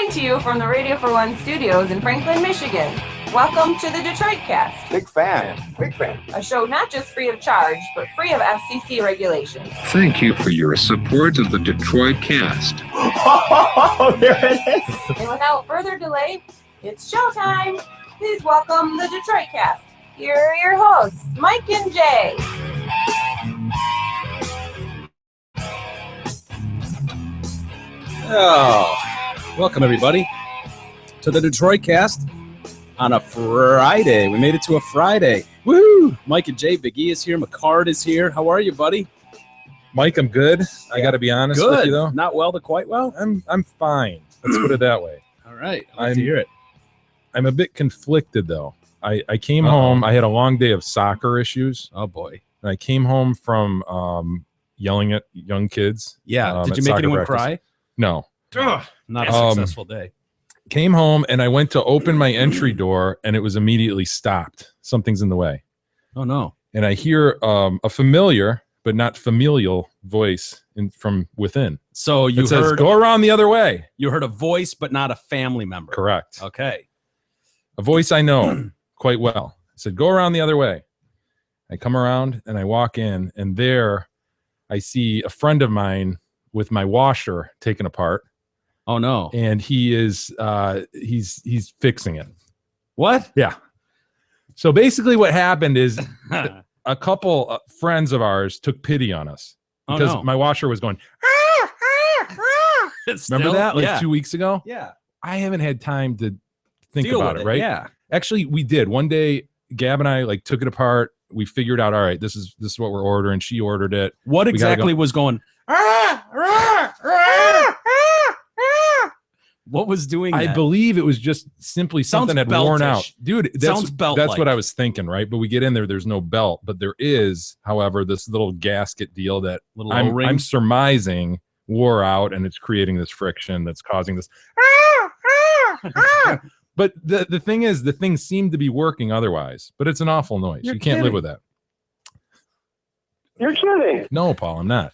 Coming to you from the Radio for One studios in Franklin, Michigan. Welcome to the Detroit Cast. Big fan. A show not just free of charge, but free of FCC regulations. Thank you for your support of the Detroit Cast. Oh, there it is. And without further delay, it's showtime. Please welcome the Detroit Cast. Here are your hosts, Mike and Jay. Oh, welcome everybody to the Detroit Cast on a Friday. We made it to a Friday. Woo! Mike and Jay, Big E is here. McCard is here. How are you, buddy? Mike, I'm good. I got to be honest with you, though. Not well to quite well? I'm fine. Let's put it that way. All right. I'd like to hear it. I'm a bit conflicted, though. I came home. I had a long day of soccer issues. Oh, boy. And I came home from yelling at young kids. Yeah. Did you make anyone cry? No. Ugh, not a successful day. Came home, and I went to open my entry door, and it was immediately stopped. Something's in the way. Oh, no. And I hear a familiar but not familial voice from within. So you says, go around the other way. You heard a voice, but not a family member. Correct. Okay. A voice I know quite well. I said, go around the other way. I come around and I walk in, and there I see a friend of mine with my washer taken apart. Oh no. And he is he's fixing it. What? Yeah. So basically what happened is a couple friends of ours took pity on us because my washer was going, remember that like 2 weeks ago? Yeah. I haven't had time to think about it, right? Yeah. Actually, we did. One day, Gab and I took it apart. We figured out, all right, this is what we're ordering. She ordered it. What exactly was going? What was doing that? I believe it was just simply something that had worn out. Dude, that's what I was thinking, right? But we get in there, there's no belt. But there is, however, this little gasket deal that I'm surmising wore out, and it's creating this friction that's causing this. But the thing is, the thing seemed to be working otherwise. But it's an awful noise. You can't live with that. You're kidding. No, Paul, I'm not.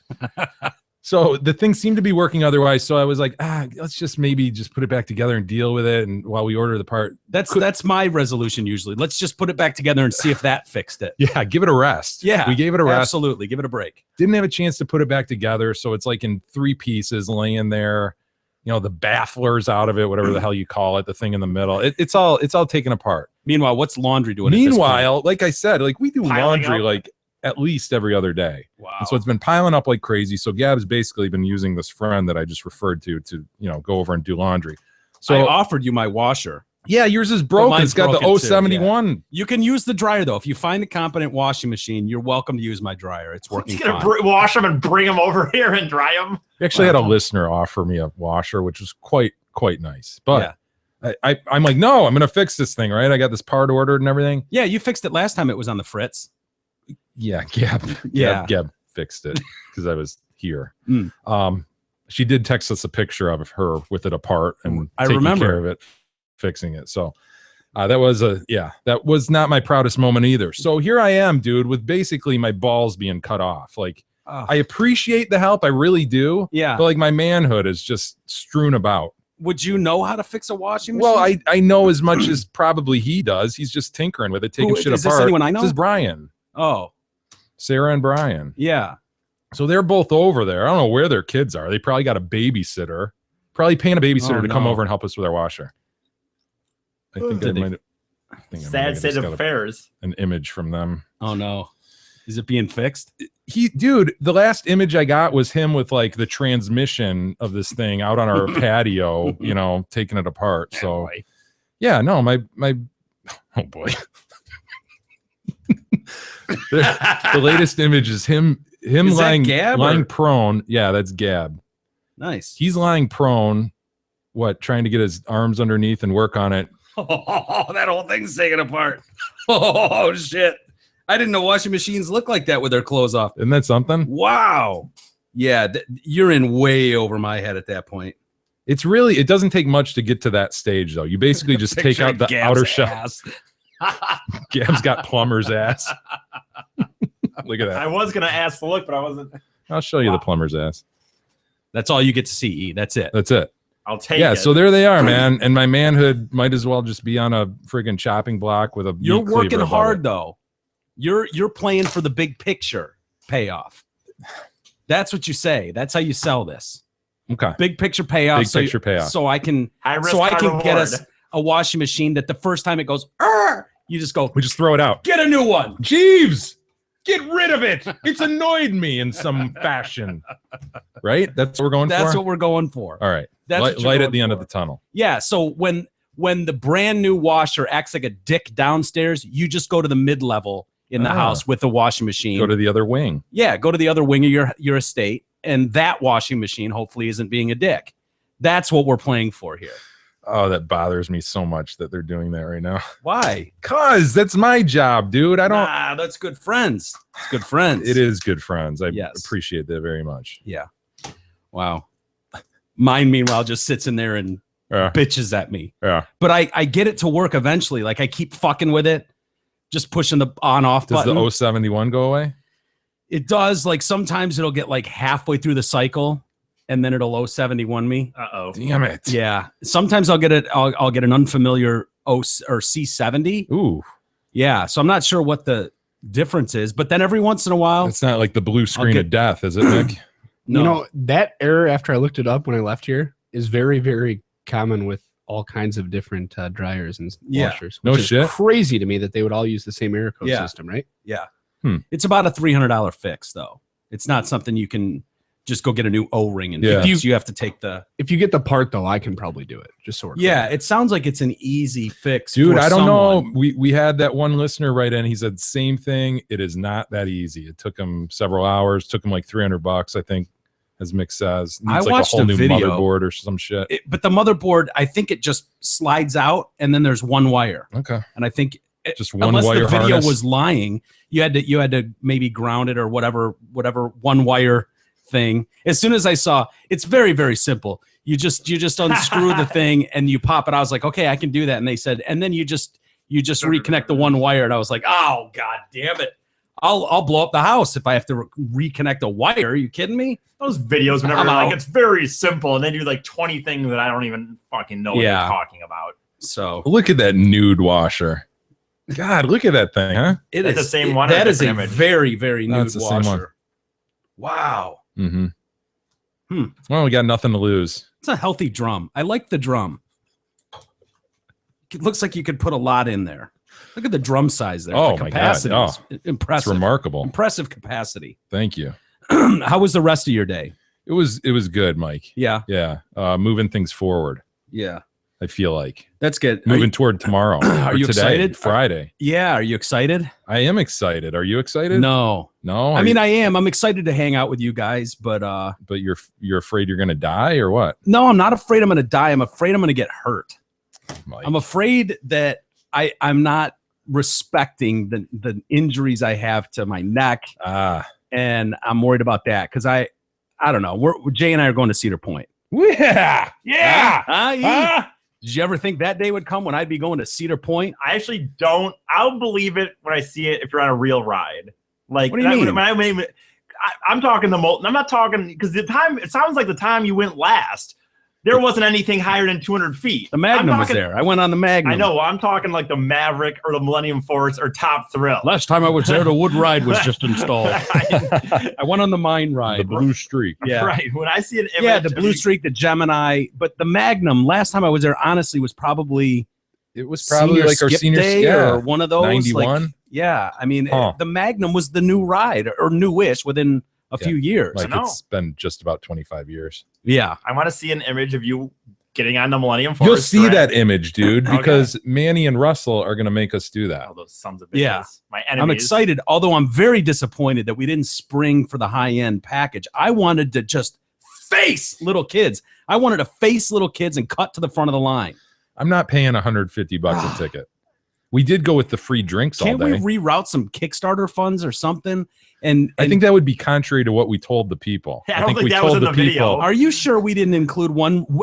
So the thing seemed to be working otherwise. So I was like, let's just maybe just put it back together and deal with it. And while we order the part, that's my resolution usually. Let's just put it back together and see if that fixed it. Yeah, give it a rest. Yeah, we gave it a rest. Absolutely, give it a break. Didn't have a chance to put it back together, so it's like in 3 pieces laying there. You know, the baffler's out of it, whatever the hell you call it, the thing in the middle. It's all taken apart. Meanwhile, what's laundry doing? Meanwhile, like I said, we do laundry at least every other day. Wow. And so it's been piling up like crazy. So Gab's basically been using this friend that I just referred to go over and do laundry. So I offered you my washer. Yeah, yours is broken. It's got the 071. Yeah. You can use the dryer, though. If you find a competent washing machine, you're welcome to use my dryer. It's working fine. Wash them and bring them over here and dry them. We actually had a listener offer me a washer, which was quite nice. But I'm like, no, I'm going to fix this thing, right? I got this part ordered and everything. Yeah, you fixed it last time it was on the fritz. Yeah, Gab fixed it because I was here. She did text us a picture of her with it apart and taking care of it, fixing it. So that was not my proudest moment either. So here I am, dude, with basically my balls being cut off. I appreciate the help, I really do. Yeah, but my manhood is just strewn about. Would you know how to fix a washing machine? Well, I know as much as probably he does. He's just tinkering with it, taking shit apart. Is this anyone I know? This is Brian. Oh. Sarah and Brian. Yeah. So they're both over there. I don't know where their kids are. They probably got a babysitter. Probably paying a babysitter to come over and help us with our washer. I think sad state of affairs. An image from them. Oh no. Is it being fixed? Dude, the last image I got was him with the transmission of this thing out on our patio, taking it apart. So yeah, no, my oh boy. The latest image is him lying prone. Yeah, that's Gab. Nice. He's lying prone, trying to get his arms underneath and work on it. Oh, that whole thing's taken apart. Oh shit. I didn't know washing machines look like that with their clothes off. Isn't that something? Wow. Yeah, you're in way over my head at that point. It doesn't take much to get to that stage though. You basically just take out the outer shell. Gab's got plumber's ass. Look at that. I was gonna ask to look, but I wasn't. I'll show you the plumber's ass. That's all you get to see. That's it. That's it. I'll take it. Yeah, so there they are, man. And my manhood might as well just be on a friggin' chopping block with a. You're working hard though. You're playing for the big picture payoff. That's what you say. That's how you sell this. Okay. Big picture payoff. Big picture payoff. So I can get us a washing machine that the first time it goes, you just go. We just throw it out. Get a new one. Jeeves, get rid of it. It's annoyed me in some fashion. Right? That's what we're going for? That's what we're going for. All right. That's light at the end of the tunnel. Yeah. So when the brand new washer acts like a dick downstairs, you just go to the mid-level in the house with the washing machine. Go to the other wing. Yeah. Go to the other wing of your estate. And that washing machine hopefully isn't being a dick. That's what we're playing for here. Oh, that bothers me so much that they're doing that right now. Why? Cause that's my job, dude. I don't. Nah, that's good friends. It's good friends. It is good friends. I appreciate that very much. Yeah. Wow. Mine, meanwhile, just sits in there and bitches at me. Yeah. But I get it to work eventually. Like I keep fucking with it, just pushing the on-off button. Does the 071 go away? It does. Like sometimes it'll get like halfway through the cycle. And then it'll 071 me. Uh-oh. Damn it. Yeah. Sometimes I'll get it. I'll get an unfamiliar or C70. Ooh. Yeah. So I'm not sure what the difference is, but then every once in a while, it's not like the blue screen of death, is it, Nick? No. You know, that error after I looked it up when I left here is very, very common with all kinds of different dryers and washers. No shit. Crazy to me that they would all use the same error code system, right? Yeah. It's about a $300 fix though. It's not something you can just go get a new O-ring and fix. You have to take if you get the part though, I can probably do it. Just sort of. Yeah, it sounds like it's an easy fix. Dude, I don't know. We had that one listener write in. He said same thing. It is not that easy. It took him several hours. Took him like $300, I think, as Mick says. Needs I watched a whole new video. motherboard or some shit. But the motherboard, I think it just slides out and then there's one wire. Okay. And I think just one unless wire the video harness. was lying, you had to maybe ground it or whatever one wire thing. As soon as I saw, it's very, very simple. You just unscrew the thing and you pop it. I was like, okay, I can do that. And they said, and then you just reconnect the one wire. And I was like, oh god damn it, I'll blow up the house if I have to reconnect a wire. Are you kidding me? Those videos whenever like it's very simple and they do like 20 things that I don't even fucking know what they're talking about. So look at that nude washer. God, look at that thing, huh? It's the same one. That is a very, very nude the washer. same one. Wow. Mm-hmm. Well, we got nothing to lose. It's a healthy drum. I like the drum. It looks like you could put a lot in there. Look at the drum size there. Oh, the my God. is impressive. It's remarkable. Impressive capacity. Thank you. How was the rest of your day? It was good, Mike. Yeah. Yeah. Moving things forward. Yeah. I feel like that's good. Moving toward tomorrow. Are you today, excited? Friday. Yeah. Are you excited? I am excited. Are you excited? No. I mean, I am. I'm excited to hang out with you guys, but you're afraid you're gonna die or what? No, I'm not afraid I'm gonna die. I'm afraid I'm gonna get hurt. Mike. I'm afraid that I'm not respecting the injuries I have to my neck. And I'm worried about that because I don't know. Jay and I are going to Cedar Point. Yeah. Did you ever think that day would come when I'd be going to Cedar Point? I actually don't. I'll believe it when I see it if you're on a real ride. Like, what do you mean? I'm talking the Molten. I'm not talking because the time. It sounds like the time you went last, there wasn't anything higher than 200 feet. The Magnum was there. I went on the Magnum. I know. I'm talking like the Maverick or the Millennium Force or Top Thrill. Last time I was there, the Wood Ride was just installed. I went on the Mine Ride. The Blue Streak. Yeah. Right. When I see an image. Yeah, the Blue Streak, the Gemini. But the Magnum, last time I was there, honestly, was probably... It was probably like our senior day or one of those. 91? Like, yeah. I mean, the Magnum was the new ride or newish within a few years. Like it's been just about 25 years. Yeah. I want to see an image of you getting on the Millennium Force. You'll see that image, dude, because Manny and Russell are going to make us do that. Oh, those sons of bitches. Yeah. My enemies. I'm excited, although I'm very disappointed that we didn't spring for the high-end package. I wanted to just face little kids. I wanted to face little kids and cut to the front of the line. I'm not paying $150 a ticket. We did go with the free drinks all day. Can't we reroute some Kickstarter funds or something? And I think that would be contrary to what we told the people. I don't think that was in the video. Are you sure we didn't include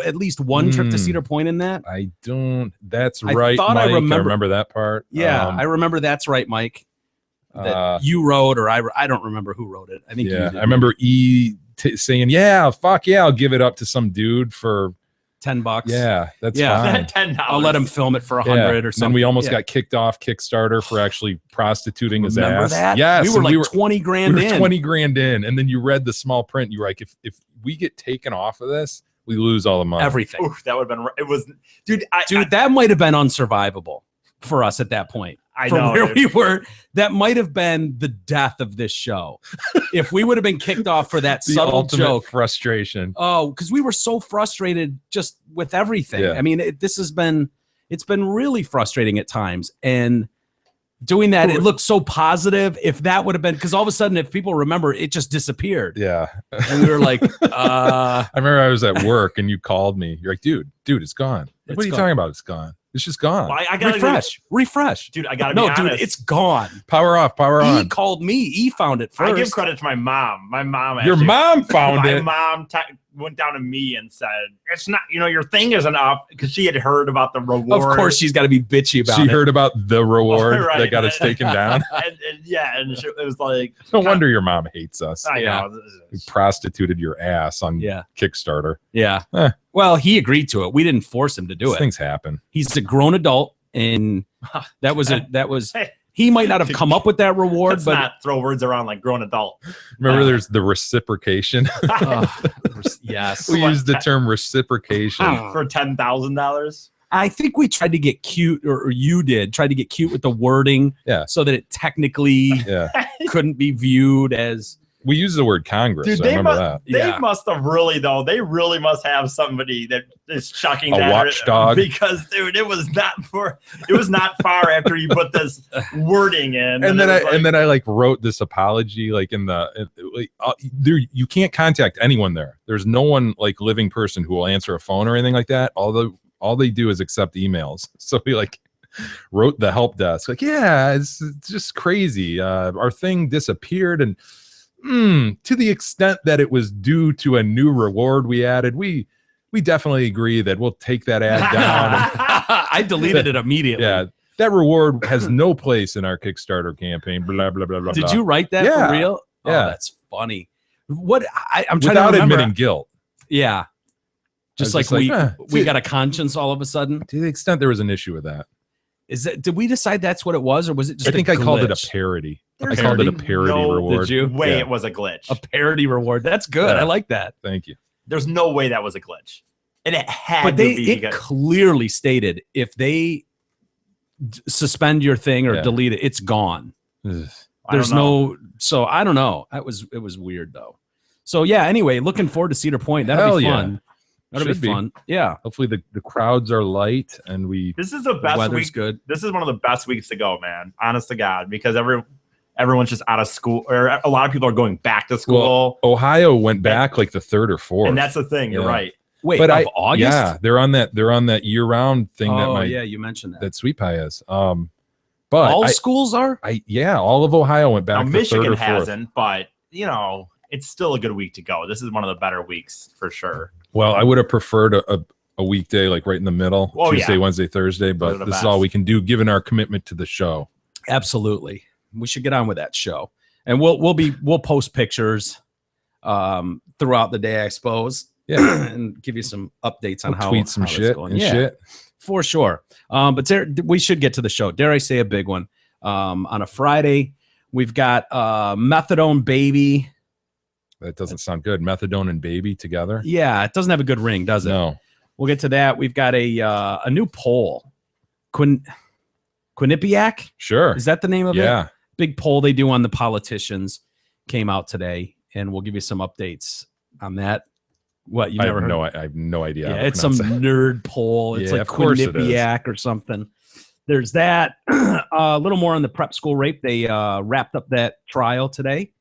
at least one trip to Cedar Point in that? I don't. That's right, Mike. I remember that part. Yeah, I remember that's right, Mike. That you wrote, or I don't remember who wrote it. I think you did. I remember saying, "Yeah, fuck yeah, I'll give it up to some dude for $10. Yeah, that's Yeah. fine. $10. I'll let him film it for 100 or And something. then we almost Yeah. got kicked off Kickstarter for actually prostituting his Remember ass. that? Yes, we were and like 20 grand we were in. 20 grand in, and then you read the small print. You were like, if we get taken off of this, we lose all the money. Everything. Oof, that would have been. It was, dude. That might have been unsurvivable for us at that point. I From know. where dude. we were, that might have been the death of this show. If we would have been kicked off for that The subtle ultimate joke. frustration. Oh, because we were so frustrated just with everything. Yeah. I mean, it's been really frustrating at times. And doing that, it looked so positive. If that would have been, because all of a sudden, if people remember, it just disappeared. Yeah. And we were like, I remember I was at work and you called me. You're like, dude, it's gone. It's What are you gone. talking about? It's gone. It's just gone. Well, I gotta refresh. dude. I gotta No, be honest. dude, it's gone. Power off, power He on. called me. He found it first. I give credit to my mom. My mom. Your actually- mom found my it. mom went down to me and said, "It's not. Your thing isn't up," because she had heard about the reward. Of course, she's got to be bitchy about She it. heard about the reward Right. that got us taken down. and it was like, No wonder your mom hates us. I Yeah. know. You prostituted your ass on Yeah. Kickstarter. Yeah. Eh. Well, he agreed to it. We didn't force him to do These it. things happen. He's a grown adult, and that was Hey. he might not have come up with that reward, Let's but not throw words around like grown adult. Remember, there's the reciprocation. yes. We use the term reciprocation. For $10,000. I think we tried to get cute, or you tried to get cute with the wording, Yeah. so that it technically Yeah. couldn't be viewed as We use the word Congress. Dude, I they remember must, that. they Yeah. must have really though. They really must have somebody that is chucking A that watchdog. because dude, it was not far after you put this wording in. And then it was I like wrote this apology like there, you can't contact anyone there. There's no one like living person who will answer a phone or anything like that. Although all they do is accept emails. So we like wrote the help desk like, yeah, it's just crazy. Our thing disappeared, and to the extent that it was due to a new reward we added, we definitely agree that we'll take that ad down. I deleted it immediately. Yeah, that reward has no place in our Kickstarter campaign. Blah blah blah blah. Did blah. you write that Yeah. for real? Yeah. Oh, that's funny. What I'm trying Without to remember. admitting guilt? Yeah. Just was like just like, we got a conscience all of a sudden. To the extent there was an issue with that, Did we decide that's what it was, or was it just I think I called it a glitch? parody. There's I called it a no- parody no- reward. Did you? way Yeah. it was a glitch. A parody reward. That's good. Yeah. I like that. Thank you. There's no way that was a glitch. And it had But to be it because clearly stated if they suspend your thing or Yeah. delete it, it's gone. Ugh. I There's don't know. no. So I don't know. It was weird though. So yeah. Anyway, looking forward to Cedar Point. That'll Hell be yeah. fun. That'll Should be be. fun. Yeah. Hopefully the crowds are light and we. This is the The best weather's week. good. This is one of the best weeks to go, man. Honest to God, because everyone's just out of school, or a lot of people are going back to school, Ohio went back like the 3rd or 4th. and that's the thing. You're Yeah. right. Wait, but of August? Yeah, they're on that year round thing that Oh my yeah, you mentioned that. that Sweet Pie is. But All schools are. all of Ohio went Now back. the 3rd Michigan or 4th. hasn't, but it's still a good week to go. This is one of the better weeks for sure. Well, I would have preferred a weekday like right in the middle, Oh, Tuesday, yeah. Wednesday, Thursday. Those But are the this is best. all we can do given our commitment to the show. Absolutely. We should get on with that show. And we'll post pictures throughout the day, I suppose. Yeah. And give you some updates on We'll how tweet some how it's shit going. and Yeah, shit. for sure. But we should get to the show. Dare I say a big one? On a Friday, we've got Methadone Baby. That doesn't sound good. Methadone and baby together. Yeah, it doesn't have a good ring, does it? No. We'll get to that. We've got a new poll. Quinnipiac? Sure. Is that the name of it? Yeah. Big poll they do on the politicians came out today, and we'll give you some updates on that. What you I never have heard? I have no idea. how Yeah, to it's some pronounce nerd poll. It's Yeah, like of course it is. Quinnipiac or something. There's that. A little more on the prep school rape. They wrapped up that trial today,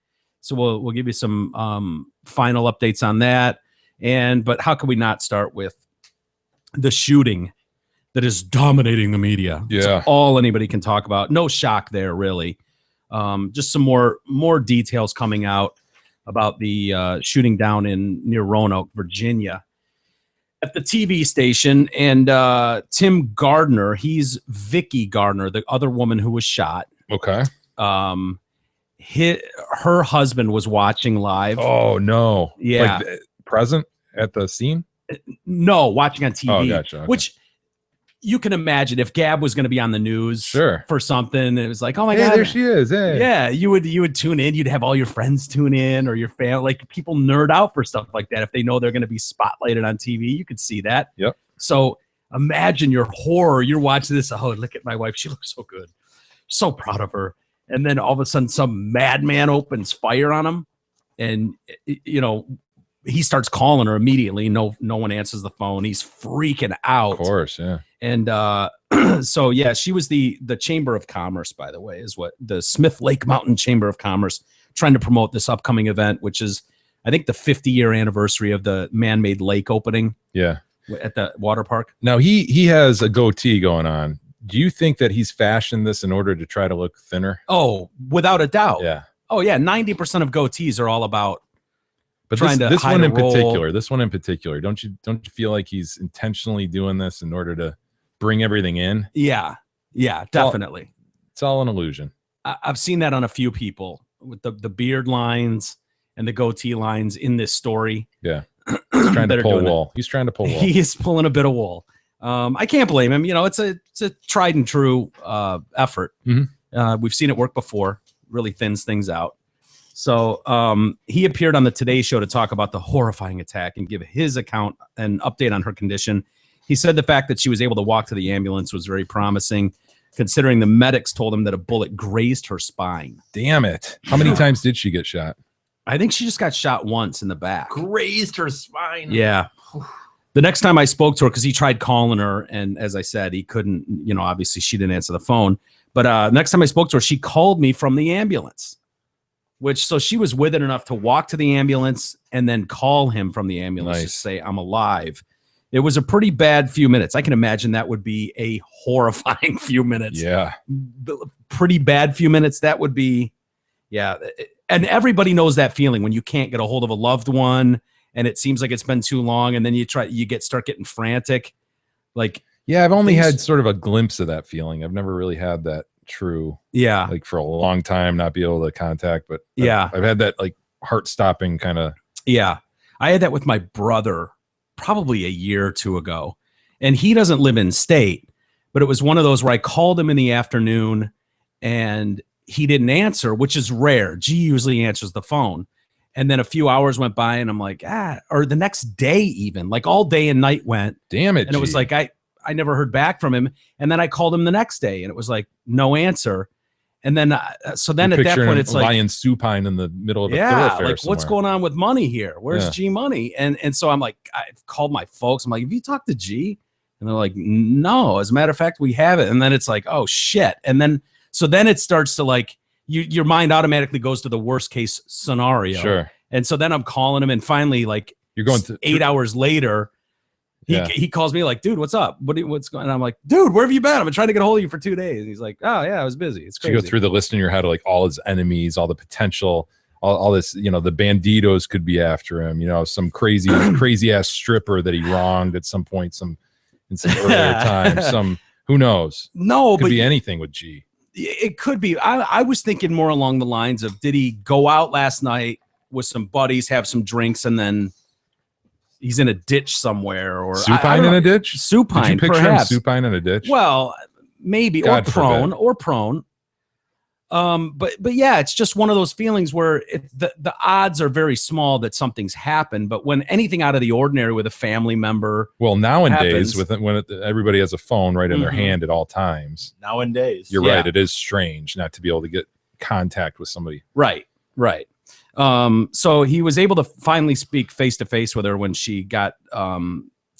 so we'll give you some final updates on that. But how can we not start with the shooting that is dominating the media? It's Yeah. all anybody can talk about. No shock there, really. Just some more details coming out about the shooting down near Roanoke, Virginia, at the TV station. And Tim Gardner, he's Vicky Gardner, the other woman who was shot. Okay. Her husband was watching live. Oh no. Yeah. Like present at the scene. No, watching on TV. Oh, gotcha. Okay. Which you can imagine if Gab was going to be on the news for something, it was like, oh my God, there she is. Hey. Yeah, you would tune in. You'd have all your friends tune in or your family. Like people nerd out for stuff like that. If they know they're going to be spotlighted on TV, you could see that. Yep. So imagine your horror. You're watching this. Oh, look at my wife. She looks so good. So proud of her. And then all of a sudden some madman opens fire on him. And, he starts calling her immediately. No one answers the phone. He's freaking out. Of course, yeah. And so, yeah, she was the Chamber of Commerce, by the way, is what the Smith Lake Mountain Chamber of Commerce trying to promote this upcoming event, which is, I think, the 50-year anniversary of the man-made lake opening. Yeah. At the water park. Now, he has a goatee going on. Do you think that he's fashioned this in order to try to look thinner? Oh, without a doubt. Yeah. Oh, yeah. 90% of goatees are all about But this one in particular, don't you feel like he's intentionally doing this in order to bring everything in? Yeah, definitely. It's all an illusion. I've seen that on a few people with the beard lines and the goatee lines in this story. Yeah, he's trying to pull wool. He's trying to pull wool. He is pulling a bit of wool. I can't blame him. It's a tried and true effort. Mm-hmm. We've seen it work before. Really thins things out. So he appeared on the Today Show to talk about the horrifying attack and give his account and update on her condition. He said the fact that she was able to walk to the ambulance was very promising, considering the medics told him that a bullet grazed her spine. Damn it. How many times did she get shot? I think she just got shot once in the back. Grazed her spine. Yeah. The next time I spoke to her, because he tried calling her, and as I said, he couldn't, obviously she didn't answer the phone. But next time I spoke to her, she called me from the ambulance. So she was with it enough to walk to the ambulance and then call him from the ambulance to say, I'm alive. It was a pretty bad few minutes. I can imagine that would be a horrifying few minutes. Yeah. Pretty bad few minutes. That would be, yeah. And everybody knows that feeling when you can't get a hold of a loved one and it seems like it's been too long. And then start getting frantic. Like, yeah, I've only had sort of a glimpse of that feeling. I've never really had that true, like for a long time, not be able to contact, but I've had that like heart stopping kind of. Yeah, I had that with my brother probably a year or two ago, and he doesn't live in state, but it was one of those where I called him in the afternoon and he didn't answer, which is rare. G usually answers the phone, and then a few hours went by and I'm like, or the next day, even like all day and night went. Damn it. And it was like, I never heard back from him. And then I called him the next day and it was like, no answer. And then, so then at that point, it's like lying supine in the middle of a thoroughfare like somewhere. What's going on with money here? Where's G Money? And so I'm like, I called my folks. I'm like, have you talked to G? And they're like, no, as a matter of fact, we haven't. And then it's like, oh shit. And then, so then it starts to like, your mind automatically goes to the worst case scenario. Sure. And so then I'm calling him and finally like you're going to 8 hours later, he calls me like, dude, what's up? What's going on? And I'm like, dude, where have you been? I've been trying to get a hold of you for 2 days. And he's like, oh yeah, I was busy. It's crazy. You go through the list in your head of like all his enemies, all the potential, all this, the banditos could be after him, some crazy ass stripper that he wronged at some point, in some earlier time, who knows? No, could be anything with G. It could be. I was thinking more along the lines of, did he go out last night with some buddies, have some drinks, and then he's in a ditch somewhere, or supine in a ditch. Supine, did you picture perhaps. him supine in a ditch? Well, maybe, God or prone. But yeah, it's just one of those feelings where the odds are very small that something's happened. But when anything out of the ordinary with a family member, well, nowadays everybody has a phone right in their hand at all times. Nowadays, you're right. It is strange not to be able to get contact with somebody. Right. So he was able to finally speak face to face with her when she got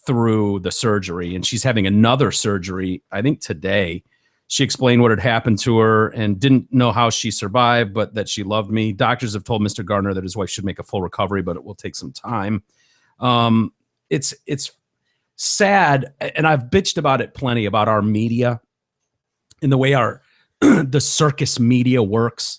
through the surgery, and she's having another surgery, I think today. She explained what had happened to her and didn't know how she survived, but that she loved me. Doctors have told Mr. Gardner that his wife should make a full recovery, but it will take some time. It's sad, and I've bitched about it plenty, about our media and the way the circus media works.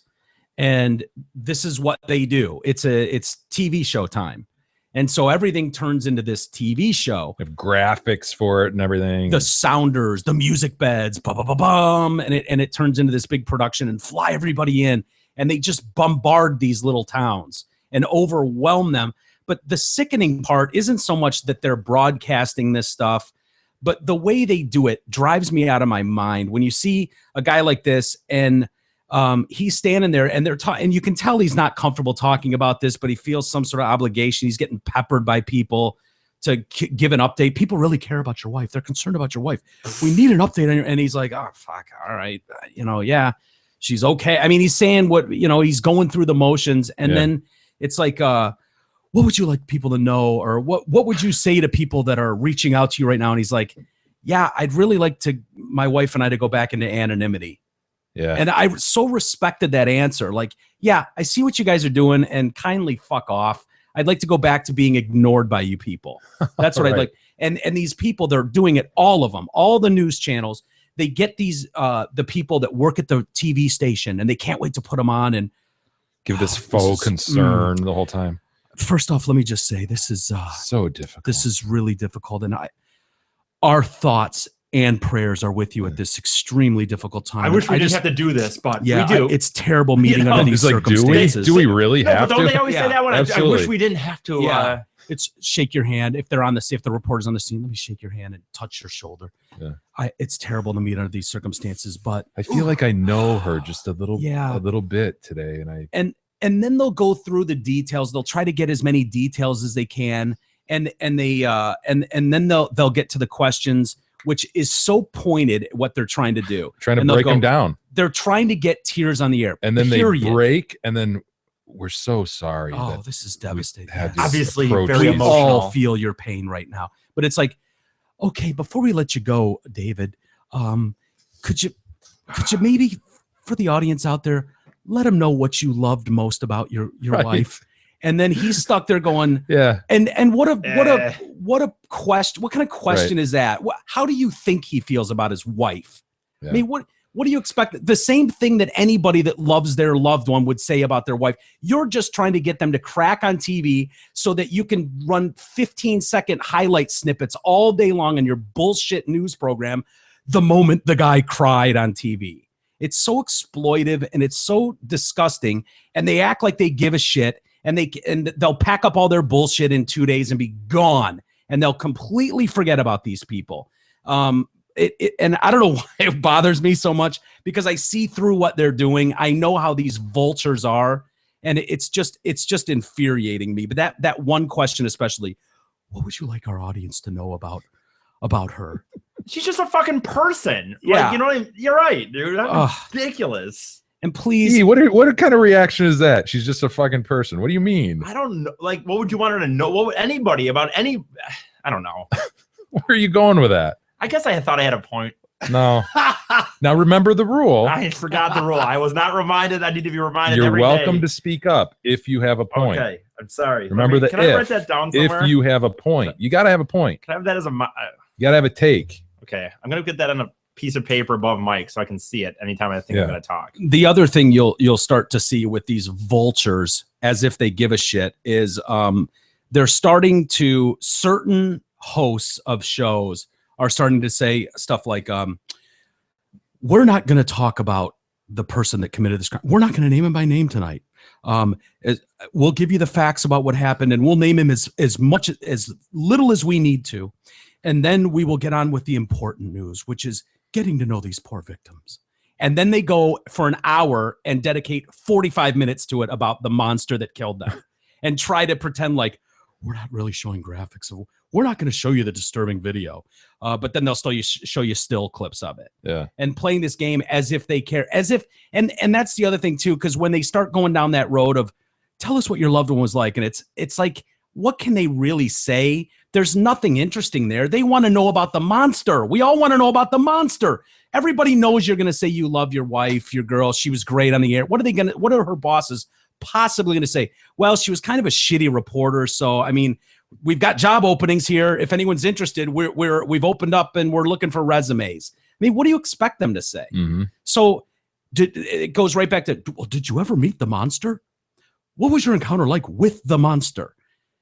And this is what they do. It's TV show time. And so everything turns into this TV show. They have graphics for it and everything. The sounders, the music beds, bum, and it turns into this big production and fly everybody in. And they just bombard these little towns and overwhelm them. But the sickening part isn't so much that they're broadcasting this stuff, but the way they do it drives me out of my mind. When you see a guy like this and he's standing there and they're talking, and you can tell he's not comfortable talking about this, but he feels some sort of obligation. He's getting peppered by people to give an update. People really care about your wife. They're concerned about your wife. We need an update on your, and he's like, oh, fuck. All right. Yeah, she's okay. I mean, he's saying what, he's going through the motions. And then it's like, what would you like people to know? Or what would you say to people that are reaching out to you right now? And he's like, yeah, I'd really like my wife and I to go back into anonymity. Yeah. And I so respected that answer. Like, yeah, I see what you guys are doing and kindly fuck off. I'd like to go back to being ignored by you people. That's what I'd like. And these people, they're doing it, all of them, all the news channels. They get these, the people that work at the TV station and they can't wait to put them on and give this faux concern the whole time. First off, let me just say this is so difficult. This is really difficult, and our thoughts and prayers are with you at this extremely difficult time. I wish we didn't have to do this, but we do. It's terrible meeting under these circumstances. Do we really have to? Don't they always say that one? I wish we didn't have to. Yeah. It's shake your hand if they're on if the reporter's on the scene. Let me shake your hand and touch your shoulder. Yeah. It's terrible to meet under these circumstances, but I feel like I know her just a little bit today, and then they'll go through the details. They'll try to get as many details as they can, and then they'll get to the questions, which is so pointed what they're trying to do. Trying to break them down. They're trying to get tears on the air. And then they break, and then we're so sorry. Oh, this is devastating. Obviously, very emotional. We all feel your pain right now. But it's like, okay, before we let you go, David, could you maybe, for the audience out there, let them know what you loved most about your wife? And then he's stuck there going, yeah. And what a question. What kind of question is that? How do you think he feels about his wife? Yeah. I mean, what do you expect? The same thing that anybody that loves their loved one would say about their wife. You're just trying to get them to crack on TV so that you can run 15-second highlight snippets all day long in your bullshit news program the moment the guy cried on TV. It's so exploitive and it's so disgusting, and they act like they give a shit, and they'll pack up all their bullshit in 2 days and be gone, and they'll completely forget about these people. And I don't know why it bothers me so much, because I see through what they're doing. I know how these vultures are, and it's just infuriating me. But that one question especially, what would you like our audience to know about her? She's just a fucking person. Yeah. Like, you're right, dude. That's ridiculous. And please, what kind of reaction is that? She's just a fucking person. What do you mean? I don't know. Like, what would you want her to know? What would anybody about any? I don't know. Where are you going with that? I guess I thought I had a point. No. Now remember the rule. I forgot the rule. I was not reminded. I need to be reminded. You're welcome to speak up if you have a point. Okay, I'm sorry. Remember can I write that down somewhere? If you have a point, you got to have a point. Can I have that as a? You got to have a take. Okay, I'm gonna get that on a piece of paper above Mike so I can see it anytime I think I'm gonna talk. The other thing you'll start to see with these vultures, as if they give a shit, is they're starting to, certain hosts of shows are starting to say stuff like, we're not going to talk about the person that committed this crime. We're not going to name him by name tonight. We'll give you the facts about what happened, and we'll name him as little as we need to. And then we will get on with the important news, which is getting to know these poor victims. And then they go for an hour and dedicate 45 minutes to it about the monster that killed them and try to pretend like we're not really showing graphics. We're not going to show you the disturbing video. But then they'll still show you still clips of it. Yeah. And playing this game as if they care, as if, and that's the other thing too, because when they start going down that road of tell us what your loved one was like, and it's like, what can they really say? There's nothing interesting there. They want to know about the monster. We all want to know about the monster. Everybody knows you're going to say you love your wife, your girl. She was great on the air. What are her bosses possibly going to say? Well, she was kind of a shitty reporter. So, I mean, we've got job openings here. If anyone's interested, we've opened up and we're looking for resumes. I mean, what do you expect them to say? Mm-hmm. So it goes right back to, well, did you ever meet the monster? What was your encounter like with the monster?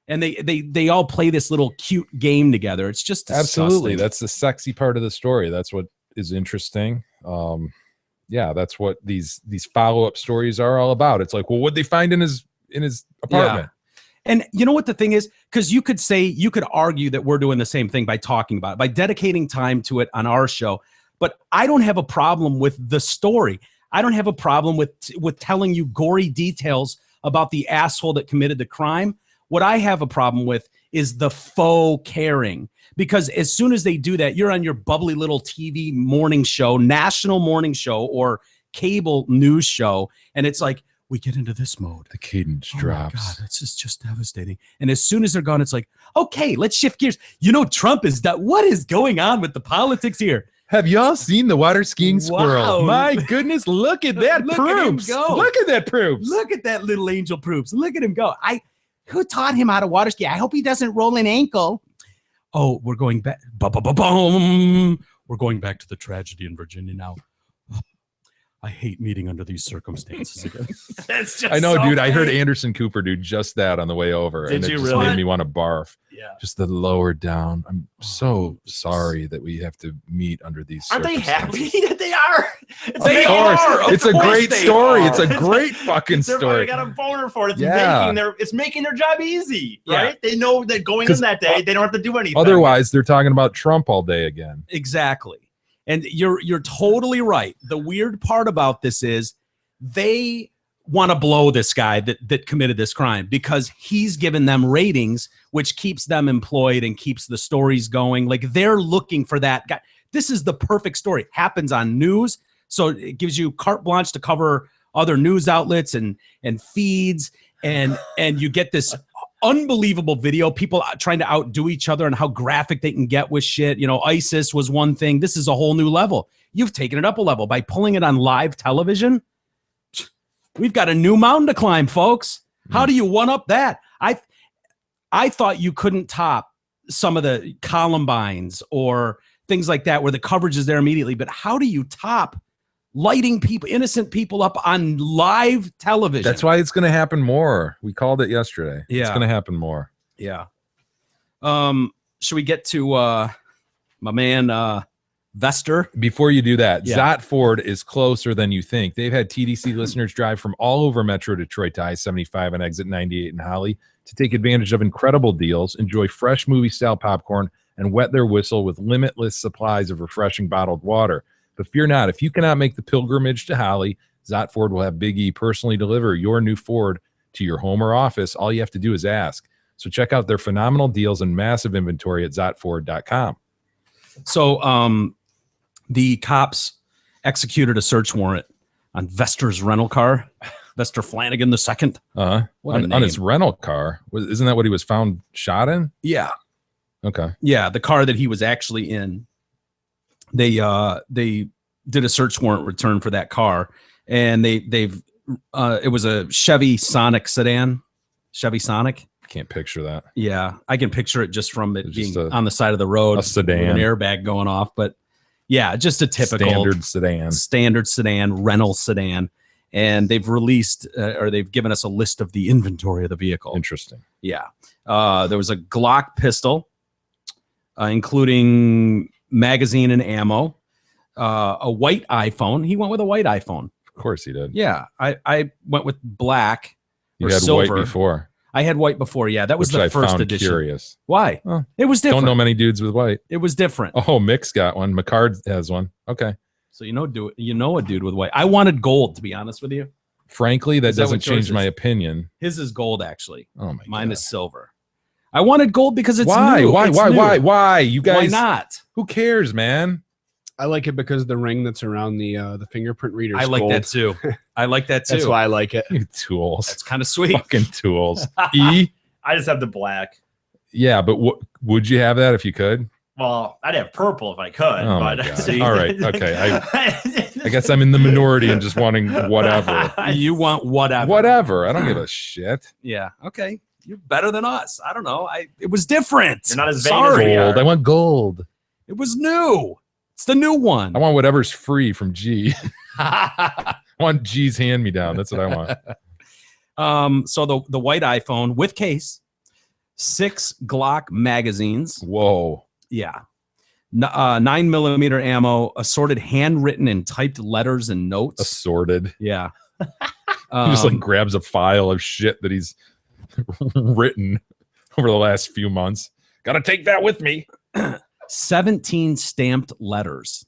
And they all play this little cute game together. It's just disgusting. Absolutely. That's the sexy part of the story. That's what is interesting. Yeah, that's what these follow-up stories are all about. It's like, well, what'd they find in his apartment? And you know what the thing is? Because you could argue that we're doing the same thing by talking about it, by dedicating time to it on our show. But I don't have a problem with the story. I don't have a problem with telling you gory details about the asshole that committed the crime. What I have a problem with is the faux caring. Because as soon as they do that, you're on your bubbly little TV morning show, national morning show, or cable news show, and it's like, we get into this mode. The cadence drops. My God, this is just devastating. And as soon as they're gone, it's like, okay, let's shift gears. You know, Trump is that. What is going on with the politics here? Have y'all seen the water skiing squirrel? Wow. My goodness, look at that Look at him Proops. go. Look at that Proops. Look at that little angel Proops. Look at him go. Who taught him how to water ski? I hope he doesn't roll an ankle. Oh, we're going back. Boom. We're going back to the tragedy in Virginia now. I hate meeting under these circumstances again. That's just I know, so dude. I heard funny. Anderson Cooper do just that on the way over. Did and you it just really? made me want to barf. Yeah. Just the lower down. I'm so sorry that we have to meet under these Aren't they circumstances. happy that they are? Of course. It's a great story. It's a great fucking I story. got a boner for it. Yeah. It's making their job easy, Yeah. right? They know that going in 'Cause, that day, they don't have to do anything. Otherwise, they're talking about Trump all day again. Exactly. And you're totally right. The weird part about this is they want to blow this guy that committed this crime because he's given them ratings, which keeps them employed and keeps the stories going. Like they're looking for that guy. This is the perfect story. Happens on news. So it gives you carte blanche to cover other news outlets and feeds. And you get this unbelievable video, people trying to outdo each other and how graphic they can get with shit. You know, ISIS was one thing. This is a whole new level. You've taken it up a level by pulling it on live television. We've got a new mountain to climb, folks. How do you one up that? I thought you couldn't top some of the Columbines or things like that where the coverage is there immediately. But how do you top lighting people, innocent people up on live television? That's why it's going to happen more. We called it yesterday. Yeah. It's going to happen more. Yeah. Should we get to my man Vester? Before you do that, Yeah. Zott Ford is closer than you think. They've had TDC listeners drive from all over Metro Detroit to I-75 and exit 98 in Holly to take advantage of incredible deals, enjoy fresh movie-style popcorn, and wet their whistle with limitless supplies of refreshing bottled water. But fear not, if you cannot make the pilgrimage to Holly, Zott Ford will have Big E personally deliver your new Ford to your home or office. All you have to do is ask. So check out their phenomenal deals and massive inventory at ZottFord.com. So the cops executed a search warrant on Vester's rental car, Vester Flanagan II. What a On his name. rental car. Isn't that what he was found shot in? Yeah. Okay. Yeah, the car that he was actually in. They did a search warrant return for that car, and it was a Chevy Sonic sedan. Chevy Sonic. Can't picture that. Yeah, I can picture it just from it It's being just on the side of the road, a sedan. with an airbag going off. But yeah, just a typical Standard sedan, rental sedan. And they've released or they've given us a list of the inventory of the vehicle. Interesting. Yeah. There was a Glock pistol, including magazine and ammo, a white iPhone. He went with a white iPhone. Of course he did. Yeah. I went with black You or had silver. white before. I had white before. Yeah. That was Which the I first found edition. curious. Why? Oh, It was different. Don't know many dudes with white. It was different. Oh, Mick's got one. McCard has one. Okay. So you know a dude with white. I wanted gold, to be honest with you. Frankly, that Is that doesn't what yours change my is? opinion. His is gold, actually. Oh my Mine God. is silver. I wanted gold because it's Why? new. Why? It's Why? new. Why? You Why guys? not? Who cares, man? I like it because the ring that's around the fingerprint reader. I like that too. I like that too. That's why I like it. You tools. That's kind of sweet. Fucking tools. E. I just have the black. Yeah, but would you have that if you could? Well, I'd have purple if I could. Oh my but God. All right. Okay. I guess I'm in the minority and just wanting whatever. You want whatever. Whatever. I don't give a shit. Yeah. Okay. You're better than us. I don't know. It was different. You're not as vain Sorry. as we are. Gold. I want gold. It was new. It's the new one. I want whatever's free from G. I want G's hand me down. That's what I want. So the white iPhone with case, 6 Glock magazines. Whoa. Yeah. 9mm ammo, assorted handwritten and typed letters and notes. Assorted. Yeah. He just like grabs a file of shit that he's written over the last few months. Got to take that with me. 17 stamped letters.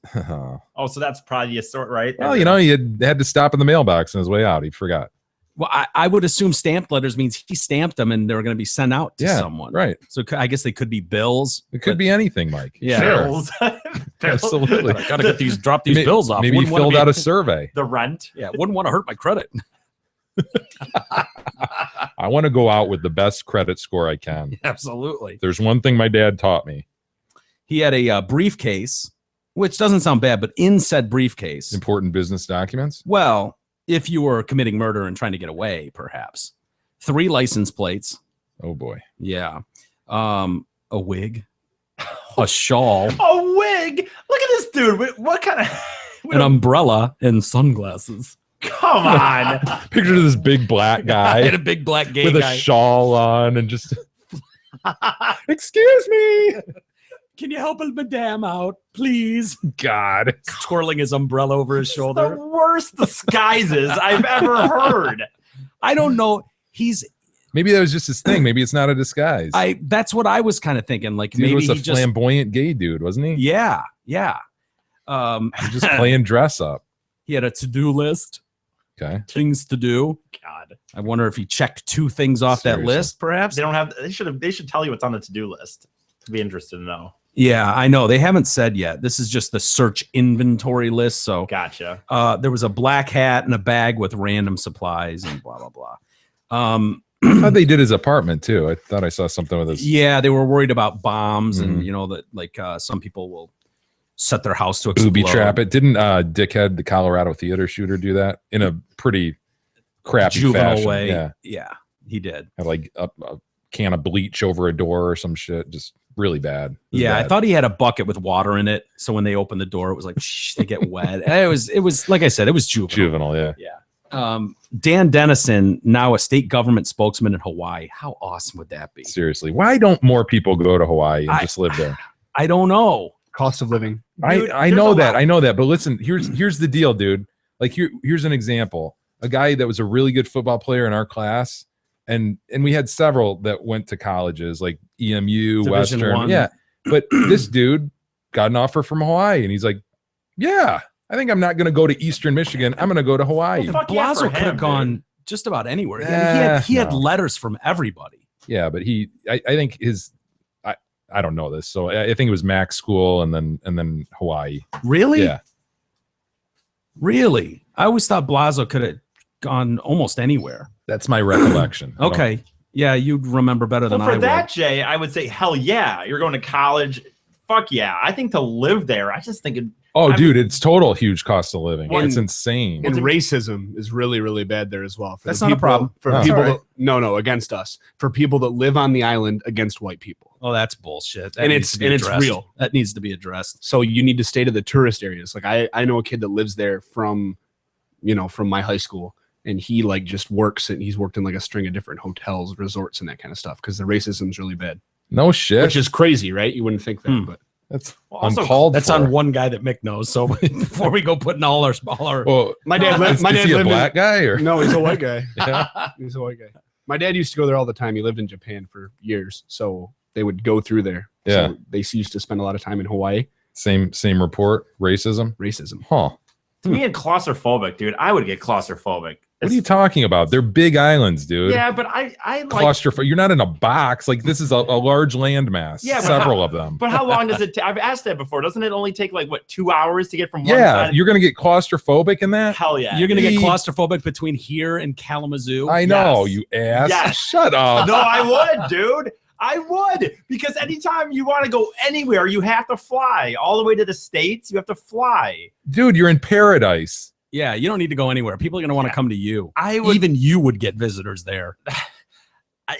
Oh, so that's probably a sort, right? Well, you know, he had to stop in the mailbox on his way out. He forgot. Well, I would assume stamped letters means he stamped them and they were going to be sent out to someone. Right. So I guess they could be bills. It could be anything, Mike. Yeah. Bills. Absolutely. I got to drop these bills off. Maybe he filled out a survey. The rent. Yeah. Wouldn't want to hurt my credit. I want to go out with the best credit score I can. Absolutely. There's one thing my dad taught me. He had a briefcase, which doesn't sound bad, but in said briefcase. Important business documents. Well, if you were committing murder and trying to get away, perhaps 3 license plates. Oh boy. Yeah. A wig, a shawl, A wig. Look at this dude. What kind of an umbrella, and sunglasses. Come on. Picture this big black guy I had a big black gay with guy. a shawl on and just excuse me. Can you help a madame out, please? God. Twirling his umbrella over his The shoulder. worst disguises I've ever heard. I don't know. Maybe that was just his thing. Maybe it's not a disguise. That's what I was kind of thinking. Like Dude maybe was a he just, flamboyant gay dude, wasn't he? yeah. He was just playing dress up. He had a to-do list, Okay. things to do. God. I wonder if he checked 2 things off that Seriously. list, perhaps. They should tell you what's on the to-do list. To be interested to know. Yeah, I know. They haven't said yet. This is just the search inventory list. So Gotcha. there was a black hat and a bag with random supplies and blah, blah, blah. I thought they did his apartment too. I thought I saw something with his. Yeah, they were worried about bombs and, Mhm. you know, that like some people will set their house to explode. Booby trap it. Didn't Dickhead, the Colorado theater shooter, do that in a pretty crappy Juvenile fashion? way. Yeah. He did. Had like a can of bleach over a door or some shit. Just really bad. It was Yeah, I bad. thought he had a bucket with water in it. So when they opened the door, it was like, shh, they get wet. And it was like I said, it was juvenile. Juvenile, yeah. Dan Dennison, now a state government spokesman in Hawaii. How awesome would that be? Seriously, why don't more people go to Hawaii and just live there? I don't know. Cost of living. Dude, I there's know a that. lot. I know that. But listen, here's the deal, dude. Like here's an example. A guy that was a really good football player in our class, and we had several that went to colleges like EMU, Division Western. I. Yeah. But this dude got an offer from Hawaii, and he's like, yeah, I think I'm not going to go to Eastern Michigan. I'm going to go to Hawaii. Well, fuck yeah for Blazo could him, have gone dude. just about anywhere. He had No. letters from everybody. Yeah, but I think I don't know this, so I think it was Mac school and then Hawaii. Really? Yeah. Really? I always thought Blazo could have gone almost anywhere. That's my recollection. I don't- Okay. Yeah, you'd remember better Well, than for I that, would. Jay, I would say, hell yeah. You're going to college. Fuck yeah. I think to live there, I just think it. Oh, I dude, it's total huge cost of living. Well, It's insane. And racism is really, really bad there as well. For That's the not a people- problem. For Oh. people, Sorry. no, against us. For people that live on the island against white people. Oh, that's bullshit. That And needs it's- to be and it's addressed. real. That needs to be addressed. So you need to stay to the tourist areas. Like I know a kid that lives there from my high school, and he like just works and he's worked in like a string of different hotels, resorts, and that kind of stuff because the racism's really bad. No shit. Which is crazy, right? You wouldn't think that, Hmm. but That's Also, uncalled That's for. on one guy that Mick knows. So before we go putting all our Well, my dad lived. My is dad he a lived. black guy or? No, he's a white guy. Yeah. He's a white guy. My dad used to go there all the time. He lived in Japan for years, so they would go through there. Yeah. So they used to spend a lot of time in Hawaii. Same report. Racism. Racism. Huh. to me, and claustrophobic, dude. I would get claustrophobic. What are you talking about? They're big islands, dude. Yeah, but I like. Claustrophobic. You're not in a box. Like this is a large landmass. Yeah, but several how- of them. But how long does it? I've asked that before. Doesn't it only take like what 2 hours to get from one Yeah, side? you're gonna get claustrophobic in that. Hell yeah. You're gonna get He- claustrophobic between here and Kalamazoo. I know, Yes. you ass. Yes. Shut up. No, I would, dude. I would, because anytime you want to go anywhere, you have to fly all the way to the States. You have to fly. Dude, you're in paradise. Yeah, you don't need to go anywhere. People are gonna want to Yeah. come to you. I would. Even you would get visitors there.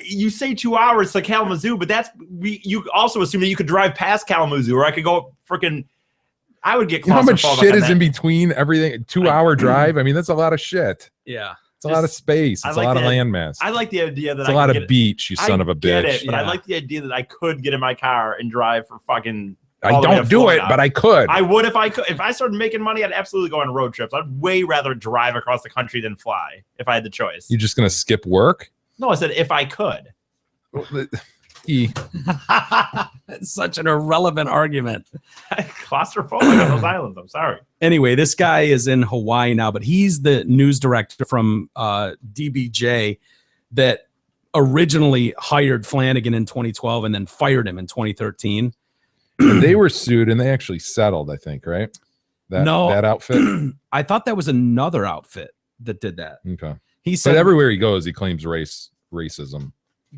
You say 2 hours to Kalamazoo, but you also assume that you could drive past Kalamazoo, or I could go freaking. I would get You know how much claustrophobic shit on is that. in between everything? 2 hour drive. I mean, that's a lot of shit. Yeah. It's a lot of space. I It's like a lot of that- landmass. I like the idea that It's a I lot could of get, beach, you son of a get bitch. it, but I Yeah. like the idea that I could get in my car and drive for fucking. I all the way don't to do it, Florida. but I could. I would if I could. If I started making money, I'd absolutely go on road trips. I'd way rather drive across the country than fly if I had the choice. You're just gonna skip work? No, I said if I could. It's such an irrelevant argument. Claustrophobic on those islands. I'm sorry. Anyway, this guy is in Hawaii now, but he's the news director from DBJ that originally hired Flanagan in 2012 and then fired him in 2013. And they were sued and they actually settled, I think, right? That outfit. I thought that was another outfit that did that. Okay. He said, but everywhere he goes, he claims racism.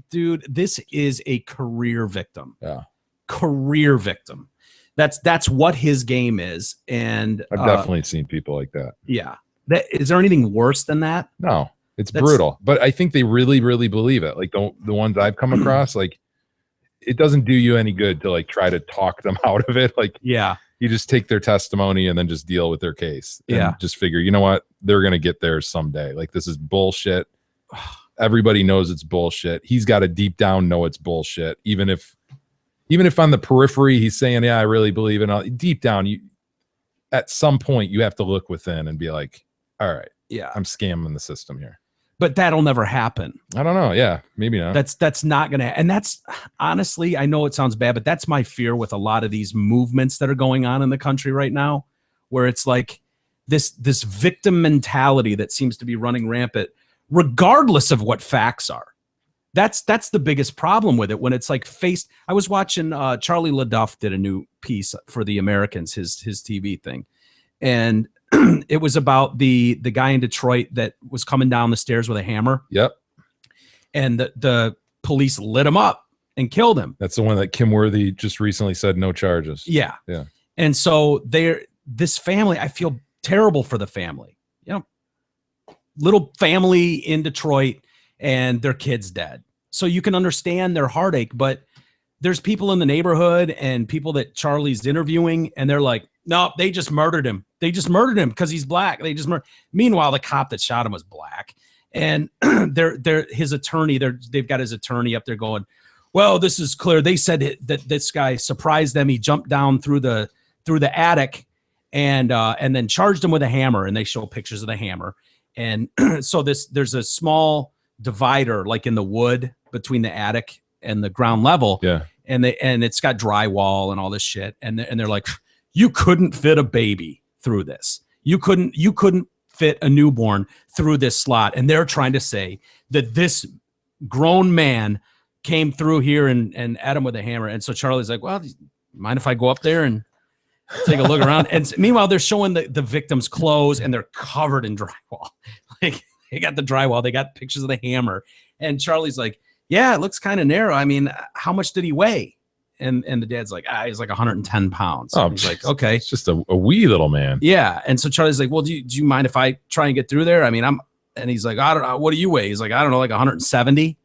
Dude, this is a career victim. Yeah. Career victim. That's what his game is. And I've definitely seen people like that. Yeah. Is there anything worse than that? No, it's brutal. But I think they really, really believe it. Like the ones I've come across, like it doesn't do you any good to like try to talk them out of it. Like, yeah, you just take their testimony and then just deal with their case. And just figure, you know what? They're going to get there someday. Like, this is bullshit. Everybody knows it's bullshit. He's got to deep down know it's bullshit. Even if on the periphery, he's saying, yeah, I really believe it. Deep down, at some point you have to look within and be like, all right, yeah, I'm scamming the system here. But that'll never happen. I don't know. Yeah, maybe not. That's not gonna. And that's honestly, I know it sounds bad, but that's my fear with a lot of these movements that are going on in the country right now, where it's like this victim mentality that seems to be running rampant, regardless of what facts are. That's the biggest problem with it. When it's like I was watching Charlie LaDuff did a new piece for the Americans, his TV thing, and it was about the guy in Detroit that was coming down the stairs with a hammer. Yep. And the police lit him up and killed him. That's the one that Kim Worthy just recently said no charges. Yeah. Yeah. And so this family, I feel terrible for the family. You know, little family in Detroit and their kid's dead. So you can understand their heartache, but there's people in the neighborhood and people that Charlie's interviewing, and they're like, no, they just murdered him. They just murdered him because he's black. They just Meanwhile, the cop that shot him was black. And his attorney, they've got his attorney up there going, well, this is clear. They said that this guy surprised them. He jumped down through the attic and then charged him with a hammer. And they show pictures of the hammer. And so there's a small divider like in the wood between the attic and the ground level. Yeah. And it's got drywall and all this shit. And they're like, you couldn't fit a baby through this. You couldn't fit a newborn through this slot. And they're trying to say that this grown man came through here and at him with a hammer. And so Charlie's like, well, mind if I go up there and take a look around? And meanwhile, they're showing the victim's clothes and they're covered in drywall. Like, they got the drywall, they got pictures of the hammer. And Charlie's like, yeah, it looks kind of narrow. I mean, how much did he weigh? And the dad's like, he's like 110 pounds. Oh, he's like, okay. It's just a wee little man. Yeah. And so Charlie's like, well, do you mind if I try and get through there? I mean, and he's like, I don't know. What do you weigh? He's like, I don't know, like 170.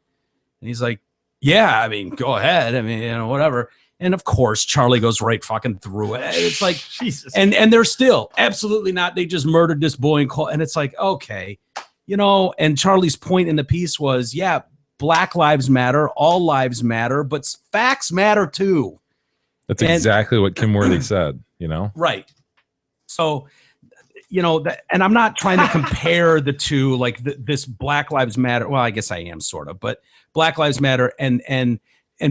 And he's like, yeah, I mean, go ahead. I mean, you know, whatever. And of course, Charlie goes right fucking through it. It's like, Jesus. And they're still absolutely not. They just murdered this boy and it's like, okay, you know, and Charlie's point in the piece was, yeah, Black lives matter, all lives matter, but facts matter too. That's exactly what Kim Worthy said, you know? Right. So, you know, and I'm not trying to compare the two, like this Black Lives Matter. Well, I guess I am sort of, but Black Lives Matter and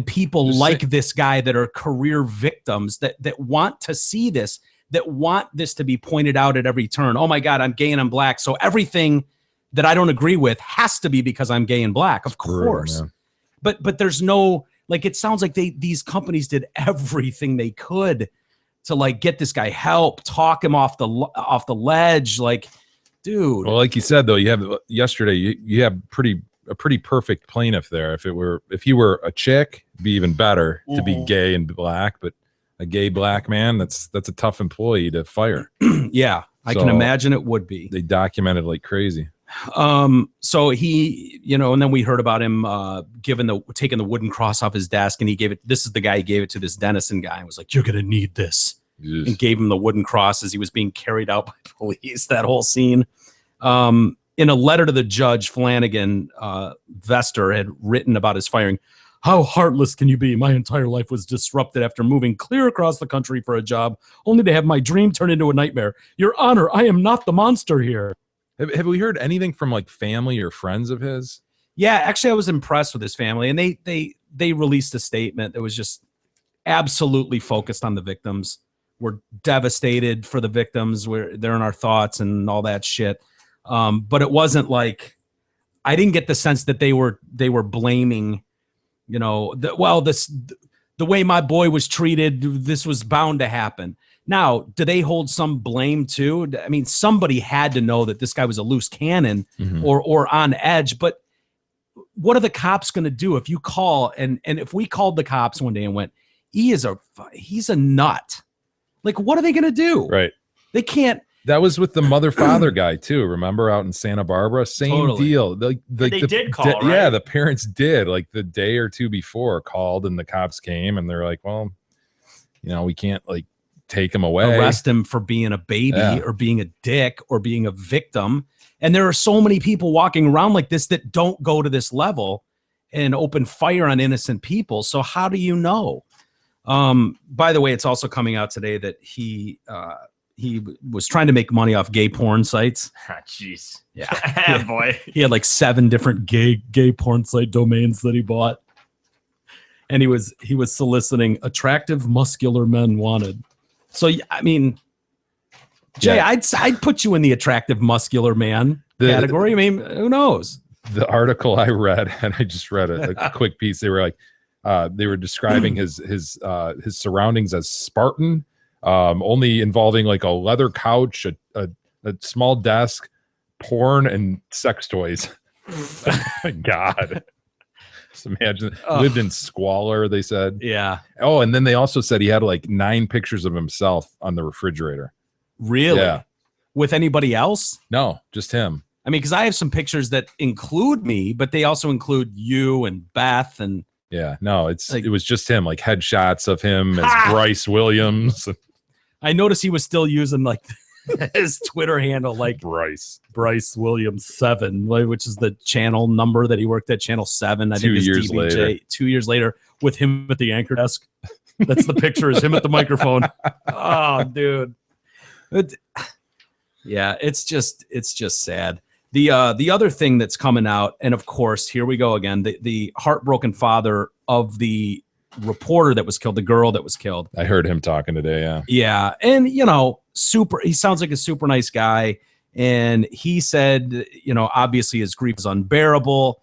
people like this guy that are career victims that want to see this, that want this to be pointed out at every turn. Oh my God, I'm gay and I'm black. So everything that I don't agree with has to be because I'm gay and black, of course. But there's no, like, it sounds like these companies did everything they could to like get this guy help, talk him off the ledge. Like, dude. Well, like you said though, you have yesterday, you have a pretty perfect plaintiff there. If he were a chick, it'd be even better to be gay and black, but a gay black man, that's a tough employee to fire. Yeah, I can imagine it would be. They documented like crazy. So he, you know, and then we heard about him taking the wooden cross off his desk, and he gave it. This is the guy he gave it to, this Dennison guy, and was like, "You're gonna need this," and gave him the wooden cross as he was being carried out by police. That whole scene. In a letter to the judge, Flanagan, Vester had written about his firing. How heartless can you be? My entire life was disrupted after moving clear across the country for a job, only to have my dream turn into a nightmare. Your Honor, I am not the monster here. Have we heard anything from like family or friends of his? Yeah, actually, I was impressed with his family, and they released a statement that was just absolutely focused on the victims. We're devastated for the victims. They're in our thoughts and all that shit. But it wasn't like, I didn't get the sense that they were blaming, the way my boy was treated, this was bound to happen. Now, do they hold some blame too? I mean, somebody had to know that this guy was a loose cannon or on edge, but what are the cops going to do if you call and if we called the cops one day and went, he's a nut. Like, what are they going to do? Right. They can't. That was with the mother-father guy too. Remember out in Santa Barbara? Same deal. They did call, right? Yeah, the parents did. Like the day or two before called, and the cops came, and they're like, well, we can't like take him away. Arrest him for being a baby or being a dick or being a victim. And there are so many people walking around like this that don't go to this level and open fire on innocent people. So how do you know? By the way, it's also coming out today that he was trying to make money off gay porn sites. Jeez. Yeah. Boy. He had like 7 different gay porn site domains that he bought. And he was soliciting attractive, muscular men wanted. So, I mean, Jay, I'd put you in the attractive, muscular man category. I mean, who knows? The article I read, and I just read a quick piece. They were like, they were describing his surroundings as Spartan, only involving like a leather couch, a small desk, porn, and sex toys. Oh my God. Just imagine, lived in squalor, they said. Yeah. Oh, and then they also said he had like 9 pictures of himself on the refrigerator. Really? Yeah. With anybody else? No, just him. I mean, because I have some pictures that include me, but they also include you and Beth and. Yeah, no, it was just him, like headshots of him as Bryce Williams. I noticed he was still using like his Twitter handle, like Bryce Williams 7, which is the channel number that he worked at, Channel 7. I think 2 years later. 2 years later, with him at the anchor desk. That's the picture, is him at the microphone. Oh, dude. Yeah, it's just sad. The other thing that's coming out, and of course, here we go again, the heartbroken father of the reporter that was killed, the girl that was killed. I heard him talking today, yeah. Yeah, and, he sounds like a super nice guy, and he said, obviously his grief is unbearable.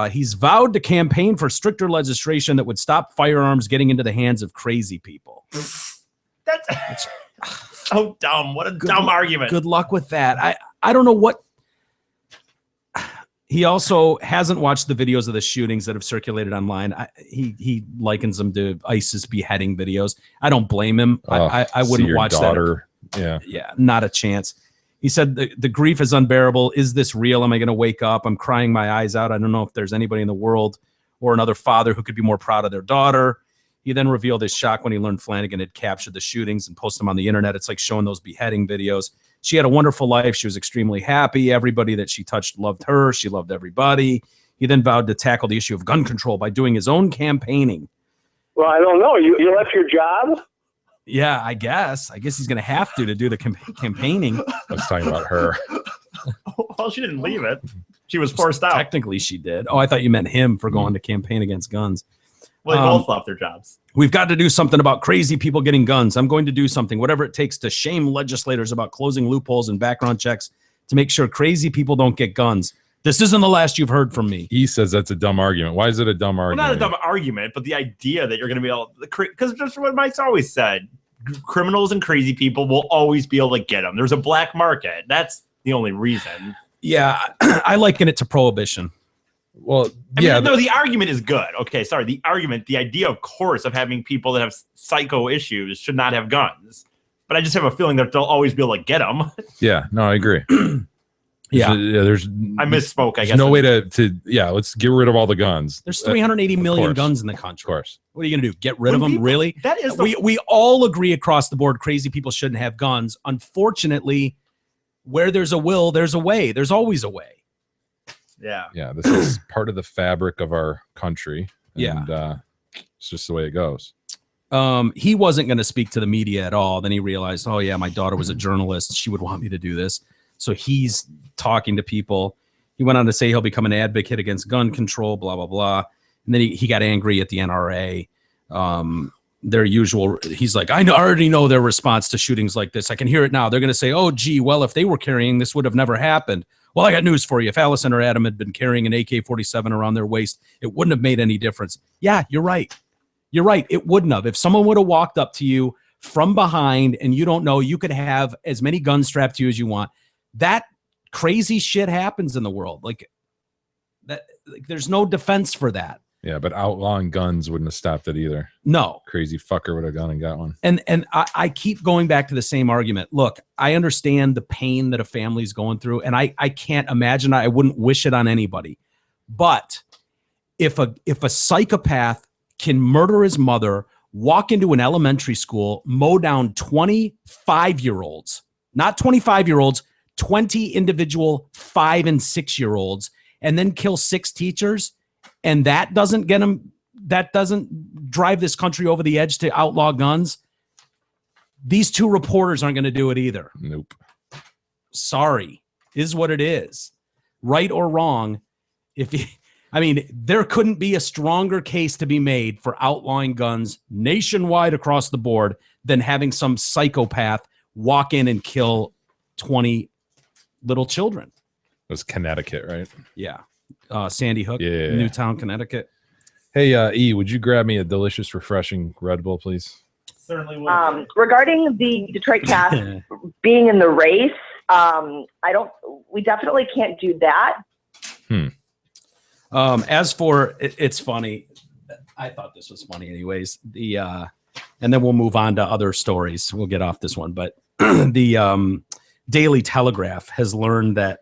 He's vowed to campaign for stricter legislation that would stop firearms getting into the hands of crazy people. That's so dumb. What a dumb argument. Good luck with that. I don't know what. He also hasn't watched the videos of the shootings that have circulated online. He likens them to ISIS beheading videos. I don't blame him. I wouldn't watch that. Yeah, not a chance. He said the grief is unbearable. Is this real? Am I going to wake up? I'm crying my eyes out. I don't know if there's anybody in the world or another father who could be more proud of their daughter. He then revealed his shock when he learned Flanagan had captured the shootings and posted them on the internet. It's like showing those beheading videos. She had a wonderful life. She was extremely happy. Everybody that she touched loved her. She loved everybody. He then vowed to tackle the issue of gun control by doing his own campaigning. Well, I don't know. You left your job? Yeah, I guess he's going to have to do the campaigning. I was talking about her. Well, she didn't leave it. She was forced out. Technically, she did. Oh, I thought you meant him for going to campaign against guns. Well, they both left their jobs. We've got to do something about crazy people getting guns. I'm going to do something, whatever it takes, to shame legislators about closing loopholes and background checks to make sure crazy people don't get guns. This isn't the last you've heard from me. He says that's a dumb argument. Why is it a dumb argument? Well, not a dumb argument, but the idea that you're going to be able, because just what Mike's always said, criminals and crazy people will always be able to get them. There's a black market. That's the only reason. Yeah, I liken it to prohibition. Well, no, the argument is good. Okay, sorry. The idea, of course, of having people that have psycho issues should not have guns. But I just have a feeling that they'll always be able to get them. Yeah, no, I agree. Yeah, I misspoke. I guess no way to let's get rid of all the guns. There's 380 million guns in the country. Of course. What are you gonna do? Get rid of them? Really? That is. We all agree across the board. Crazy people shouldn't have guns. Unfortunately, where there's a will, there's a way. There's always a way. Yeah. This is part of the fabric of our country. And, it's just the way it goes. He wasn't going to speak to the media at all. Then he realized, oh yeah, my daughter was a journalist. She would want me to do this. So he's talking to people. He went on to say he'll become an advocate against gun control, blah, blah, blah. And then he got angry at the NRA. Their usual, he's like, I already know their response to shootings like this. I can hear it now. They're going to say, oh, gee, well, if they were carrying, this would have never happened. Well, I got news for you. If Allison or Adam had been carrying an AK-47 around their waist, it wouldn't have made any difference. Yeah, you're right. You're right. It wouldn't have. If someone would have walked up to you from behind and you don't know, you could have as many guns strapped to you as you want. That crazy shit happens in the world. Like that, like, there's no defense for that. Yeah, but outlawing guns wouldn't have stopped it either. No. Crazy fucker would have gone and got one. And I keep going back to the same argument. Look, I understand the pain that a family's going through, and I can't imagine, I wouldn't wish it on anybody. But if a psychopath can murder his mother, walk into an elementary school, mow down 25-year-olds, not 25-year-olds, 20 individual 5- and 6-year-olds, and then kill 6 teachers, and that doesn't get him, that doesn't drive this country over the edge to outlaw guns, these 2 reporters aren't going to do it either. Nope. Sorry, is what it is. Right or wrong, there couldn't be a stronger case to be made for outlawing guns nationwide across the board than having some psychopath walk in and kill 20 little children. It was Connecticut, right? Yeah. Sandy Hook, yeah. Newtown, Connecticut. Hey, E, would you grab me a delicious, refreshing Red Bull, please? Certainly would. Regarding the Detroit cast being in the race, we definitely can't do that. As for it's funny, I thought this was funny anyways. And then we'll move on to other stories. We'll get off this one, but the Daily Telegraph has learned that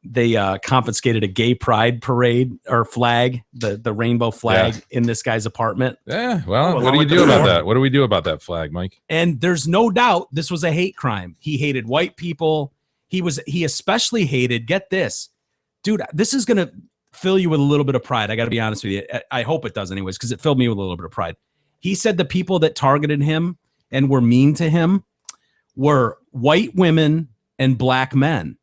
they confiscated a gay pride parade or flag, the rainbow flag in this guy's apartment. Yeah. Well, what do you do about that? What do we do about that flag, Mike? And there's no doubt this was a hate crime. He hated white people. He especially hated, get this, dude, this is going to fill you with a little bit of pride. I got to be honest with you. I hope it does anyways, because it filled me with a little bit of pride. He said the people that targeted him and were mean to him were white women and black men.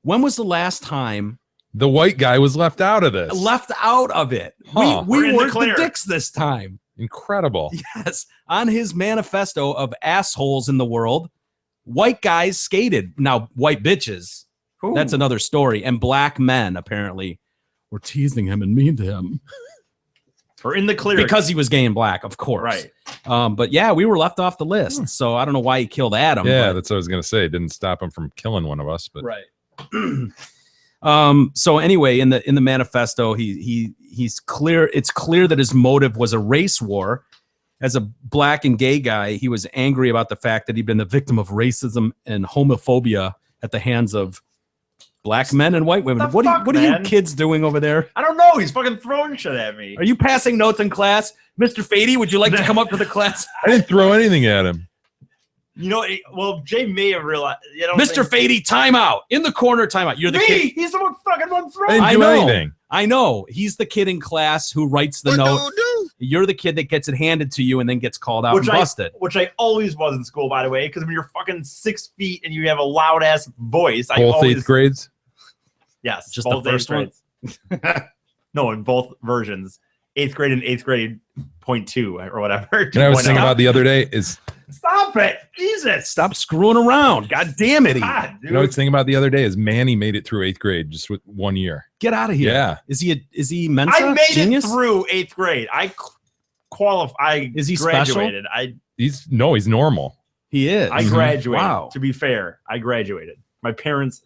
When was the last time the white guy was left out of this? Left out of it. Huh. We weren't the dicks this time. Incredible. Yes. On his manifesto of assholes in the world, white guys skated. Now, white bitches, that's another story. And black men apparently were teasing him and mean to him. Or in the clear. Because he was gay and black, of course. Right. But yeah, we were left off the list. So I don't know why he killed Adam. Yeah, that's what I was going to say. It didn't stop him from killing one of us. But right. So anyway, in the manifesto, he's clear. It's clear that his motive was a race war. As a black and gay guy, he was angry about the fact that he'd been the victim of racism and homophobia at the hands of black men and white women. What are you kids doing over there? I don't know. He's fucking throwing shit at me. Are you passing notes in class? Mr. Fady, would you like to come up to the class? I didn't throw anything at him. You know, well, Jay may have realized. Mr. Fady, timeout. In the corner, timeout. You're the kid. He's the one fucking one throwing. I didn't do anything. I know. He's the kid in class who writes the note. You're the kid that gets it handed to you and then gets called out and busted. Which I always was in school, by the way, because when you're fucking 6 feet and you have a loud ass voice. Both 8th grades? Yes. Just the first one? No, in both versions. 8th grade and 8th grade 0.2 or whatever. And I was thinking about the other day is... Stop it. Jesus. Stop screwing around. God damn it. God, dude. You know what I was thinking about the other day is Manny made it through 8th grade just with 1 year. Get out of here. Yeah. Is he Mensa? I made Genius? it through 8th grade. I qualified. Is he graduated. special? He's normal. He is. I graduated. Wow. To be fair, I graduated. My parents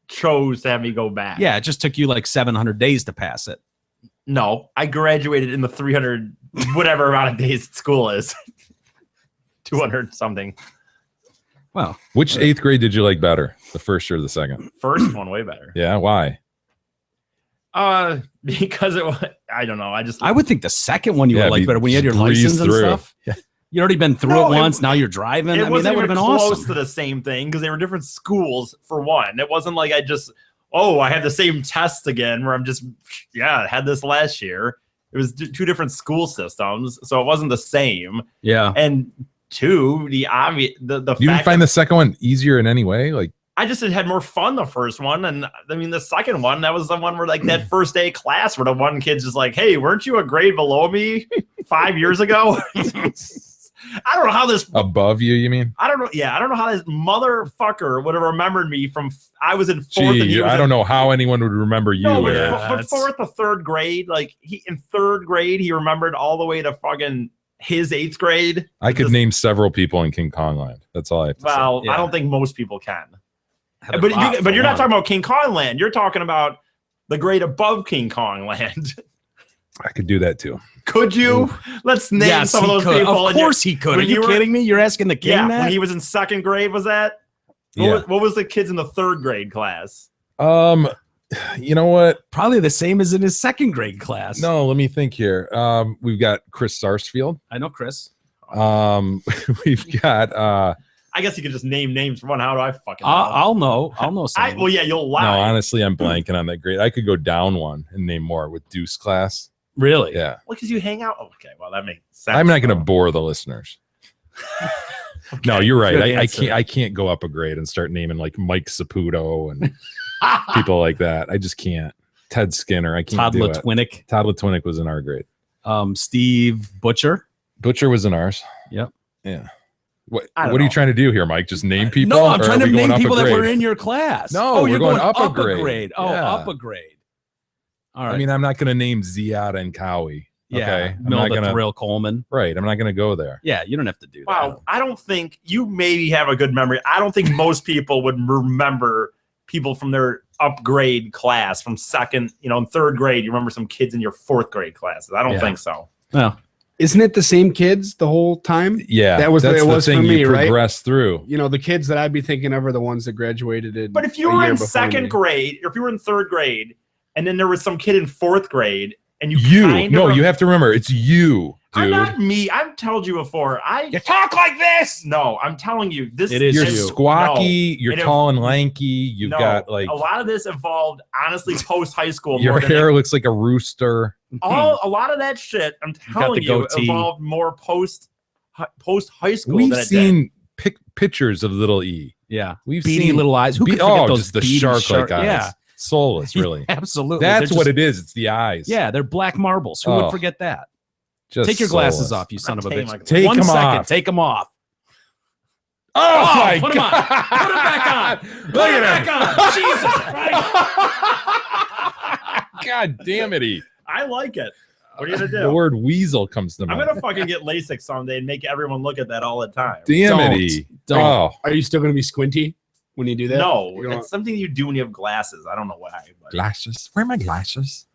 chose to have me go back. Yeah, it just took you like 700 days to pass it. No, I graduated in the 300 whatever amount of days school is. 200 something. Well, which 8th grade did you like better? The first or the second? First one way better. Yeah, why? Because it was, I don't know. I would think the second one you would like better when you had your license and stuff. Yeah. You'd already been through it once. Now you're driving. It that would have been close awesome. to the same thing because they were different schools for one. It wasn't like I had the same test again where I had this last year. It was 2 different school systems, so it wasn't the same. Yeah. And 2, the obvious, the you didn't find the second one easier in any way? Like, I just had more fun the first one, and I mean the second one, that was the one where like that first day of class where the one kid's just like, "Hey, weren't you a grade below me 5 years ago?" I don't know how this above you mean? I don't know. Yeah, I don't know how this motherfucker would have remembered me from I was in fourth. Gee, I don't know how anyone would remember you. No, but fourth or third grade, like in third grade, he remembered all the way to fucking his 8th grade. I could name several people in King Kong Land. That's all I have to say. Well, I don't think most people can. But you're not talking about King Kong Land. You're talking about the grade above King Kong Land. I could do that too. Could you? Let's name some of those people. Of course he could. Are you kidding me? You're asking the king that? When he was in 2nd grade, was that? What was the kids in the 3rd grade class? You know what? Probably the same as in his 2nd grade class. No, let me think here. We've got Chris Sarsfield. I know Chris. We've got I guess you could just name names for one. How do I fucking know? I'll know some. Well, yeah, you'll lie. No, honestly, I'm blanking on that grade. I could go down one and name more with Deuce class. Really? Yeah. Well, because you hang out. Okay, well, that makes sense. I'm not going to bore the listeners. Okay. No, you're right. I can't go up a grade and start naming like Mike Saputo and people like that. I just can't. Ted Skinner. I can't. Todd do Latwinick. it. Todd Latwinick was in our grade. Steve Butcher. Butcher was in ours. Yep. Yeah. What are you trying to do here, Mike? Just name people? No, I'm trying to name people that were in your class. No, you're going up a grade. Oh, yeah. Up a grade. All right. I mean, I'm not going to name Ziada and Cowie. Yeah, okay. I'm not going to Thrill Coleman. Right. I'm not going to go there. Yeah, you don't have to do that. Wow. I don't think you maybe have a good memory. I don't think most people would remember people from their upgrade class from 2nd, in 3rd grade. You remember some kids in your 4th grade classes. I don't think so. Well, isn't it the same kids the whole time? Yeah, that was that's it was the thing for me, you right? progress through. The kids that I'd be thinking of are the ones that graduated in. But if you were in 2nd grade, or if you were in 3rd grade, and then there was some kid in 4th grade, and you have to remember it's you, dude. I'm not me. I've told you before. You talk like this. No, I'm telling you, this it is. You're you. squawky. You're tall and lanky. You've got like a lot of this evolved honestly post high school. Your hair looks like a rooster. A lot of that shit. I'm telling you, evolved more post high school. We've seen pictures of Little E. Yeah, we've beady seen little eyes. Who could forget those just the shark-like eyes? Yeah. Soulless, really. Absolutely. That's what it is. It's the eyes. Yeah, they're black marbles. Who would forget that? Just take your glasses soulless. off, you son of a bitch. Take 1 them second. off. Take them off. Oh my put God. them on. Put them back on. Put them back on. Jesus Christ. God damn it, I like it. What are you gonna do? The word weasel comes to mind. I'm gonna fucking get LASIK someday and make everyone look at that all the time. Damn it. Don't. Oh. Are you still going to be squinty when you do that? No, it's something you do when you have glasses. I don't know why. But. Glasses. Where are my glasses?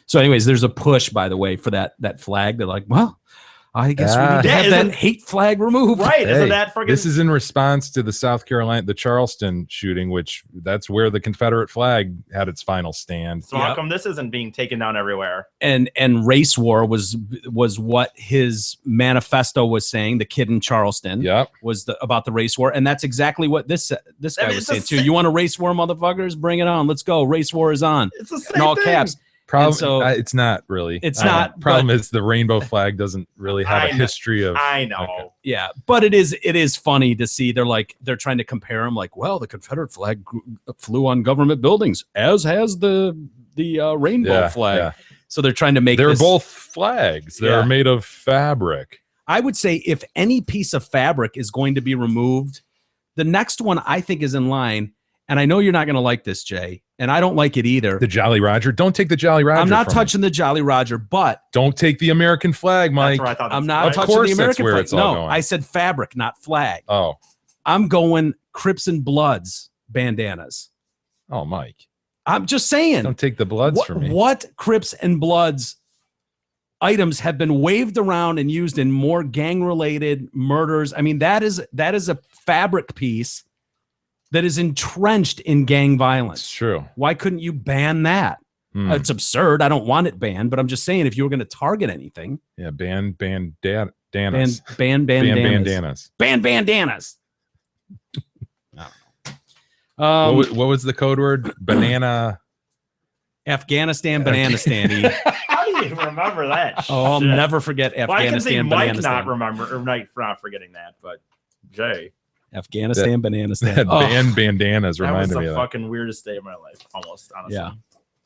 So, anyways, there's a push, by the way, for that flag. They're like, well, I guess we need to have that hate flag removed. Right. Isn't that freaking... This is in response to the Charleston shooting, which that's where the Confederate flag had its final stand. So how come this isn't being taken down everywhere? And race war was what his manifesto was saying. The kid in Charleston was about the race war. And that's exactly what this guy was saying too. You want a race war, motherfuckers? Bring it on. Let's go. Race war is on. It's the same in all thing. caps. It's not really. It's not. Problem is the rainbow flag doesn't really have a history of. I know. Okay. Yeah, but it is funny to see. They're trying to compare them. Like, well, the Confederate flag flew on government buildings, as has the rainbow flag. Yeah. So they're trying to make. They're both flags. They're made of fabric. I would say if any piece of fabric is going to be removed, the next one I think is in line. And I know you're not going to like this, Jay, and I don't like it either. The Jolly Roger. Don't take the Jolly Roger. I'm not touching the Jolly Roger, but don't take the American flag, Mike. That's where I thought I'm not touching the American flag. No, I said fabric, not flag. Oh, I'm going Crips and Bloods bandanas. Oh, Mike. I'm just saying. Don't take the Bloods from me. What Crips and Bloods items have been waved around and used in more gang-related murders? I mean, that is a fabric piece that is entrenched in gang violence. It's true. Why couldn't you ban that? It's absurd. I don't want it banned, but I'm just saying if you were going to target anything. Yeah, ban bandanas. Ban bandanas. Ban bandanas. What was the code word? Banana. Afghanistan banana standy. How do you remember that? Oh, I'll never forget Afghanistan banana banana stand. Well, I can say Mike not forgetting that, but Jay. Afghanistan, banana stand. That band bandanas reminded that was me the of that. fucking weirdest day of my life, almost, honestly. Yeah.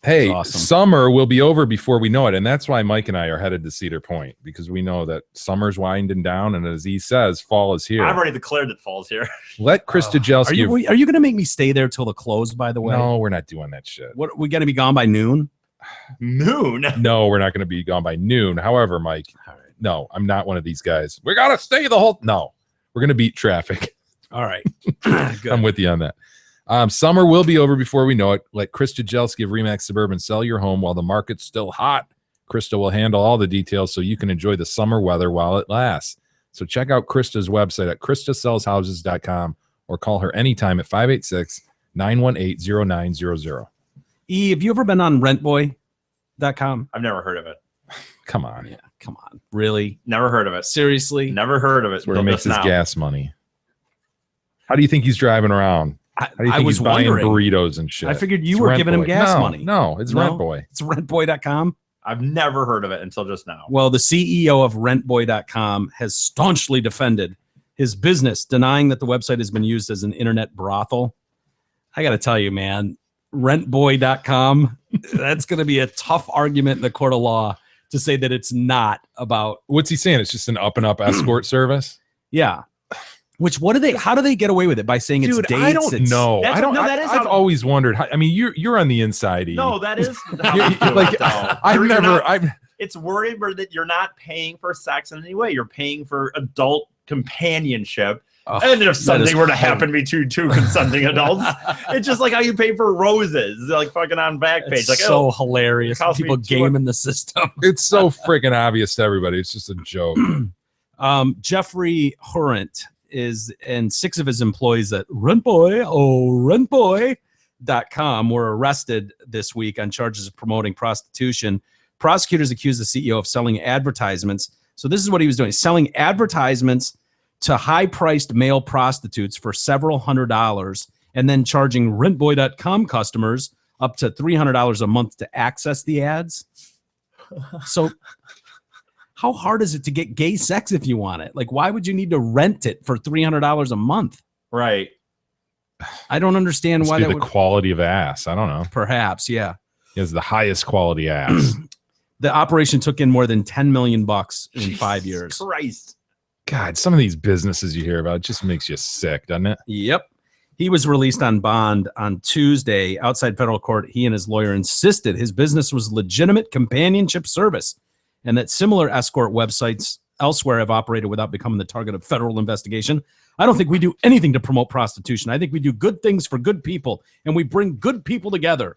Hey, awesome. Summer will be over before we know it. And that's why Mike and I are headed to Cedar Point, because we know that summer's winding down. And as he says, fall is here. I've already declared that fall's here. Let Chris Djelski. Are you going to make me stay there till the close, by the way? No, we're not doing that shit. What, we got to be gone by noon? Noon? No, we're not going to be gone by noon. However, Mike, no, I'm not one of these guys. We got to stay the whole. No, we're going to beat traffic. All right. I'm with you on that. Summer will be over before we know it. Let Chris Djelski of Remax Suburban sell your home while the market's still hot. Krista will handle all the details so you can enjoy the summer weather while it lasts. So check out Krista's website at kristasellshouses.com or call her anytime at 586-918-0900. E, have you ever been on rentboy.com? I've never heard of it. Come on. Yeah, come on. Really? Never heard of it. Seriously? Never heard of it. That's where he makes his gas money. How do you think he's driving around? How do you think was he's buying wondering. burritos and shit? I figured you were giving him gas money. No, it's Rentboy. It's rentboy.com. I've never heard of it until just now. Well, the CEO of rentboy.com has staunchly defended his business, denying that the website has been used as an internet brothel. I got to tell you, man, rentboy.com, that's going to be a tough argument in the court of law to say that it's not about. What's he saying? It's just an up and up escort service? Yeah. Which, how do they get away with it by saying it's dates? I don't know. I've how- always wondered how, I mean, you're on the inside. No, that is it's worried that you're not paying for sex in any way. You're paying for adult companionship. And if something were to happen between two consenting adults, it's just like how you pay for roses, like fucking on Backpage. It's like so hilarious. People gaming the system. It's so freaking obvious to everybody. It's just a joke. Jeffrey Hurrent and 6 of his employees at rentboy.com were arrested this week on charges of promoting prostitution. Prosecutors accused the CEO of selling advertisements. So this is what he was doing: selling advertisements to high-priced male prostitutes for several $100s, and then charging rentboy.com customers up to $300 a month to access the ads. So how hard is it to get gay sex if you want it? Like, why would you need to rent it for $300 a month? Right. I don't understand why that would. The quality of ass. I don't know. Perhaps, yeah. He has the highest quality ass. The operation took in more than $10 million in 5 years. Christ. God, some of these businesses you hear about, it just makes you sick, doesn't it? Yep. He was released on bond on Tuesday. Outside federal court, he and his lawyer insisted his business was legitimate companionship service, and that similar escort websites elsewhere have operated without becoming the target of federal investigation. I don't think we do anything to promote prostitution. I think we do good things for good people, and we bring good people together.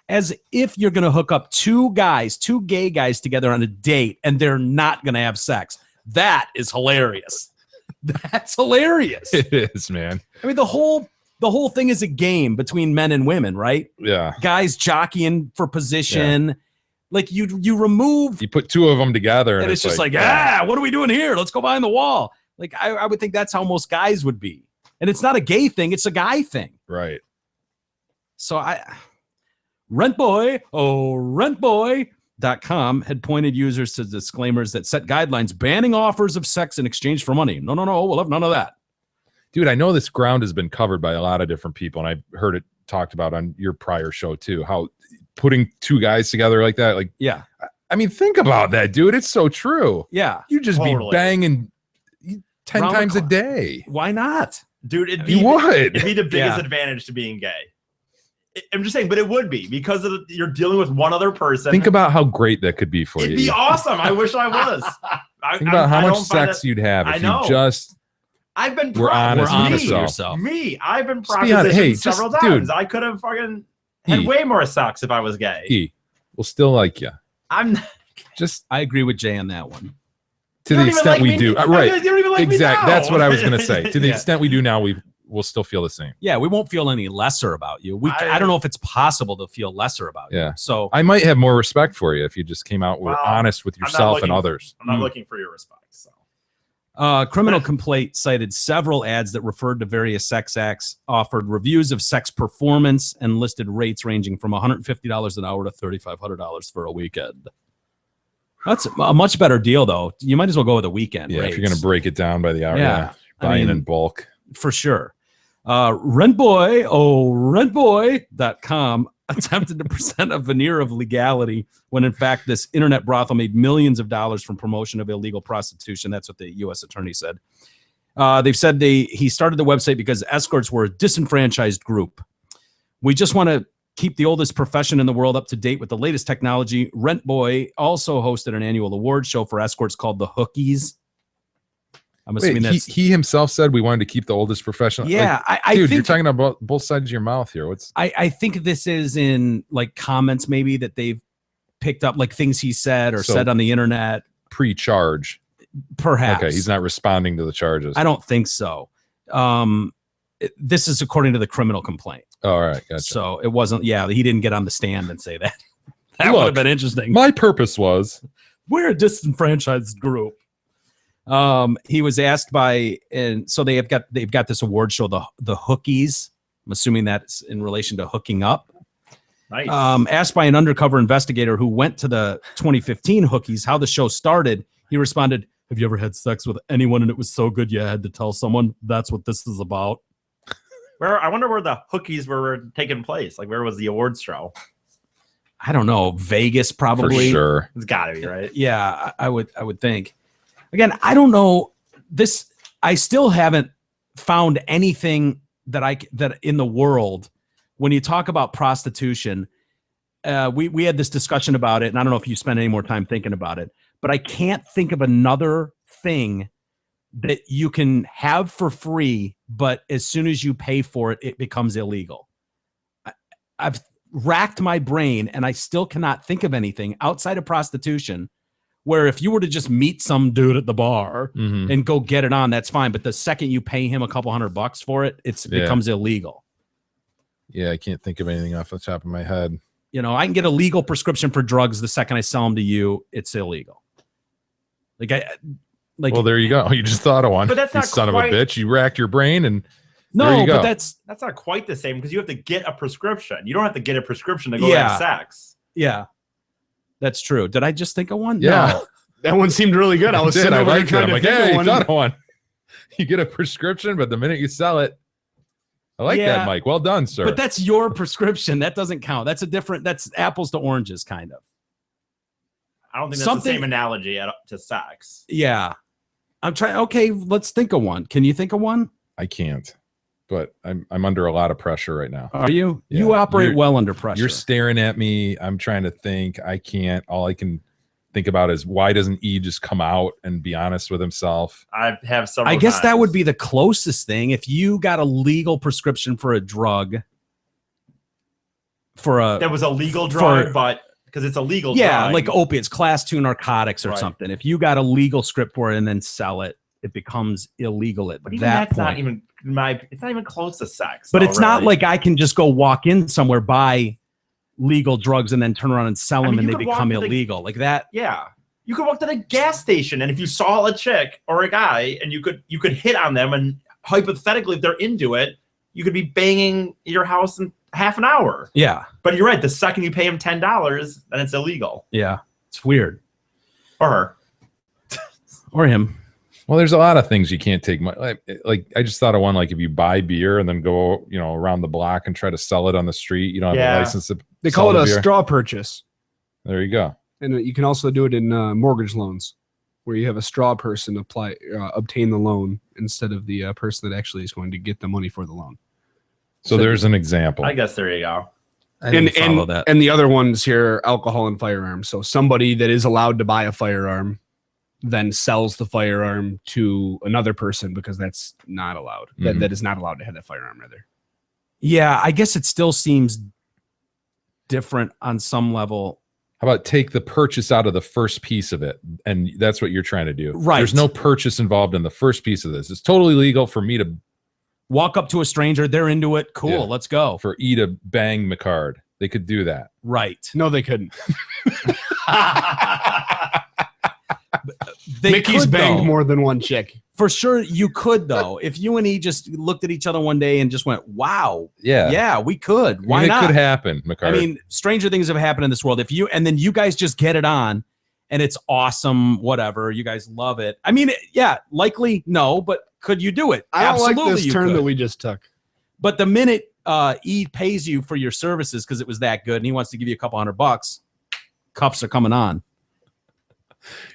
As if you're going to hook up two gay guys together on a date, and they're not going to have sex. That is hilarious. That's hilarious. It is, man. I mean, the whole thing is a game between men and women, right? Yeah. Guys jockeying for position. Yeah. Like you put 2 of them together and it's just like, what are we doing here? Let's go behind the wall. Like I would think that's how most guys would be. And it's not a gay thing, it's a guy thing. Right. So rentboy.com had pointed users to disclaimers that set guidelines banning offers of sex in exchange for money. No, we'll have none of that. Dude, I know this ground has been covered by a lot of different people, and I've heard it talked about on your prior show too, how putting 2 guys together like that, like, yeah. I mean, think about that, dude. It's so true. Yeah. You just be banging 10 times a day. Why not? Dude, it'd be the biggest advantage to being gay. I'm just saying, but it would be because you're dealing with one other person. Think about how great that could be for you. It'd be awesome. I wish I was. Think about how much sex you'd have if you just I've been were honest with yourself. I've been propositioned several times. I could have fucking had way more sex if I was gay. We'll still like you. I agree with Jay on that one. To the extent we do. Right. You don't even like me now. That's what I was going to say. To the extent we do now, we'll still feel the same. Yeah, we won't feel any lesser about you. I don't know if it's possible to feel lesser about you. So I might have more respect for you if you just came out and were honest with yourself and others. I'm not looking for your respect. So. Criminal complaint cited several ads that referred to various sex acts, offered reviews of sex performance, and listed rates ranging from $150 an hour to $3,500 for a weekend. That's a much better deal, though. You might as well go with a weekend. Yeah, rates. if you're going to break it down by the hour. Yeah. Buying in bulk. for sure. Rentboy.com attempted to present a veneer of legality when in fact this internet brothel made millions of dollars from promotion of illegal prostitution. That's what the U.S. attorney said. They've said he started the website because escorts were a disenfranchised group. We just want to keep the oldest profession in the world up to date with the latest technology. Rentboy also hosted an annual award show for escorts called the Hookies. I'm assuming he himself said we wanted to keep the oldest profession. Yeah, like, I dude, think, you're talking about both sides of your mouth here. I think this is in like comments maybe that they've picked up, like things he said or said on the internet. Pre-charge. Perhaps. Okay, he's not responding to the charges. I don't think so. This is according to the criminal complaint. All right, gotcha. So it wasn't, he didn't get on the stand and say that. That would have been interesting. My purpose was, we're a disenfranchised group. He was asked and so they've got this award show, the Hookies. I'm assuming that's in relation to hooking up. Nice. Asked by an undercover investigator who went to the 2015 Hookies how the show started, he responded, "Have you ever had sex with anyone and it was so good you had to tell someone? That's what this is about." I wonder where the Hookies were taking place. Like, where was the awards show? I don't know. Vegas, probably. For sure. It's got to be, right? Yeah, I would think. Again, I don't know this. I still haven't found anything that in the world when you talk about prostitution. We had this discussion about it, and I don't know if you spent any more time thinking about it, but I can't think of another thing that you can have for free, but as soon as you pay for it, it becomes illegal. I've racked my brain, and I still cannot think of anything outside of prostitution where if you were to just meet some dude at the bar and go get it on, that's fine. But the second you pay him a couple $100 for it, it becomes illegal. Yeah, I can't think of anything off the top of my head. You know, I can get a legal prescription for drugs. The second I sell them to you, it's illegal. Well, there you go. You just thought of one. But that's not son of a bitch. You racked your brain and no, but that's not quite the same because you have to get a prescription. You don't have to get a prescription to go have sex. Yeah. That's true. Did I just think of one? Yeah. No. That one seemed really good. I was sitting over there trying to think of one. You thought of one. You get a prescription, but the minute you sell it, I like that, Mike. Well done, sir. But that's your prescription. That doesn't count. That's that's apples to oranges, kind of. I don't think that's the same analogy to sex. Yeah. I'm trying. Okay, let's think of one. Can you think of one? I can't. But I'm under a lot of pressure right now. Are you? Yeah. You operate well under pressure. You're staring at me. I'm trying to think. I can't. All I can think about is why doesn't E just come out and be honest with himself? I have several. I guess that would be the closest thing. If you got a legal prescription for a drug, that was a legal drug, but because it's a legal drug. Like opiates, class 2 narcotics or something. If you got a legal script for it and then sell it, it becomes illegal at that point. Not even it's not even close to sex. But it's not like I can just go walk in somewhere, buy legal drugs, and then turn around and sell them, and they become illegal like that. Yeah, you could walk to the gas station, and if you saw a chick or a guy, and you could hit on them, and hypothetically, if they're into it, you could be banging your house in half an hour. Yeah, but you're right. The second you pay him $10, then it's illegal. Yeah, it's weird. Or her, or him. Well, there's a lot of things you can't take. Like I just thought of one, like if you buy beer and then go, around the block and try to sell it on the street, you don't have a license to They call it a straw purchase. There you go. And you can also do it in mortgage loans, where you have a straw person obtain the loan instead of the person that actually is going to get the money for the loan. So there's an example. I guess there you go. And the other ones here, alcohol and firearms. So somebody that is allowed to buy a firearm then sells the firearm to another person because that's not allowed. That is not allowed to have that firearm, rather. Yeah, I guess it still seems different on some level. How about take the purchase out of the first piece of it? And that's what you're trying to do. Right. There's no purchase involved in the first piece of this. It's totally legal for me to walk up to a stranger. They're into it. Cool. Let's go. For E to bang McCard. They could do that. Right. No, they couldn't. Mickey's banged more than one chick. For sure, you could, though. If you and he just looked at each other one day and just went, wow. Yeah, we could. Why not? It could happen, McCarty. I mean, stranger things have happened in this world. And then you guys just get it on, and it's awesome, whatever. You guys love it. I mean, likely no, but could you do it? I don't Absolutely, like this you turn could. that we just took. But the minute E pays you for your services because it was that good and he wants to give you a couple $100, cuffs are coming on.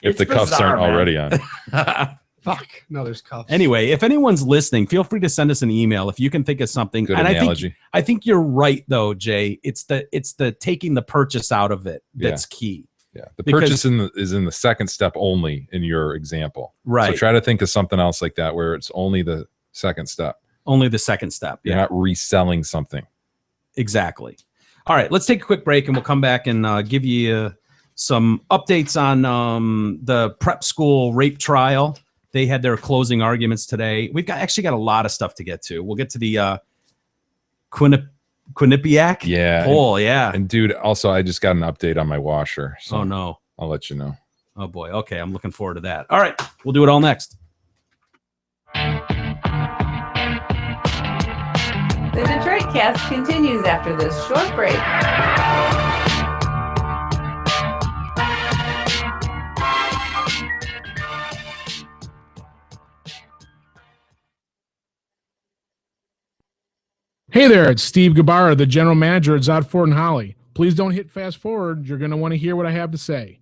If the cuffs aren't already on. Fuck. No, there's cuffs. Anyway, if anyone's listening, feel free to send us an email if you can think of something. Good and analogy. I think you're right though, Jay. It's the taking the purchase out of it that's key. Yeah, the purchase is in the second step only in your example. Right. So try to think of something else like that where it's only the second step. Only the second step. You're not reselling something. Exactly. All right, let's take a quick break and we'll come back and give you some updates on the prep school rape trial. They had their closing arguments today. We've actually got a lot of stuff to get to. We'll get to the Quinnipiac. Yeah. Poll, yeah. And dude, also I just got an update on my washer. So oh no. I'll let you know. Oh boy. Okay, I'm looking forward to that. All right, we'll do it all next. The Detroit Cast continues after this short break. Hey there, it's Steve Gabarra, the general manager at Zott Ford and Holly. Please don't hit fast forward. You're going to want to hear what I have to say.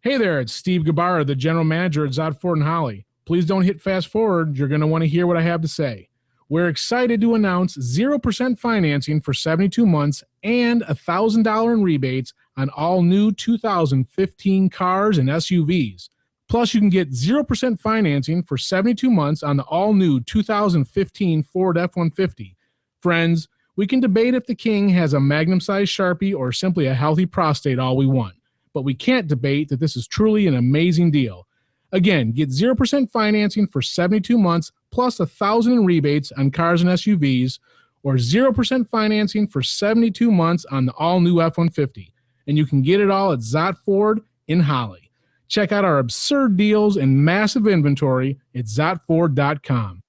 Hey there, it's Steve Gabarra, the general manager at Zott Ford and Holly. Please don't hit fast forward. You're going to want to hear what I have to say. We're excited to announce 0% financing for 72 months and $1,000 in rebates on all new 2015 cars and SUVs. Plus, you can get 0% financing for 72 months on the all-new 2015 Ford F-150. Friends, we can debate if the King has a magnum-sized Sharpie or simply a healthy prostate all we want, but we can't debate that this is truly an amazing deal. Again, get 0% financing for 72 months plus $1,000 in rebates on cars and SUVs, or 0% financing for 72 months on the all-new F-150. And you can get it all at Zott Ford in Holly. Check out our absurd deals and massive inventory at ZottFord.com.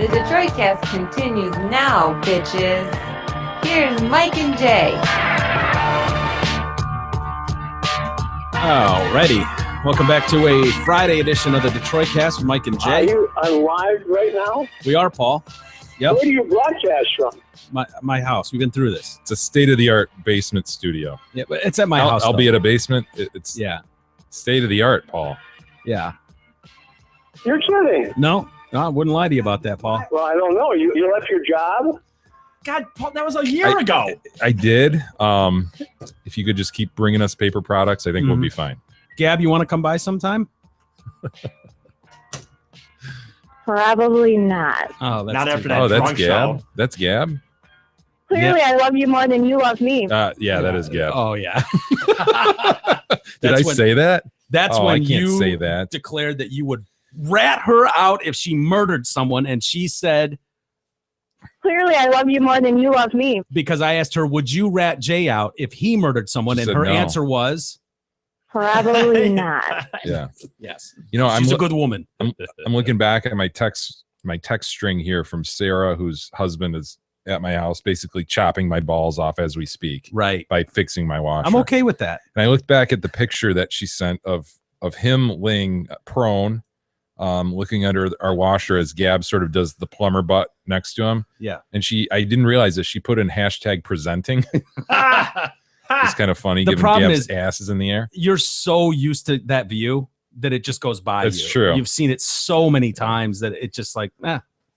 The Detroit Cast continues now, bitches. Here's Mike and Jay. Alrighty. Welcome back to a Friday edition of the Detroit Cast with Mike and Jay. Are you on live right now? We are, Paul. Yep. Where do you broadcast from? My house. We've been through this. It's a state-of-the-art basement studio. Yeah, but it's at my house. I'll be at a basement. It's state-of-the-art, Paul. Yeah. You're kidding. No, I wouldn't lie to you about that, Paul. Well, I don't know. You left your job? God, Paul, that was a year ago. I did. If you could just keep bringing us paper products, I think we'll be fine. Gab, you want to come by sometime? Probably not. Oh, that's not after that. Oh, that's drunk Gab. show. That's Gab. Clearly, I love you more than you love me. Yeah, that is Gab. Oh, yeah. Did I say that? That's I when can't you say that. declared that you would rat her out if she murdered someone, and she said, Clearly, I love you more than you love me. because I asked her, would you rat Jay out if he murdered someone? She And said her no. answer was, Probably not. Yeah. yes. You know, She's a good woman. I'm looking back at my text string here from Sarah, whose husband is at my house, basically chopping my balls off as we speak. Right. By fixing my washer. I'm okay with that. And I looked back at the picture that she sent of him laying prone, looking under our washer as Gab sort of does the plumber butt next to him. Yeah. And I didn't realize that she put in hashtag presenting. It's kind of funny. The given problem Gab's is ass is in the air. You're so used to that view that it just goes by. That's you. true. You've seen it so many times that it just like,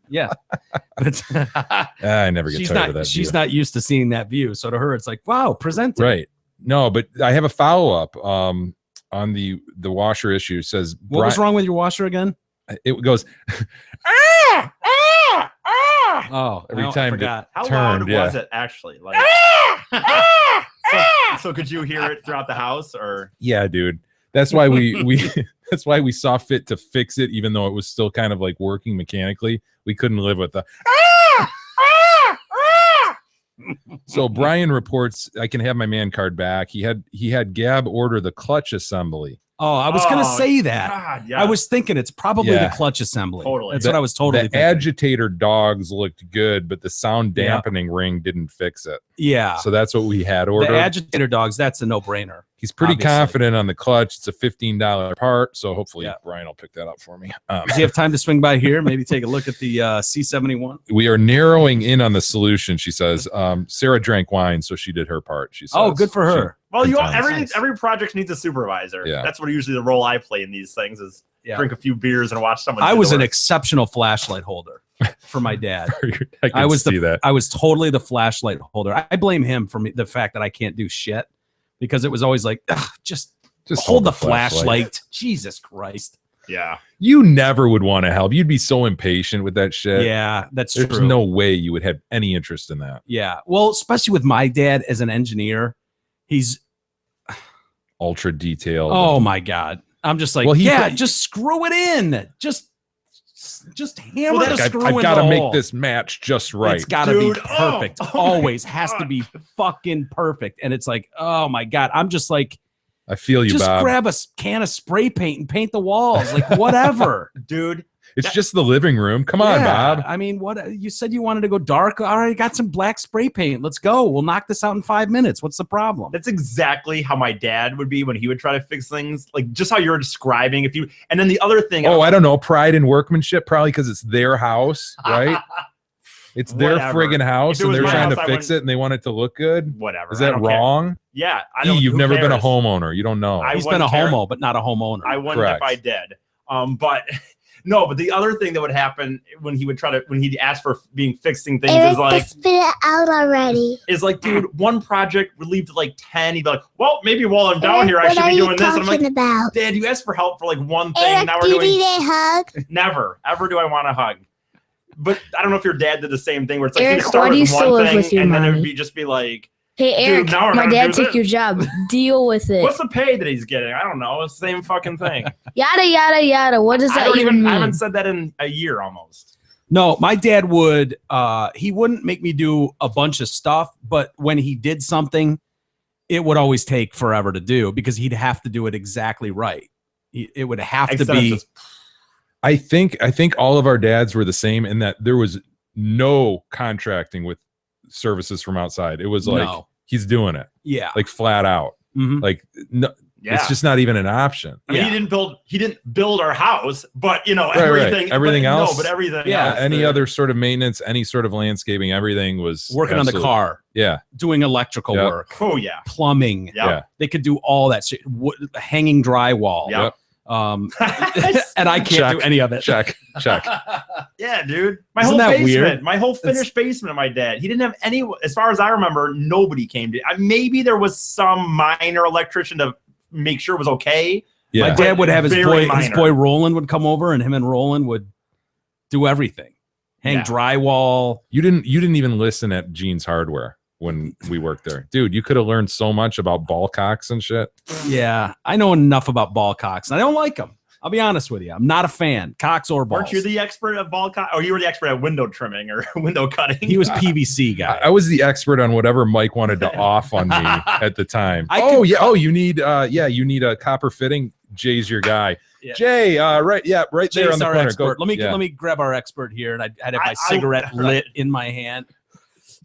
yeah. But I never get tired of that. She's view. not used to seeing that view. So to her, it's like, wow, presenting. Right. No, but I have a follow-up on the washer issue. It says What was wrong with your washer again? It goes Oh, every I time forgot. How turned, loud was it actually? Like, so could you hear it throughout the house, or? Yeah, dude. That's why we that's why we saw fit to fix it, even though it was still kind of like working mechanically. We couldn't live with the. So Brian reports I can have my man card back. He had Gab order the clutch assembly. Oh, I was gonna say that. God, yes. I was thinking it's probably the clutch assembly. Totally. That's what I was totally The thinking. agitator dogs looked good, but the sound dampening ring didn't fix it. Yeah. So that's what we had ordered. The agitator dogs, that's a no-brainer. He's pretty obviously. confident on the clutch. It's a $15 part, so hopefully Brian will pick that up for me. Does he have time to swing by here? Maybe take a look at the C71? We are narrowing in on the solution, she says. Sarah drank wine, so she did her part. She says. Oh, good for her. Well, Sometimes. every project needs a supervisor. Yeah. That's what usually the role I play in these things is drink a few beers and watch someone. I do was the an work. exceptional flashlight holder for my dad. I was see that. I was totally the flashlight holder. I blame him for the fact that I can't do shit because it was always like, just hold the flashlight. Jesus Christ. Yeah. You never would want to help. You'd be so impatient with that shit. Yeah, that's There's true. no way you would have any interest in that. Yeah. Well, especially with my dad as an engineer, he's Ultra detailed. oh my God. I'm just like, Well, just screw it in. Just hammer Like, the screw I've in got to the make hole. this match just right. It's got to be Dude, perfect. oh my Always has to God. be fucking perfect. And it's like, oh my God. I'm just like, I feel you, just Bob. grab a can of spray paint and paint the walls. Like, whatever. Dude. It's just the living room. Come on, Yeah, Bob. I mean, what you said you wanted to go dark. All right, got some black spray paint. Let's go. We'll knock this out in 5 minutes. What's the problem? That's exactly how my dad would be when he would try to fix things. Like just how you're describing. And then the other thing. Oh, I don't know. Pride in workmanship, probably because it's their house, right? It's their Whatever. friggin' house, If it and was they're my trying house, to I fix it, and they want it to look good. Whatever. Is I that don't care. wrong? Yeah. I don't. You've who never been a cares? homeowner. You don't know. He's been a wouldn't care. homo, but not a homeowner. I wouldn't Correct. if I did. But no, but the other thing that would happen when he'd ask for being fixing things is like, spit it out already. is like, dude, one project would leave to like 10. He'd be like, well, maybe while I'm down here, I What should are be you doing this. And I'm like, talking about? Dad, you asked for help for like one thing. Eric, Now do we're you doing need a hug? never, ever do I want a hug. But I don't know if your dad did the same thing where it's like Eric, he'd start why do you with still one live thing with your and then it mommy? would just be like, Hey, Eric, now we're my gonna dad do took this. your job. Deal with it. what's the pay that he's getting? I don't know. It's the same fucking thing. Yada, yada, yada. What does I that don't even mean? I haven't said that in a year almost. No, my dad would. He wouldn't make me do a bunch of stuff, but when he did something, it would always take forever to do because he'd have to do it exactly right. It would have to Except be. just- I think all of our dads were the same in that there was no contracting with services from outside. It was like he's doing it. Yeah. Like flat out. Like no, it's just not even an option. I mean, he didn't build our house, but everything else. No, but everything. Yeah. Any other sort of maintenance, any sort of landscaping, everything was working on the car. Yeah. Doing electrical work. Oh yeah. Plumbing. Yeah. They could do all that shit. Hanging drywall. Yep. And I can't do any of it. Check. Yeah, dude. My Isn't whole that basement, weird? my whole finished basement of my dad. He didn't have any, as far as I remember, nobody came to. Maybe there was some minor electrician to make sure it was okay. Yeah. My dad would have his Very boy. His minor. boy Roland would come over, and him and Roland would do everything. Hang drywall. You didn't even listen at Gene's Hardware when we worked there, dude. You could have learned so much about ball cocks and shit. Yeah, I know enough about ball cocks. I don't like them. I'll be honest with you. I'm not a fan, cocks or balls. Weren't you the expert at ball cock? Oh, you were the expert at window trimming or window cutting. He was PVC guy. I was the expert on whatever Mike wanted to off on me at the time. You need a copper fitting. Jay's your guy. Yeah. Jay, right there Jay's on the our corner. expert. Let me grab our expert here, and I'd have my cigarette lit in my hand.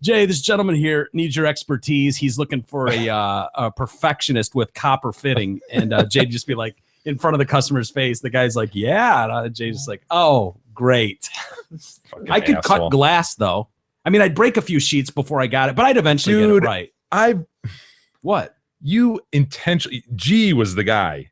Jay, this gentleman here needs your expertise. He's looking for a perfectionist with copper fitting, and Jay'd just be like in front of the customer's face. The guy's like, "Yeah," and Jay's just like, "Oh, great." I could cut glass though. I mean, I'd break a few sheets before I got it, but I'd eventually get it right. What? You intentionally. G was the guy.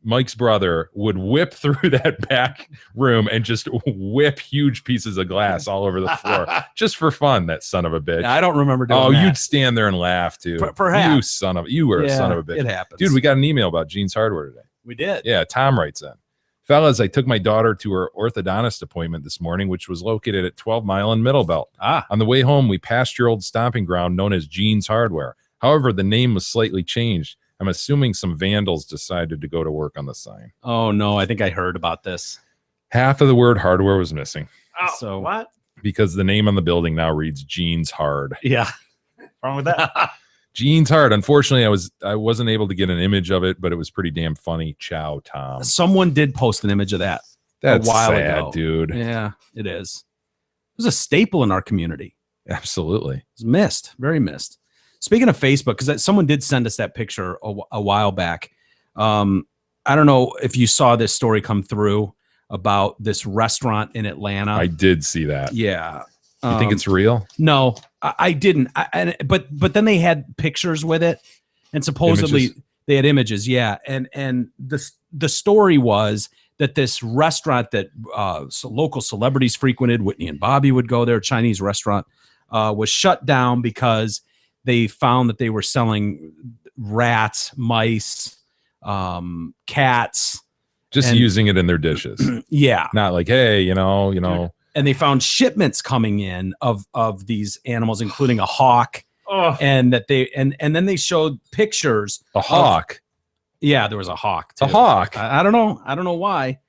Mike's brother would whip through that back room and just whip huge pieces of glass all over the floor just for fun. That son of a bitch. I don't remember doing that. You'd stand there and laugh too. Perhaps. You were a son of a bitch. It happens. Dude, we got an email about Gene's Hardware today. We did. Yeah, Tom writes in. Fellas, I took my daughter to her orthodontist appointment this morning, which was located at 12 Mile and Middle Belt. On the way home, we passed your old stomping ground known as Gene's Hardware. However, the name was slightly changed. I'm assuming some vandals decided to go to work on the sign. Oh, no. I think I heard about this. Half of the word hardware was missing. Oh, so what? Because the name on the building now reads Gene's Hard. Yeah. What's wrong with that? Gene's Hard. Unfortunately, I wasn't able to get an image of it, but it was pretty damn funny. Ciao, Tom. Someone did post an image of that That's a while sad, ago. dude. Yeah, it is. It was a staple in our community. Absolutely. It was missed. Very missed. Speaking of Facebook, because someone did send us that picture a while back. I don't know if you saw this story come through about this restaurant in Atlanta. I did see that. Yeah. You think it's real? No, I didn't. But then they had pictures with it, and supposedly they had images. Yeah, and the story was that this restaurant that local celebrities frequented, Whitney and Bobby would go there, Chinese restaurant, was shut down because they found that they were selling rats, mice, cats, just using it in their dishes. Yeah, not like, hey, you know. And they found shipments coming in of these animals, including a hawk, and that they and then they showed pictures. A hawk. Yeah, there was a hawk. A hawk. I don't know. I don't know why.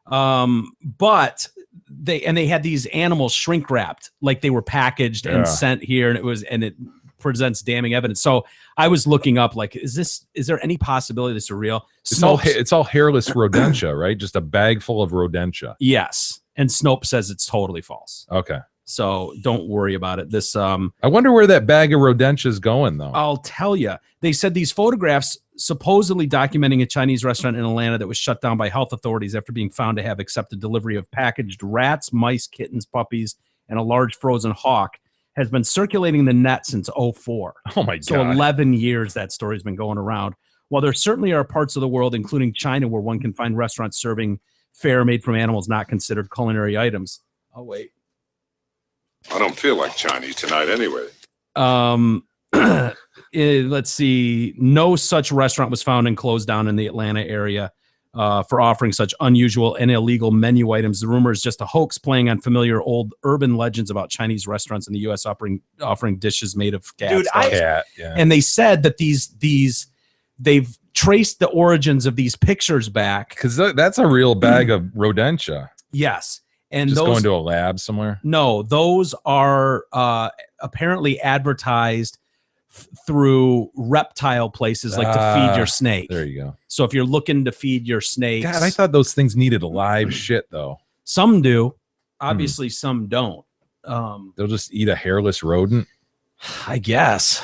But they had these animals shrink wrapped, like they were packaged and sent here, and it presents damning evidence. So I was looking up, like, is there any possibility this is real? It's all hairless rodentia, right? Just a bag full of rodentia. Yes. And Snopes says it's totally false. Okay. So don't worry about it. This I wonder where that bag of rodentia is going, though. I'll tell you. They said these photographs supposedly documenting a Chinese restaurant in Atlanta that was shut down by health authorities after being found to have accepted delivery of packaged rats, mice, kittens, puppies, and a large frozen hawk has been circulating the net since 2004. Oh my God. So 11 years that story's been going around. While there certainly are parts of the world, including China, where one can find restaurants serving fare made from animals not considered culinary items. Oh, wait. I don't feel like Chinese tonight anyway. Let's see. No such restaurant was found and closed down in the Atlanta area for offering such unusual and illegal menu items. The rumor is just a hoax playing on familiar old urban legends about Chinese restaurants in the U.S. offering dishes made of cats. Dude, And they said that they've traced the origins of these pictures back. Because that's a real bag of rodentia. Yes. And just those, going to a lab somewhere? No, those are apparently advertised through reptile places like to feed your snake. There you go. So if you're looking to feed your snakes, God, I thought those things needed live shit though. Some do. Obviously, some don't. They'll just eat a hairless rodent. I guess.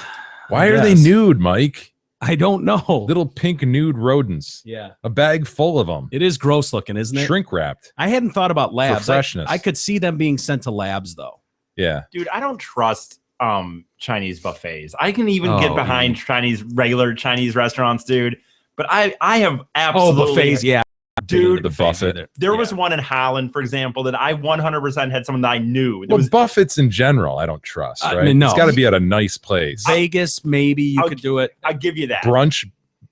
Why are they nude, Mike? I don't know. Little pink nude rodents. Yeah. A bag full of them. It is gross looking, isn't it? Shrink wrapped. I hadn't thought about labs. For freshness. I could see them being sent to labs though. Yeah. Dude, I don't trust Chinese buffets. I can even get behind regular Chinese restaurants, dude. But I have absolutely buffets, yeah. Dude, the buffet. There was one in Holland, for example, that I 100% had someone that I knew. Well, buffets in general, I don't trust, right? I mean, no. It's got to be at a nice place. Vegas, maybe you could do it. I'll give you that. Brunch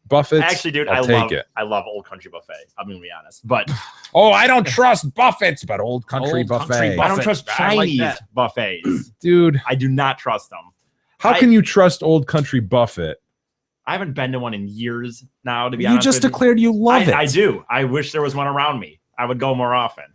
buffets. Actually, dude, I'll take it. I love Old Country Buffet. I'm going to be honest. But I don't trust buffets, but Old Country Buffet. I don't trust Chinese buffets. Dude. I do not trust them. How can you trust Old Country Buffet? I haven't been to one in years now, to be honest. You just declared you love it. I do. I wish there was one around me. I would go more often,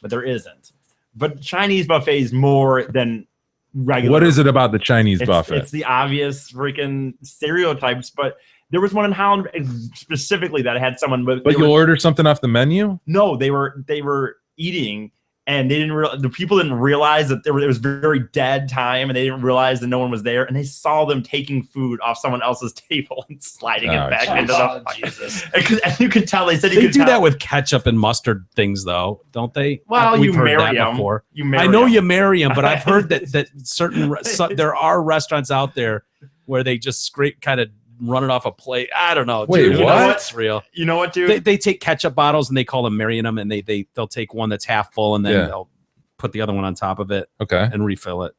but there isn't. But Chinese buffets more than regular. What is it about the Chinese buffet? It's the obvious freaking stereotypes, but there was one in Holland specifically that had someone. But you'll order something off the menu? No, they were eating. And they the people didn't realize that it was very dead time, and they didn't realize that no one was there. And they saw them taking food off someone else's table and sliding it back into the. Jesus! And you could tell they said they do that with ketchup and mustard things, though, don't they? Well, We've you heard marry that them. before. You marry I know them. you marry them, but I've heard that certain there are restaurants out there where they just scrape kind of. Run it off a plate. I don't know. Wait, dude, what? It's real. You know what, dude? They take ketchup bottles and they call them marrying them, and they'll take one that's half full and then they'll put the other one on top of it. Okay. And refill it.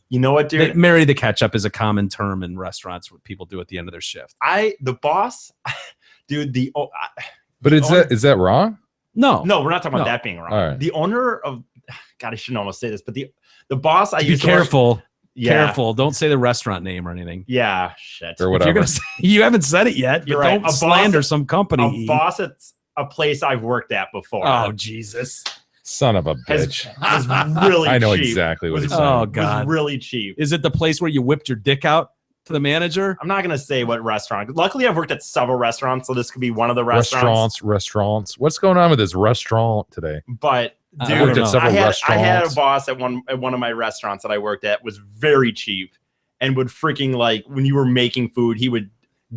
You know what, dude? Marry the ketchup is a common term in restaurants what people do at the end of their shift. The boss, dude. But is that wrong? No, we're not talking about that being wrong. All right. The owner of God, I shouldn't almost say this, but the boss I Be used careful. to work, yeah. Careful. Don't say the restaurant name or anything. Yeah, shit. Or whatever. You're gonna say, you haven't said it yet, but You're right. don't slander some company. A boss at a place I've worked at before. Oh, Jesus. Son of a bitch. Was really I know cheap. exactly what he's was, saying. Oh, God. Was really cheap. Is it the place where you whipped your dick out to the manager? I'm not going to say what restaurant. Luckily, I've worked at several restaurants, so this could be one of the restaurants. Restaurants. What's going on with this restaurant today? But dude, I worked at several restaurants. I had a boss at one of my restaurants that I worked at was very cheap and would freaking like when you were making food, he would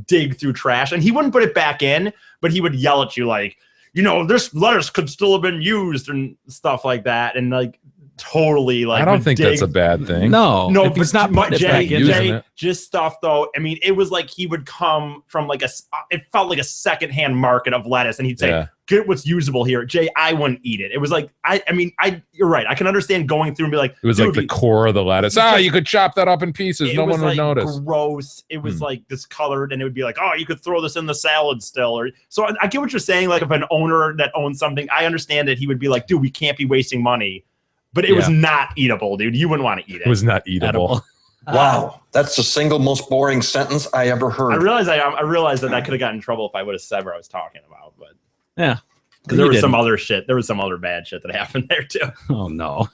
dig through trash and he wouldn't put it back in, but he would yell at you like, you know, this lettuce could still have been used and stuff like that. And like totally like I don't think that's a bad thing. No, no, if he's not putting it back in Jay, just stuff though. I mean, it was like he would come from like it felt like a secondhand market of lettuce, and he'd say, "Get what's usable here." Jay, I wouldn't eat it. It was like I mean, you're right. I can understand going through and be like, it was like the core of the lettuce. You could chop that up in pieces. No one would notice. Gross. It was like discolored, and it would be like, oh, you could throw this in the salad still. Or so I get what you're saying. Like if an owner that owns something, I understand that he would be like, dude, we can't be wasting money. But it was not eatable, dude. You wouldn't want to eat it. It was not eatable. Wow, that's the single most boring sentence I ever heard. I realized that I could have gotten in trouble if I would have said what I was talking about, but yeah, because there was some other shit. There was some other bad shit that happened there too. Oh no.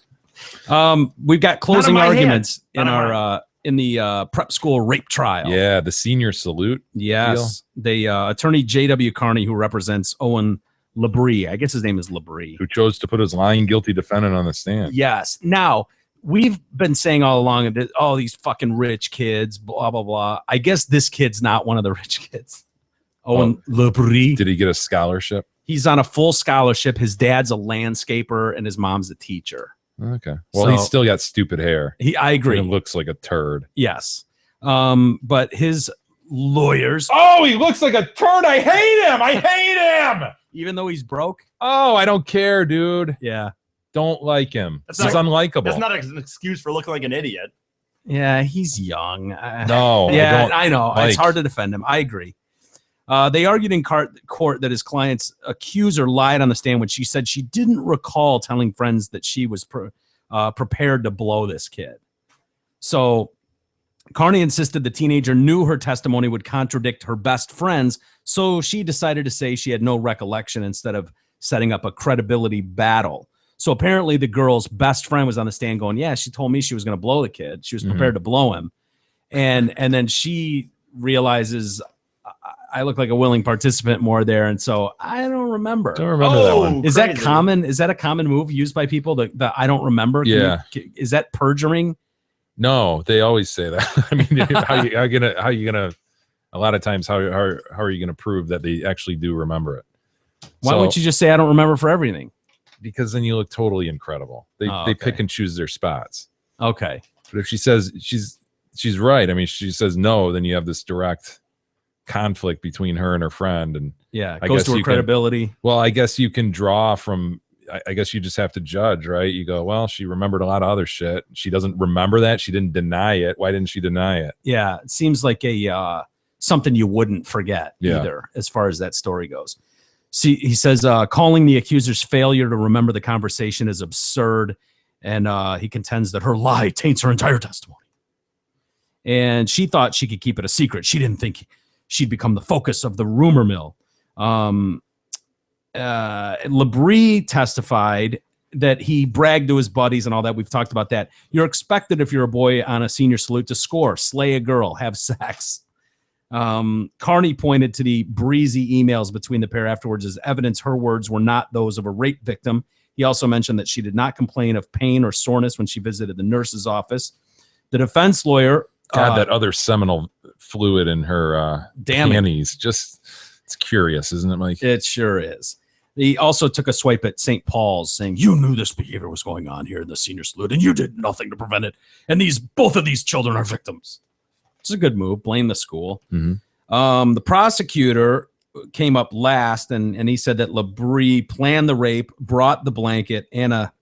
We've got closing arguments in our in the prep school rape trial. Yeah, the senior salute. Yes, the attorney J.W. Carney, who represents Owen Labrie, I guess his name is Labrie, who chose to put his lying guilty defendant on the stand. Yes. Now, we've been saying all along that, oh, these fucking rich kids, blah, blah, blah. I guess this kid's not one of the rich kids. Owen Labrie. Did he get a scholarship? He's on a full scholarship. His dad's a landscaper and his mom's a teacher. Okay. Well, he's still got stupid hair. I agree. He looks like a turd. Yes. But his lawyers. Oh, he looks like a turd. I hate him. I hate him. Even though he's broke? Oh, I don't care, dude. Yeah. Don't like him. He's not, unlikable. That's not an excuse for looking like an idiot. Yeah, he's young. No. Yeah, I know. It's hard to defend him. I agree. They argued in court that his client's accuser lied on the stand when she said she didn't recall telling friends that she was prepared to blow this kid. So Carney insisted the teenager knew her testimony would contradict her best friend's, so she decided to say she had no recollection instead of setting up a credibility battle. So apparently the girl's best friend was on the stand going, yeah, she told me she was going to blow the kid. She was prepared to blow him. and then she realizes I look like a willing participant more there, and so I don't remember. Don't remember that one. Is that common? Is that a common move used by people that I don't remember? Is that perjuring? No, they always say that. I mean, how you gonna? A lot of times, how are you gonna prove that they actually do remember it? Why wouldn't you just say I don't remember for everything? Because then you look totally incredible. They pick and choose their spots. Okay, but if she says she's right, I mean, she says no, then you have this direct conflict between her and her friend, and it goes to her credibility. I guess you can draw from. I guess you just have to judge, right? You go, well, she remembered a lot of other shit. She doesn't remember that. She didn't deny it. Why didn't she deny it? Yeah, it seems like a something you wouldn't forget either, as far as that story goes. See, he says calling the accuser's failure to remember the conversation is absurd, and he contends that her lie taints her entire testimony. And she thought she could keep it a secret. She didn't think she'd become the focus of the rumor mill. Labrie testified that he bragged to his buddies and all that. We've talked about that. You're expected, if you're a boy on a senior salute, to score, slay a girl, have sex. Carney pointed to the breezy emails between the pair afterwards as evidence her words were not those of a rape victim. He also mentioned that she did not complain of pain or soreness when she visited the nurse's office. The defense lawyer... that other seminal fluid in her panties. Just, it's curious, isn't it, Mike? It sure is. He also took a swipe at St. Paul's, saying, you knew this behavior was going on here in the senior salute, and you did nothing to prevent it. And both of these children are victims. It's a good move. Blame the school. Mm-hmm. The prosecutor came up last, and he said that Labrie planned the rape, brought the blanket, and a...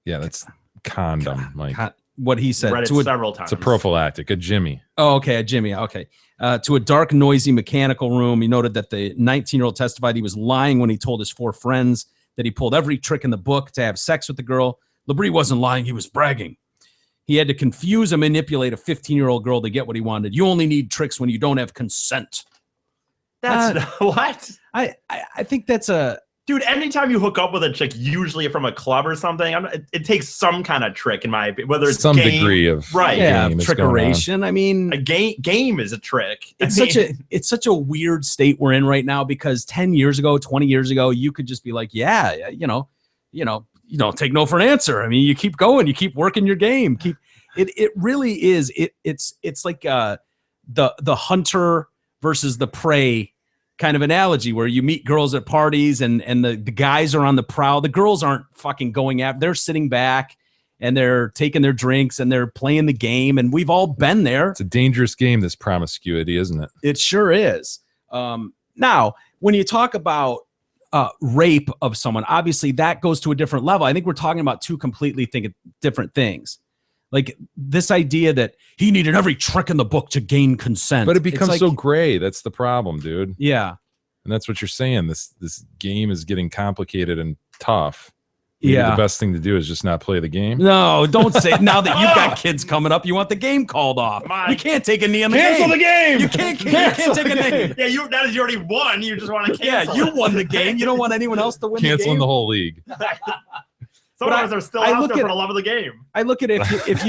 Yeah, that's condom, Mike. What he said. Read it several times. It's a prophylactic, a Jimmy. Oh, okay, a Jimmy. Okay. To a dark, noisy mechanical room. He noted that the 19-year-old testified he was lying when he told his 4 friends that he pulled every trick in the book to have sex with the girl. Labrie wasn't lying. He was bragging. He had to confuse and manipulate a 15-year-old girl to get what he wanted. You only need tricks when you don't have consent. That's what? I think that's a... Dude, anytime you hook up with a chick, usually from a club or something, it takes some kind of trick, in my opinion. Whether it's some degree of trickeration. I mean, a game is a trick. It's such a weird state we're in right now, because 10 years ago, 20 years ago, you could just be like, you don't take no for an answer. I mean, you keep going, you keep working your game. It really is. It's like the hunter versus the prey kind of analogy, where you meet girls at parties and the guys are on the prowl. The girls aren't fucking going after. They're sitting back and they're taking their drinks and they're playing the game. And we've all been there. It's a dangerous game, this promiscuity, isn't it? It sure is. Now, when you talk about rape of someone, obviously that goes to a different level. I think we're talking about two completely different things. Like this idea that he needed every trick in the book to gain consent. But it becomes so gray. That's the problem, dude. Yeah. And that's what you're saying. This game is getting complicated and tough. Maybe the best thing to do is just not play the game. No, don't say it. Now that you've got kids coming up, you want the game called off. You can't take a knee on the game. Cancel the game. You can't take a knee. Yeah, that is, you already won. You just want to cancel. Yeah, you won the game. You don't want anyone else to win the game. Canceling the whole league. Some of us are still out there for the love of the game. I look at it, if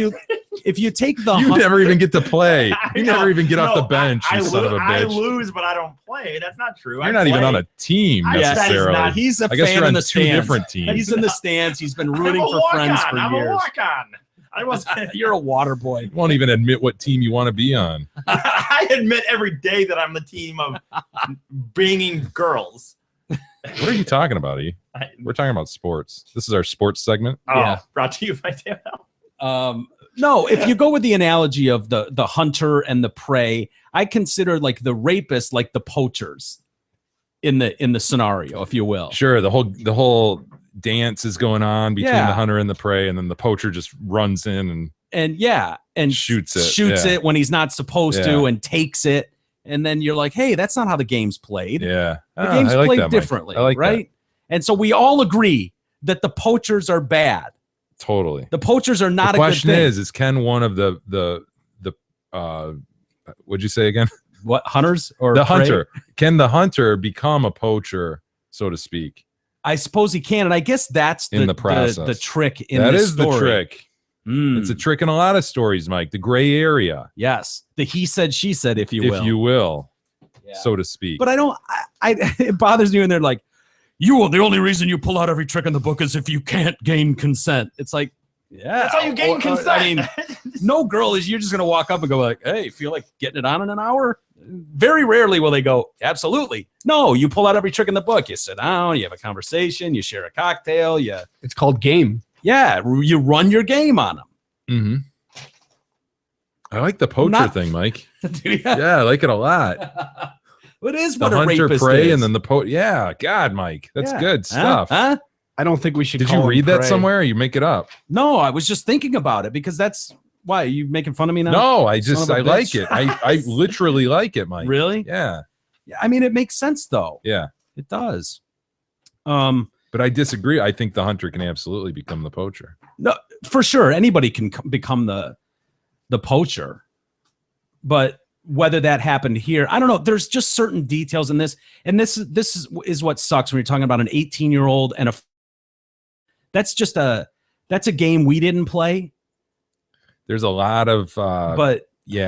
you take the... You never even get to play. You never even get off the bench, you son of a bitch. I lose, but I don't play. That's not true. You're not even on a team necessarily. He's a fan in the stands. Two different teams. He's in the stands. He's been rooting for friends for years. I'm a walk-on. You're a water boy. You won't even admit what team you want to be on. I admit every day that I'm the team of banging girls. What are you talking about, E? We're talking about sports. This is our sports segment. Brought to you by JML. No, if you go with the analogy of the hunter and the prey, I consider like the rapist like the poachers in the scenario, if you will. Sure, the whole dance is going on between the hunter and the prey, and then the poacher just runs in and shoots it when he's not supposed to, and takes it. And then you're like, hey, that's not how the game's played. Yeah. The game's played differently, right? And so we all agree that the poachers are bad. Totally. The poachers are not a good thing. The question is can one of the what'd you say again? What, hunters or the prey? Hunter? Can the hunter become a poacher, so to speak? I suppose he can, and I guess that's in the process. The trick in this story. That is the trick. It's a trick in a lot of stories, Mike. The gray area. Yes. The he said, she said, if you will, so to speak. But I don't, it bothers me when they're like, the only reason you pull out every trick in the book is if you can't gain consent. It's like, yeah. That's how you gain consent. I mean, no girl you're just going to walk up and go like, hey, feel like getting it on in an hour? Very rarely will they go, absolutely. No, you pull out every trick in the book. You sit down, you have a conversation, you share a cocktail. It's called game. Yeah, you run your game on them. Mm-hmm. I like the poacher thing, Mike. Yeah, I like it a lot. It is the what a hunter rapist prey is. and then the Yeah, God, Mike, that's good stuff. Huh? I don't think we should. Did you read that somewhere? Or you make it up? No, I was just thinking about it because that's why. Are you making fun of me now? No, I like it. I literally like it, Mike. Really? Yeah. I mean, it makes sense though. Yeah, it does. But I disagree. I think the hunter can absolutely become the poacher. No, for sure. Anybody can become the poacher. But whether that happened here, I don't know. There's just certain details in this. And this is what sucks when you're talking about an 18-year-old and that's a game we didn't play. There's a lot of but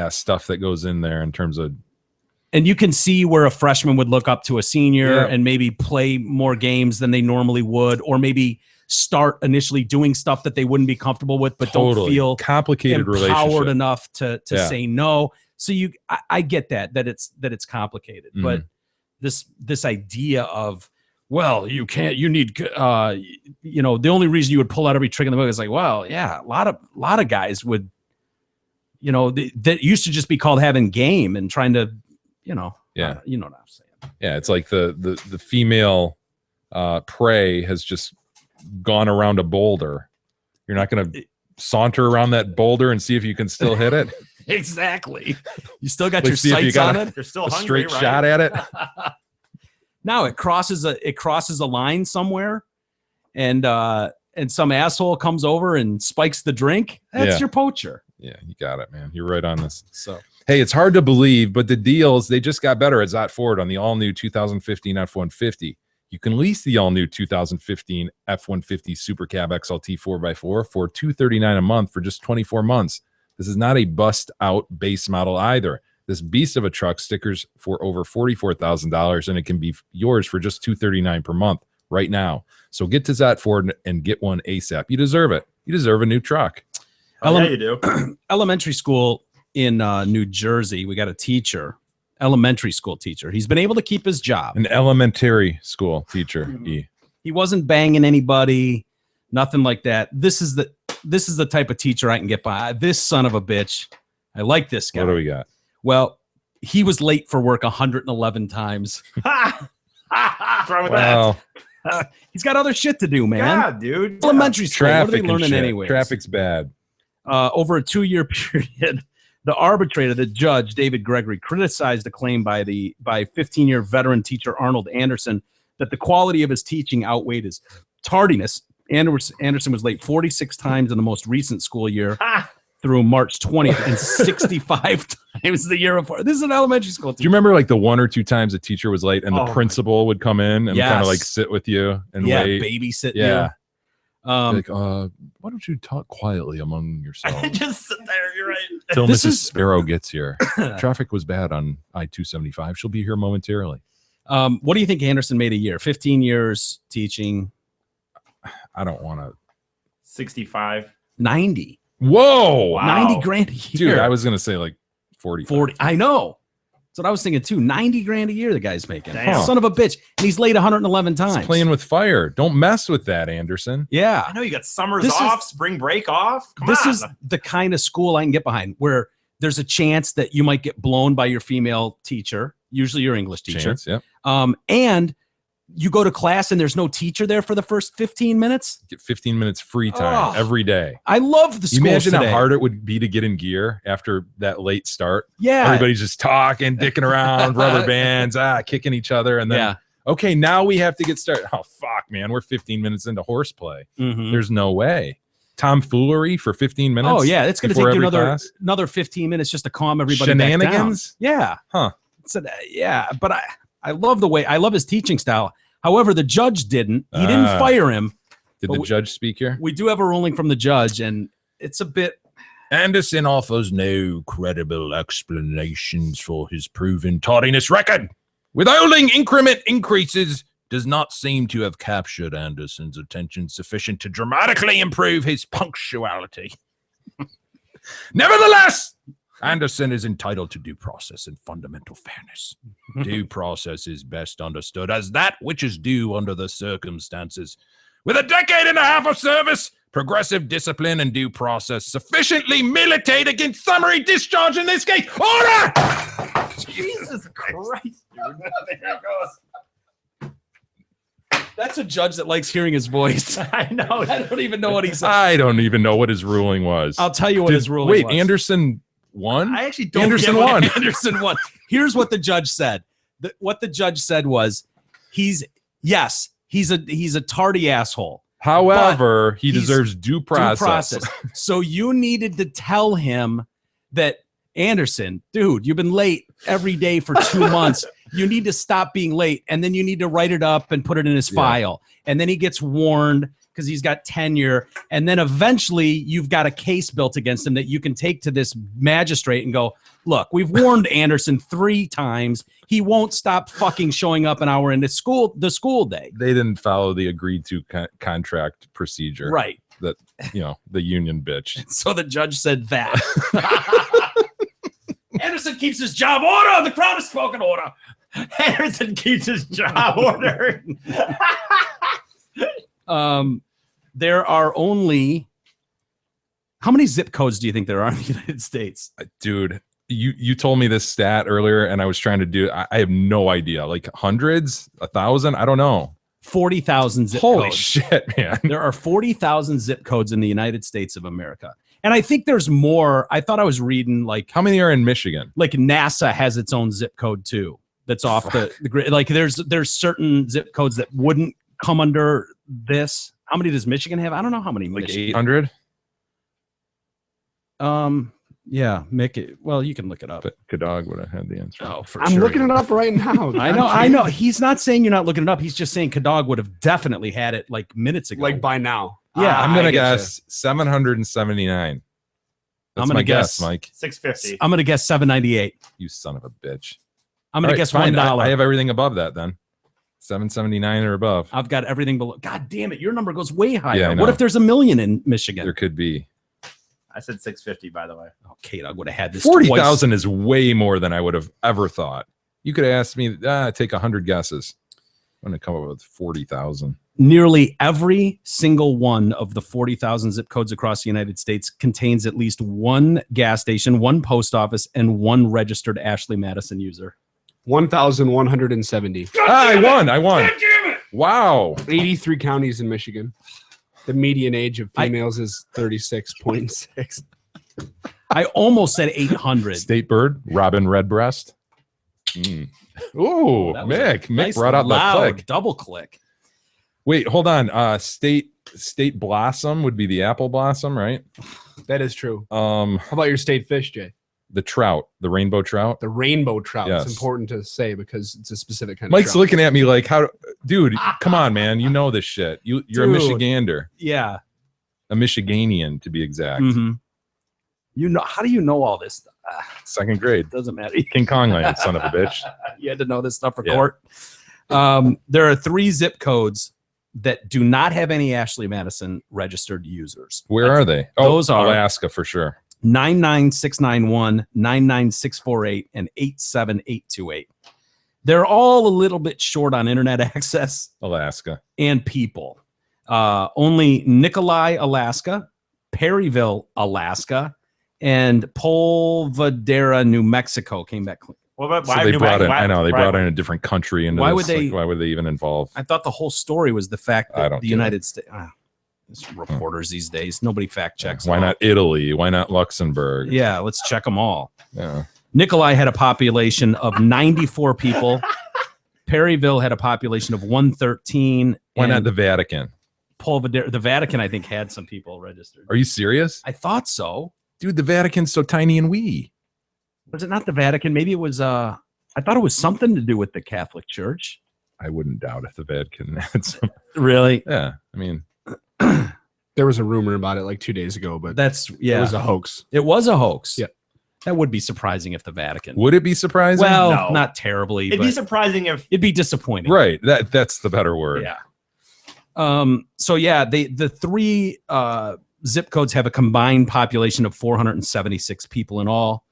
stuff that goes in there in terms of. And you can see where a freshman would look up to a senior and maybe play more games than they normally would, or maybe start initially doing stuff that they wouldn't be comfortable with, but don't feel complicated empowered enough to say no. So I get that it's complicated, but this idea of, well, you need, the only reason you would pull out every trick in the book is like, well, yeah, a lot of guys would, that used to just be called having game and trying to, you know what I'm saying. Yeah, it's like the female prey has just gone around a boulder. You're not going to saunter around that boulder and see if you can still hit it. Exactly. You still got your sights on it. You're still a hungry, straight shot at it. Now it crosses a line somewhere, and some asshole comes over and spikes the drink. That's your poacher. Yeah, you got it, man. You're right on this. So, hey, it's hard to believe, but the deals, they just got better at Zott Ford on the all-new 2015 F-150. You can lease the all-new 2015 F-150 Super Cab XLT 4x4 for $239 a month for just 24 months. This is not a bust-out base model either. This beast of a truck stickers for over $44,000, and it can be yours for just $239 per month right now. So get to Zott Ford and get one ASAP. You deserve it. You deserve a new truck. Yeah, you do. Elementary school in New Jersey, we got a teacher, elementary school teacher. He's been able to keep his job. An elementary school teacher. He wasn't banging anybody, nothing like that. This is the type of teacher I can get by. This son of a bitch. I like this guy. What do we got? Well, he was late for work 111 times. What's wrong with that? He's got other shit to do, man. Yeah, dude. Elementary school. Traffic what are they learning anyway? Traffic's bad. Over a 2-year period, the arbitrator, the judge, David Gregory, criticized the claim by 15-year veteran teacher Arnold Anderson that the quality of his teaching outweighed his tardiness. Anderson was late 46 times in the most recent school year through March 20th and 65 times the year before. This is an elementary school teacher. Do you remember like the 1 or 2 times a teacher was late and the principal would come in and kind of like sit with you and wait? Babysit you? Like, why don't you talk quietly among yourselves? Just sit there. You're right. Till Mrs. Sparrow gets here. Traffic was bad on I-275. She'll be here momentarily. What do you think Anderson made a year? 15 years teaching. I don't want to. 65. 90. Whoa. Wow. 90 grand a year. Dude, I was going to say like 40. I know. That's what I was thinking too. 90 grand a year the guy's making. Damn. Son of a bitch. And he's late 111 times. He's playing with fire. Don't mess with that, Anderson. Yeah. I know you got summers off, spring break off. This is the kind of school I can get behind where there's a chance that you might get blown by your female teacher, usually your English teacher. Yep. And you go to class and there's no teacher there for the first 15 minutes. Get 15 minutes free time every day. I love the school. Imagine how hard it would be to get in gear after that late start. Yeah. Everybody's just talking, dicking around, rubber bands, kicking each other. And then, okay, now we have to get started. Oh, fuck, man. We're 15 minutes into horseplay. Mm-hmm. There's no way. Tomfoolery for 15 minutes. Oh, yeah. It's going to take you another 15 minutes just to calm everybody Shenanigans? back down. Yeah. Huh. So, but I love I love his teaching style. However, the judge didn't. He didn't fire him. Did the judge speak here? We do have a ruling from the judge, and it's a bit. Anderson offers no credible explanations for his proven tardiness record. Withholding increment increases does not seem to have captured Anderson's attention sufficient to dramatically improve his punctuality. Nevertheless, Anderson is entitled to due process and fundamental fairness. Due process is best understood as that which is due under the circumstances. With a decade and a half of service, progressive discipline and due process sufficiently militate against summary discharge in this case. Order! Jesus Christ, dude. There it goes. That's a judge that likes hearing his voice. I know. I don't even know what he said. I don't even know what his ruling was. I'll tell you what his ruling was. Wait, Anderson won? I actually don't Anderson get what won. Anderson won. Here's what the judge said. What the judge said was, he's a tardy asshole. However, he deserves due process. So you needed to tell him that, Anderson, dude, you've been late every day for 2 months. You need to stop being late. And then you need to write it up and put it in his file. And then he gets warned because he's got tenure. And then eventually you've got a case built against him that you can take to this magistrate and go, look, we've warned Anderson 3 times. He won't stop fucking showing up an hour into the school day. They didn't follow the agreed to contract procedure. Right. That, the union bitch. So the judge said that. Anderson keeps his job. Order! The crowd has spoken. Order. Anderson keeps his job. Order. There are only, how many zip codes do you think there are in the United States? Dude, you told me this stat earlier, and I was trying to do. I have no idea. Like hundreds, 1,000. I don't know. 40,000 zip Holy codes. shit, man! There are 40,000 zip codes in the United States of America. And I think there's more. I thought I was reading like how many are in Michigan? Like NASA has its own zip code too. That's off the grid. Like there's certain zip codes that wouldn't come under this. How many does Michigan have? I don't know how many. Like Michigan. 800. Yeah, Mick. Well, you can look it up. But Kadog would have had the answer. Oh, for I'm sure. looking it up right now. I know. He's not saying you're not looking it up. He's just saying Kadog would have definitely had it like minutes ago. Like by now. Yeah, I'm gonna guess 779. That's I'm gonna my guess Mike. 650. I'm gonna guess 798. You son of a bitch. I'm gonna guess $1. I have everything above that then. 779 or above. I've got everything below. God damn it, your number goes way higher. Yeah, I what know. if there's 1 million in Michigan? There could be. I said 650, by the way. Oh, Kadog would have had this. 40,000 is way more than I would have ever thought. You could have asked me, take 100 guesses. I'm going to come up with 40,000. Nearly every single one of the 40,000 zip codes across the United States contains at least one gas station, one post office, and one registered Ashley Madison user. 1,170. I won. God damn it. Wow. 83 counties in Michigan. The median age of females is 36.6. I almost said 800. State bird, robin redbreast. Ooh, Mick. Mick brought out that click. Double click. Wait, hold on. State blossom would be the apple blossom, right? That is true. How about your state fish, Jay? The trout, the rainbow trout. The rainbow trout. Yes. It's important to say because it's a specific kind Mike's of trout. looking at me like, "How, dude? Come on, man! You know this shit. You're a Michigander. Yeah, a Michiganian to be exact. Mm-hmm. You know, how do you know all this stuff? Second grade. Doesn't matter. King Kong Land, son of a bitch. You had to know this stuff for court. There are 3 zip codes that do not have any Ashley Madison registered users. Where are they? Those are Alaska for sure. 99691, 99648, and 87828. They're all a little bit short on internet access. Alaska. And people. Only Nikolai, Alaska, Perryville, Alaska, and Polvadera, New Mexico came back clean. What about So they brought in, I know they brought in a different country into Why this. would they- Like, why would they even involve? I thought the whole story was the fact I that don't the get United States. Reporters these days, nobody fact checks. Why them all. not Italy? Why not Luxembourg? Yeah, let's check them all. Yeah. Nikolai had a population of 94 people. Perryville had a population of 113. Why not and the Vatican? Polvadera, the Vatican, I think, had some people registered. Are you serious? I thought so. Dude, the Vatican's so tiny and wee. Was it not the Vatican? Maybe it was. I thought it was something to do with the Catholic Church. I wouldn't doubt if the Vatican had some. Really? Yeah. I mean, There was a rumor about it like 2 days ago, but it was a hoax. It was a hoax. Yeah. That would be surprising if the Vatican. Would it be surprising? Well, No. not terribly. It'd be surprising if it'd be disappointing. Right. That's the better word. Yeah. So yeah, the three zip codes have a combined population of 476 people in all.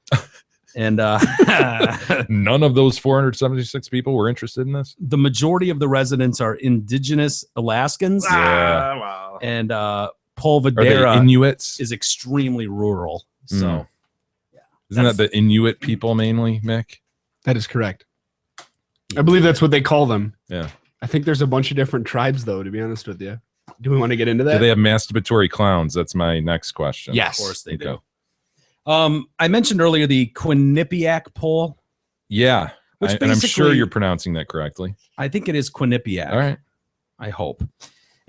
And none of those 476 people were interested in this. The majority of the residents are indigenous Alaskans. Yeah. Wow. And Are Polvadera they Inuits? is extremely rural. So Isn't that the Inuit people mainly, Mick? That is correct. I believe that's what they call them. Yeah. I think there's a bunch of different tribes, though, to be honest with you. Do we want to get into that? Do they have masturbatory clowns? That's my next question. Yes. Of course they do. I mentioned earlier the Quinnipiac poll. Yeah. Which And I'm sure basically- you're pronouncing that correctly. I think it is Quinnipiac. All right. I hope.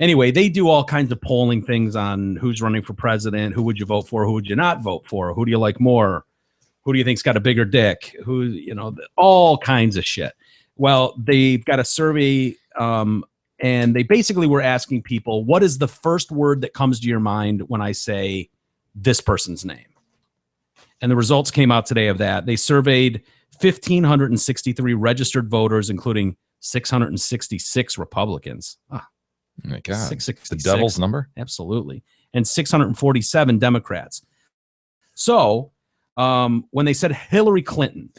Anyway, they do all kinds of polling things on who's running for president, who would you vote for, who would you not vote for, who do you like more, who do you think's got a bigger dick, who, you know, all kinds of shit. Well, they've got a survey, and they basically were asking people, what is the first word that comes to your mind when I say this person's name? And the results came out today of that. They surveyed 1,563 registered voters, including 666 Republicans. Oh my God. 666. The devil's number? Absolutely. And 647 Democrats. So when they said Hillary Clinton,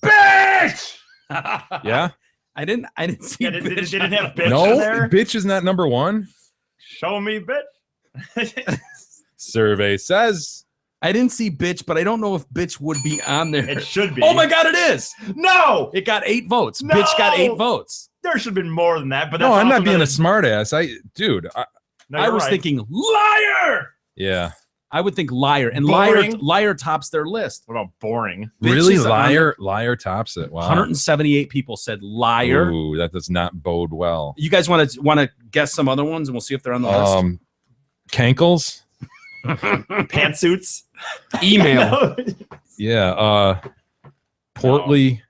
Bitch! Yeah. I didn't see They bitch. didn't have bitch No, in there. bitch is not number one. Show me bitch. Survey says. I didn't see bitch, but I don't know if bitch would be on there. It should be. Oh my God, it is. No! It got 8 votes. No! Bitch got 8 votes. There should have been more than that, but No, that's I'm not also being another- a smart ass. I you're was right. thinking liar. Yeah. I would think liar, and Boring. liar tops their list. What about boring? Bitch Really? is on Liar tops it. Wow. 178 people said liar. Ooh, that does not bode well. You guys want to guess some other ones, and we'll see if they're on the list. Cankles. Pantsuits. Email. Yeah. Portly.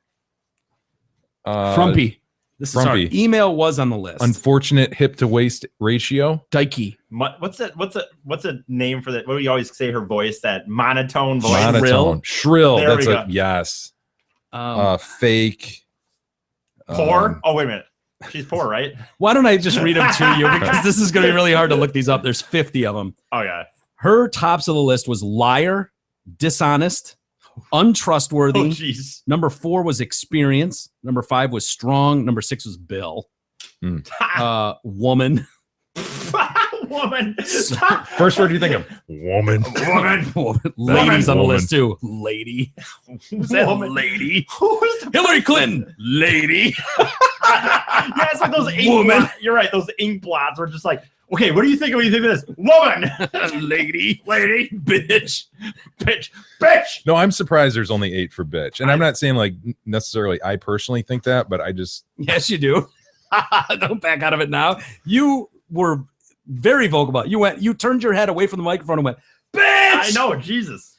Frumpy. This is hard. Frumpy. Email was on the list. Unfortunate hip to waist ratio. Dikey. What's a name for that? What do you always say? Her voice, that monotone voice. Monotone. Shrill. There That's we a go. yes. Um, Fake. Poor. Oh wait a minute. She's poor, right? Why don't I just read them to you, because this is going to be really hard to look these up. There's 50 of them. Oh yeah. Her tops of the list was liar, dishonest, untrustworthy. Oh jeez. Number 4 was experience. Number 5 was strong. Number 6 was Bill. Woman. Woman. First word you think of? Woman. Woman. Ladies on the Woman. list too. Lady. Who's that Woman. Lady. Who's the Hillary Clinton. Lady. Yeah, it's like those ink Woman. blots. You're right. Those ink blots were just like, okay, what do you think when you think of this? Woman. Lady. Lady. Bitch. Bitch. Bitch. No, I'm surprised there's only 8 for bitch. And I'm not saying like necessarily I personally think that, but I just Yes, you do. Don't back out of it now. You were very vocal about it. You turned your head away from the microphone and went, bitch. I know. Jesus.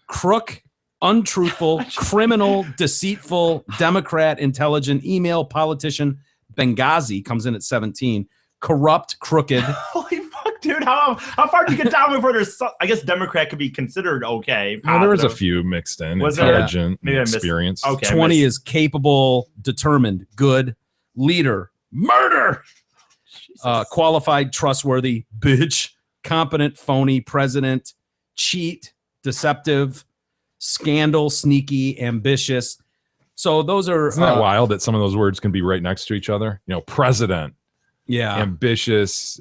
Crook, untruthful, criminal, deceitful, Democrat, intelligent, email, politician, Benghazi comes in at 17, corrupt, crooked. Holy fuck, dude. How far do you get down before there's I guess Democrat could be considered okay. well, there was a positive. few mixed in. Was there? Intelligent, Maybe I missed- experience. Okay. I 20 missed- is capable, determined, good, leader, murder, qualified, trustworthy, bitch, competent, phony, president, cheat, deceptive, scandal, sneaky, ambitious. So those are Isn't that wild that some of those words can be right next to each other? You know, president, yeah. ambitious,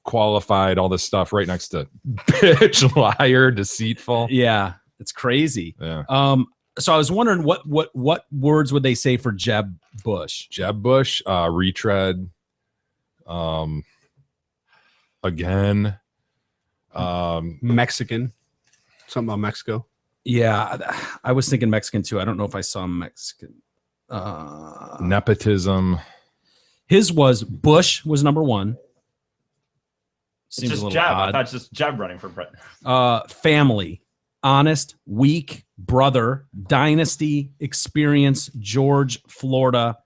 qualified, all this stuff right next to bitch, liar, deceitful. Yeah, it's crazy. Yeah. So I was wondering what words would they say for Jeb Bush? Jeb Bush, retread, again, Mexican. Something about Mexico. Yeah, I was thinking Mexican too. I don't know if I saw Mexican. nepotism. His was Bush was number 1. It's Seems a just little Jeb. I odd. thought it's just Jeb running for president. Family, honest, weak, brother, dynasty, experience, George, Florida,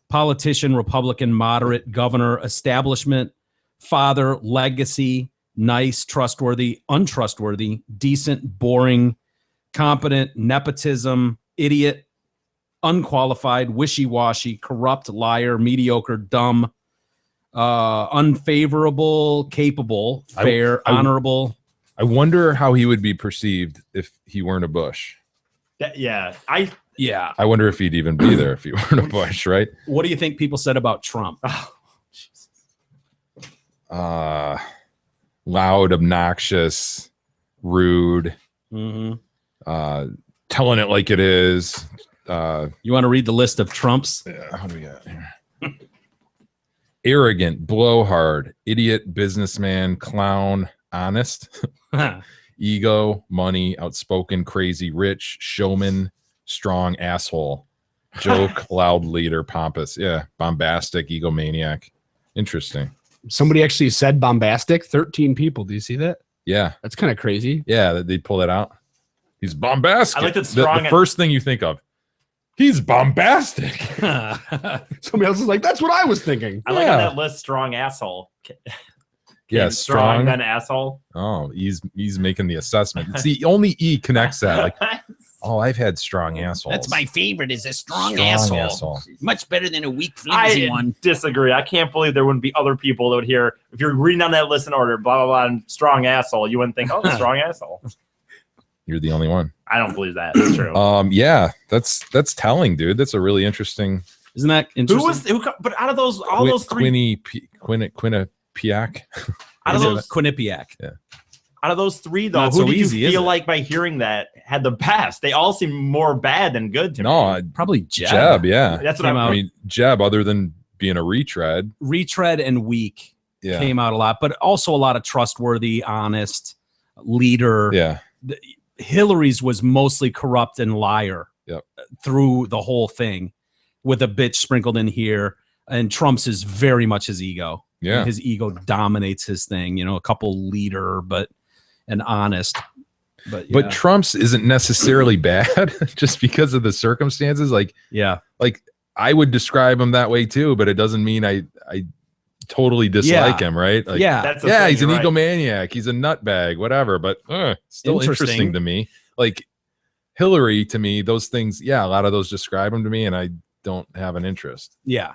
politician, Republican, moderate, governor, establishment, father, legacy, nice, trustworthy, untrustworthy, decent, boring, competent, nepotism, idiot, unqualified, wishy-washy, corrupt, liar, mediocre, dumb, unfavorable, capable, fair, honorable. I wonder how he would be perceived if he weren't a Bush. I wonder if he'd even be there if he weren't a Bush, right? What do you think people said about Trump? Loud, obnoxious, rude, telling it like it is. You want to read the list of Trumps? Yeah, what do we got here? Arrogant, blowhard, idiot, businessman, clown, honest, ego, money, outspoken, crazy, rich, showman, strong, asshole, joke, loud leader, pompous, bombastic, egomaniac. Interesting. Somebody actually said bombastic. 13 people. Do you see that? Yeah, that's kind of crazy. Yeah, they pull that out. He's bombastic. I like that strong. The first thing you think of. He's bombastic. Somebody else is like, that's what I was thinking. I like on that list, strong asshole. Yeah, strong then asshole. Oh, he's making the assessment. It's the only E connects that. Like, oh, I've had strong assholes. That's my favorite. Is a strong asshole. Much better than a weak, flimsy one. Disagree. I can't believe there wouldn't be other people that would hear if you're reading on that list in order, blah blah blah, and strong asshole. You wouldn't think, oh, strong asshole. You're the only one. I don't believe that. It's true. Yeah, that's telling, dude. That's a really interesting. Isn't that interesting? But out of those, all those three, Quinnipiac. Out of those, Quinnipiac. Yeah. Out of those three, though, Not who so do you easy, is feel it? like by hearing that had the best? They all seem more bad than good to me. No, probably Jeb. Jeb, yeah. That's what I mean. Jeb, other than being a retread and weak Yeah. came out a lot, but also a lot of trustworthy, honest leader. Yeah. Hillary's was mostly corrupt and liar Yep. through the whole thing, with a bitch sprinkled in here. And Trump's is very much his ego. Yeah. His ego dominates his thing. You know, a couple leader, but an honest. But Trump's isn't necessarily bad just because of the circumstances. Like I would describe him that way too, but it doesn't mean I totally dislike him, right? Like, That's the yeah, thing, he's an you're right. egomaniac, he's a nutbag, whatever. But still interesting to me. Like Hillary, to me, those things, a lot of those describe him to me, and I don't have an interest. Yeah.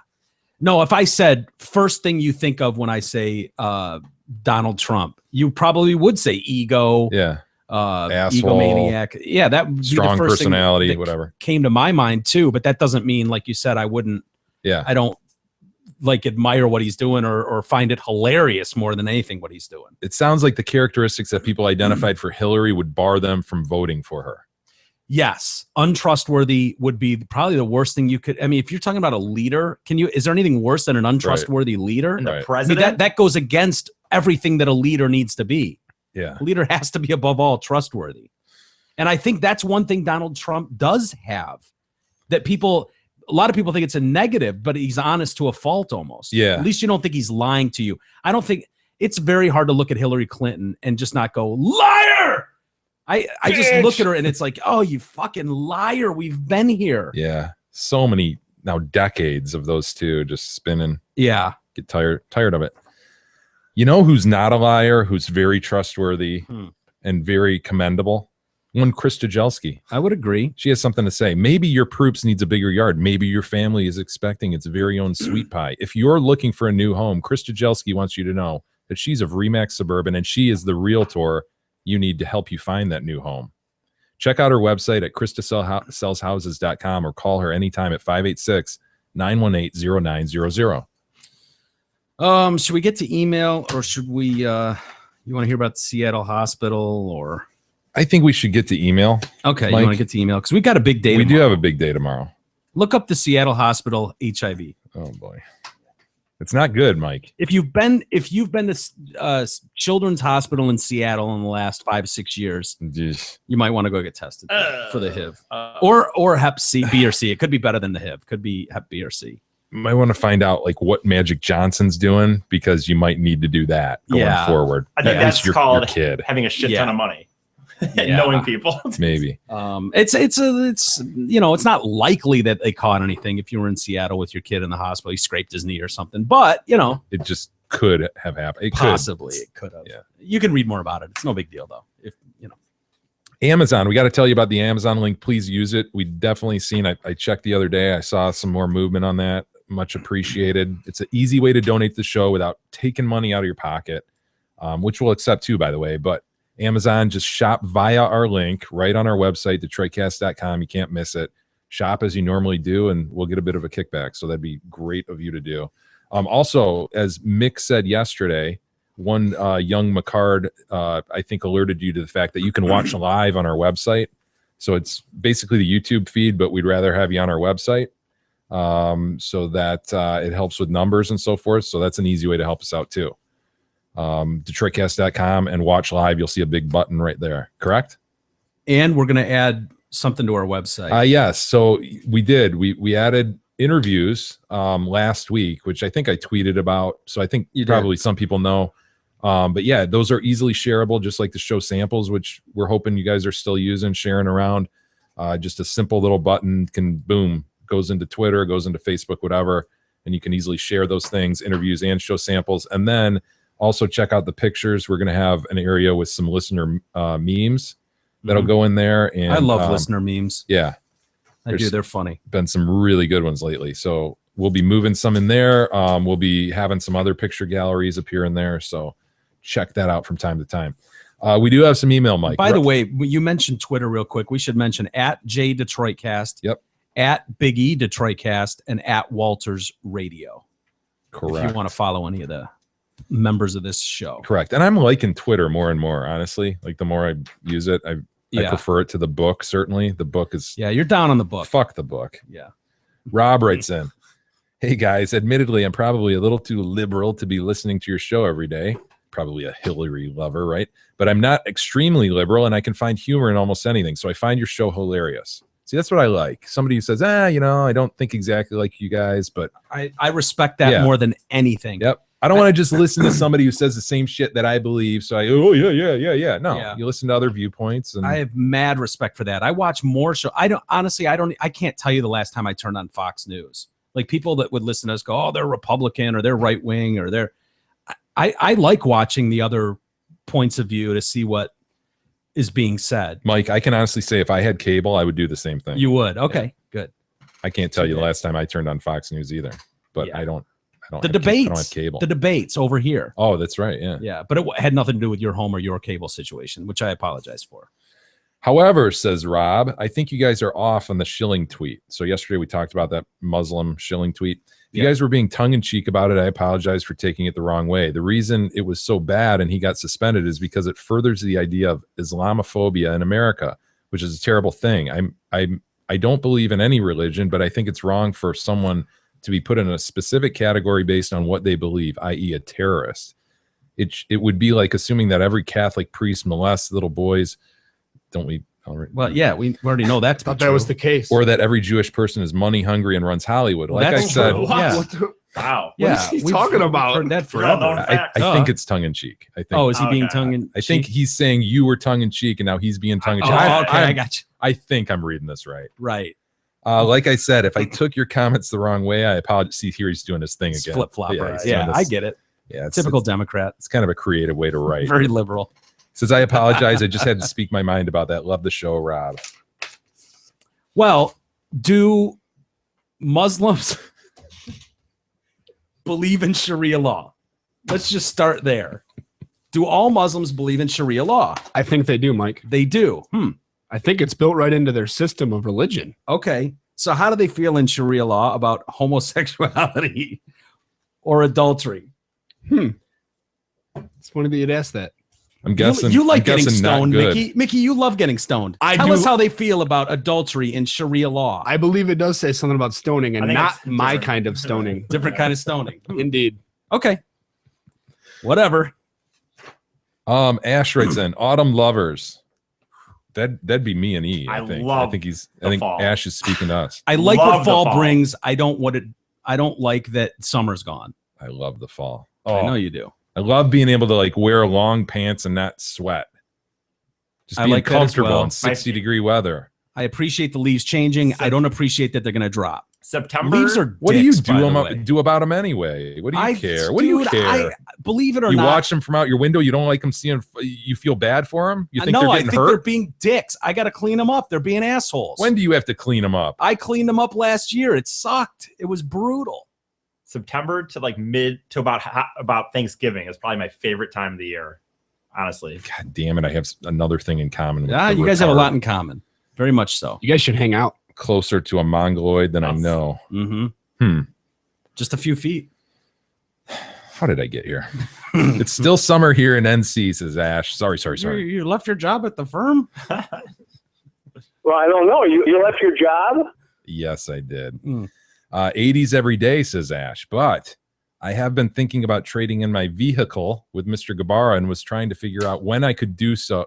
No, if I said first thing you think of when I say Donald Trump, you probably would say ego. Yeah. Asshole, egomaniac. Yeah, that would be strong the first personality, thing that whatever. came to my mind too. But that doesn't mean, like you said, I wouldn't. Yeah. I don't like admire what he's doing or find it hilarious more than anything what he's doing. It sounds like the characteristics that people identified for Hillary would bar them from voting for her. Yes, untrustworthy would be probably the worst thing you could. I mean, if you're talking about a leader, is there anything worse than an untrustworthy leader? And the Right. president. I mean, that goes against everything that a leader needs to be. Yeah. A leader has to be above all trustworthy. And I think that's one thing Donald Trump does have that a lot of people think it's a negative, but he's honest to a fault almost. Yeah. At least you don't think he's lying to you. I don't think it's very hard to look at Hillary Clinton and just not go, liar. I just look at her and it's like, oh, you fucking liar. We've been here. Yeah. So many now decades of those two just spinning. Yeah. Get tired of it. You know who's not a liar, who's very trustworthy and very commendable? One Chris Stajelski. I would agree. She has something to say. Maybe your Proops needs a bigger yard. Maybe your family is expecting its very own sweet pie. If you're looking for a new home, Chris Stajelski wants you to know that she's of Remax Suburban and she is the realtor you need to help you find that new home. Check out her website at KristaSellsHouses.com or call her anytime at 586-918-0900. Should we get to email or should we you want to hear about the Seattle hospital or? I think we should get to email. Okay, Mike, you want to get to email because we've got a big day. We do have a big day tomorrow. Look up the Seattle Hospital HIV. Oh boy, it's not good, Mike. If you've been to Children's Hospital in Seattle in the last 5-6 years, Jeez. You might want to go get tested for the HIV or Hep C, B or C. It could be better than the HIV. Could be Hep B or C. You might want to find out like what Magic Johnson's doing because you might need to do that going forward. I think At that's least your called kid. having a shit ton of money. Knowing people. Maybe. It's you know, it's not likely that they caught anything if you were in Seattle with your kid in the hospital, he scraped his knee or something. But you know, it just could have happened. Possibly it could have. Yeah. You can read more about it. It's no big deal though. If you know. Amazon, we got to tell you about the Amazon link. Please use it. We definitely seen. I checked the other day. I saw some more movement on that. Much appreciated. It's an easy way to donate to the show without taking money out of your pocket, which we'll accept too, by the way. But Amazon, just shop via our link right on our website, DetroitCast.com. You can't miss it. Shop as you normally do, and we'll get a bit of a kickback. So that'd be great of you to do. Also, as Mick said yesterday, one young McCard, I think, alerted you to the fact that you can watch live on our website. So it's basically the YouTube feed, but we'd rather have you on our website so that it helps with numbers and so forth. So that's an easy way to help us out too. DetroitCast.com and watch live. You'll see a big button right there. Correct? And we're going to add something to our website. Yes. So we did. We added interviews last week, which I think I tweeted about. So I think probably some people know. But yeah, those are easily shareable, just like the show samples, which we're hoping you guys are still using, sharing around. Just a simple little button can, boom, goes into Twitter, goes into Facebook, whatever. And you can easily share those things, interviews and show samples. And then also check out the pictures. We're going to have an area with some listener memes that'll go in there. And I love listener memes. Yeah. I do. They're funny. Been some really good ones lately. So we'll be moving some in there. We'll be having some other picture galleries appear in there. So check that out from time to time. We do have some email, Mike. By the way, you mentioned Twitter real quick. We should mention at @JDetroitCast. Yep. At Big E Detroitcast and at Walters Radio. Correct. If you want to follow any of the members of this show. Correct. And I'm liking Twitter more and more, honestly. Like the more I use it, I prefer it to the book. Certainly. The book is. Yeah, you're down on the book. Fuck the book. Yeah. Rob writes in, hey guys, admittedly, I'm probably a little too liberal to be listening to your show every day. Probably a Hillary lover, right? But I'm not extremely liberal and I can find humor in almost anything. So I find your show hilarious. See, that's what I like. Somebody who says, I don't think exactly like you guys, but I respect that more than anything. Yep. I don't want to just listen to somebody who says the same shit that I believe. So No, you listen to other viewpoints. And I have mad respect for that. I watch more show. I can't tell you the last time I turned on Fox News. Like people that would listen to us go, oh, they're Republican or they're right wing or they're, I like watching the other points of view to see what is being said. Mike, I can honestly say if I had cable, I would do the same thing. You would. Okay, good. I can't tell you the last time I turned on Fox News either, but I don't the debates, I don't have cable. The debates over here. Oh, that's right. Yeah. Yeah. But it had nothing to do with your home or your cable situation, which I apologize for. However, says Rob, I think you guys are off on the Schilling tweet. So yesterday we talked about that Muslim Schilling tweet. If you guys were being tongue-in-cheek about it, I apologize for taking it the wrong way. The reason it was so bad and he got suspended is because it furthers the idea of Islamophobia in America, which is a terrible thing. I don't believe in any religion, but I think it's wrong for someone to be put in a specific category based on what they believe, i.e. a terrorist. It would be like assuming that every Catholic priest molests little boys. Don't we? Well, yeah, we already know that. Thought that was the case. Or that every Jewish person is money hungry and runs Hollywood. Like I said, wow. What is he talking about? Heard that forever. I think it's tongue in cheek. I think. Oh, is he being tongue in cheek? I think he's saying you were tongue in cheek and now he's being tongue in cheek. I got you. I think I'm reading this right. Right. Like I said, if I took your comments the wrong way, I apologize. See, here he's doing his thing again. Flip flopper. Yeah, I get it. Yeah, typical Democrat. It's kind of a creative way to write. Very liberal. Says, I apologize. I just had to speak my mind about that. Love the show, Rob. Well, do Muslims believe in Sharia law? Let's just start there. Do all Muslims believe in Sharia law? I think they do, Mike. They do. I think it's built right into their system of religion. Okay. So how do they feel in Sharia law about homosexuality or adultery? It's funny that you'd ask that. I'm guessing you like getting stoned, not good. Mickey. Mickey, you love getting stoned. Tell us how they feel about adultery in Sharia law. I believe it does say something about stoning and not my kind of stoning. Different kind of stoning. Indeed. Okay. Whatever. Ash writes in Autumn Lovers. That'd be me and E. I think. I think fall. Ash is speaking to us. I like what fall brings. I don't like that summer's gone. I love the fall. I know you do. I love being able to like wear long pants and not sweat. Just being comfortable in 60-degree weather. I appreciate the leaves changing. I don't appreciate that they're going to drop. September. Leaves are What do you dicks, by the way. do about them anyway? What do you care? What do you Dude, care? Believe it or You not, watch them from out your window. You don't like them seeing. You feel bad for them. You think no, they're I getting think hurt. they're being dicks. I got to clean them up. They're being assholes. When do you have to clean them up? I cleaned them up last year. It sucked. It was brutal. September to like mid to about Thanksgiving is probably my favorite time of the year. Honestly. God damn it! I have another thing in common. With Yeah, the you guys have a retard. lot in common. Very much so. You guys should hang out. Closer to a mongoloid than I know. Mm-hmm. Just a few feet. How did I get here? It's still summer here in NC, says Ash. Sorry. You left your job at the firm? Well, I don't know. You left your job? Yes, I did. 80s every day, says Ash. But I have been thinking about trading in my vehicle with Mr. Gabara and was trying to figure out when I could do so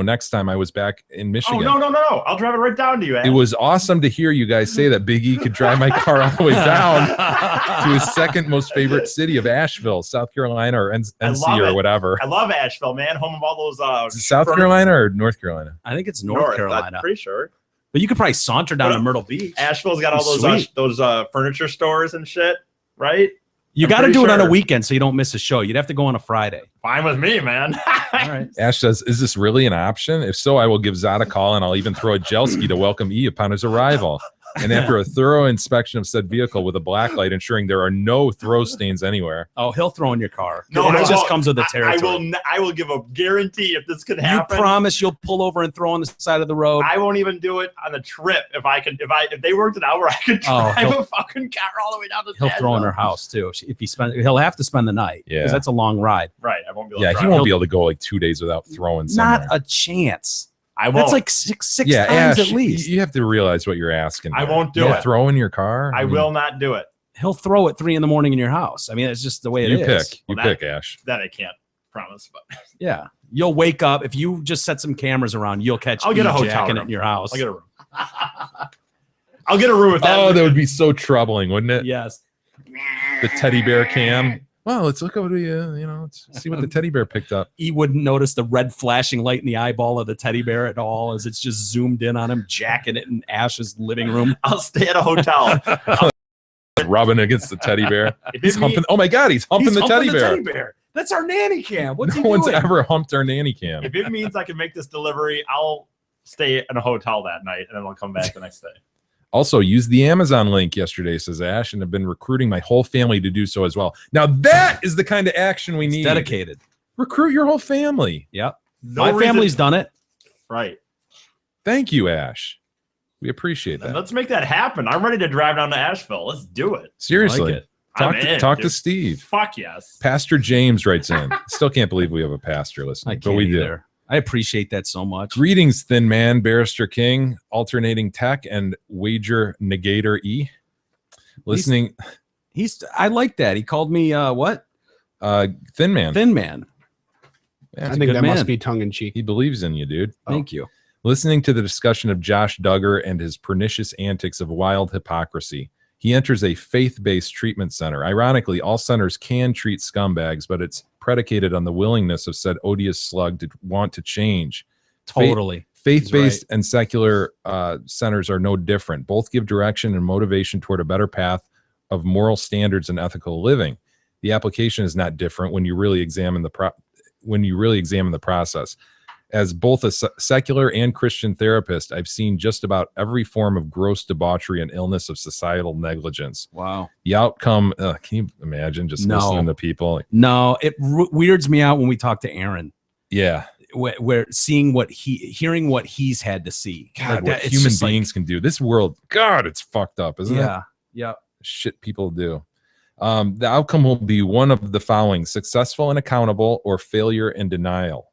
next time I was back in Michigan. Oh, no. I'll drive it right down to you, Ash. It was awesome to hear you guys say that Big E could drive my car all the way down to his second most favorite city of Asheville, South Carolina, or NC or whatever. I love Asheville, man. Home of all those. Is it South Carolina or North Carolina? I think it's North Carolina. I'm pretty sure. But you could probably saunter down to Myrtle Beach. Asheville's got all those furniture stores and shit, right? You got to do it on a weekend so you don't miss a show. You'd have to go on a Friday. Fine with me, man. All right. Ash says, is this really an option? If so, I will give Zod a call and I'll even throw a gel ski to welcome E upon his arrival. And after a thorough inspection of said vehicle with a black light, ensuring there are no throw stains anywhere. Oh, he'll throw in your car. No, it just comes with the territory. I will give a guarantee if this could happen. You promise you'll pull over and throw on the side of the road? I won't even do it on a trip if they worked an hour, I could drive a fucking car all the way down to He'll throw in her house too. If he'll have to spend the night. Yeah, because that's a long ride. Right. I won't be able to he won't be able to go like 2 days without throwing somewhere. Not a chance. I won't. That's like six times Ash, at least. You have to realize what you're asking. I won't do it. Throw in your car? I will not do it. He'll throw at 3 a.m. in your house. I mean, it's just the way it is. You pick, Ash. That I can't promise, but yeah, you'll wake up if you just set some cameras around. You'll catch. I'll get a hotel room in your house. I'll get a room. I'll get a room with that. Oh, that would be so troubling, wouldn't it? Yes. The teddy bear cam. Well, let's look over the, let's see what the teddy bear picked up. He wouldn't notice the red flashing light in the eyeball of the teddy bear at all as it's just zoomed in on him, jacking it in Ash's living room. I'll stay at a hotel. Rubbing against the teddy bear. He's humping. Oh my God, he's humping the teddy bear. That's our nanny cam. What's no he one's doing? ever humped our nanny cam. If it means I can make this delivery, I'll stay in a hotel that night and then I'll come back the next day. Also, used the Amazon link yesterday, says Ash, and have been recruiting my whole family to do so as well. Now, that is the kind of action we need. Dedicated. Recruit your whole family. Yep. My family's done it. Right. Thank you, Ash. We appreciate that. Let's make that happen. I'm ready to drive down to Asheville. Let's do it. Seriously. Like it. Talk to Steve. Fuck yes. Pastor James writes in. Still can't believe we have a pastor listening, but we do. I appreciate that so much. Greetings, Thin Man, Barrister King, Alternating Tech, and Wager Negator E. Listening. I like that. He called me what? Thin Man. Thin Man. Yeah, I think that must be tongue in cheek. He believes in you, dude. Thank you. Listening to the discussion of Josh Duggar and his pernicious antics of wild hypocrisy. He enters a faith-based treatment center. Ironically, all centers can treat scumbags, but it's predicated on the willingness of said odious slug to want to change. Totally. Faith-based and secular centers are no different. Both give direction and motivation toward a better path of moral standards and ethical living. The application is not different when you really examine the process. As both a secular and Christian therapist, I've seen just about every form of gross debauchery and illness of societal negligence. Wow. The outcome, can you imagine just listening to people? No, it weirds me out when we talk to Aaron. Yeah. Where hearing what he's had to see. God, what human beings can do. This world, God, it's fucked up, isn't it? Yeah. Shit people do. The outcome will be one of the following: successful and accountable, or failure and denial.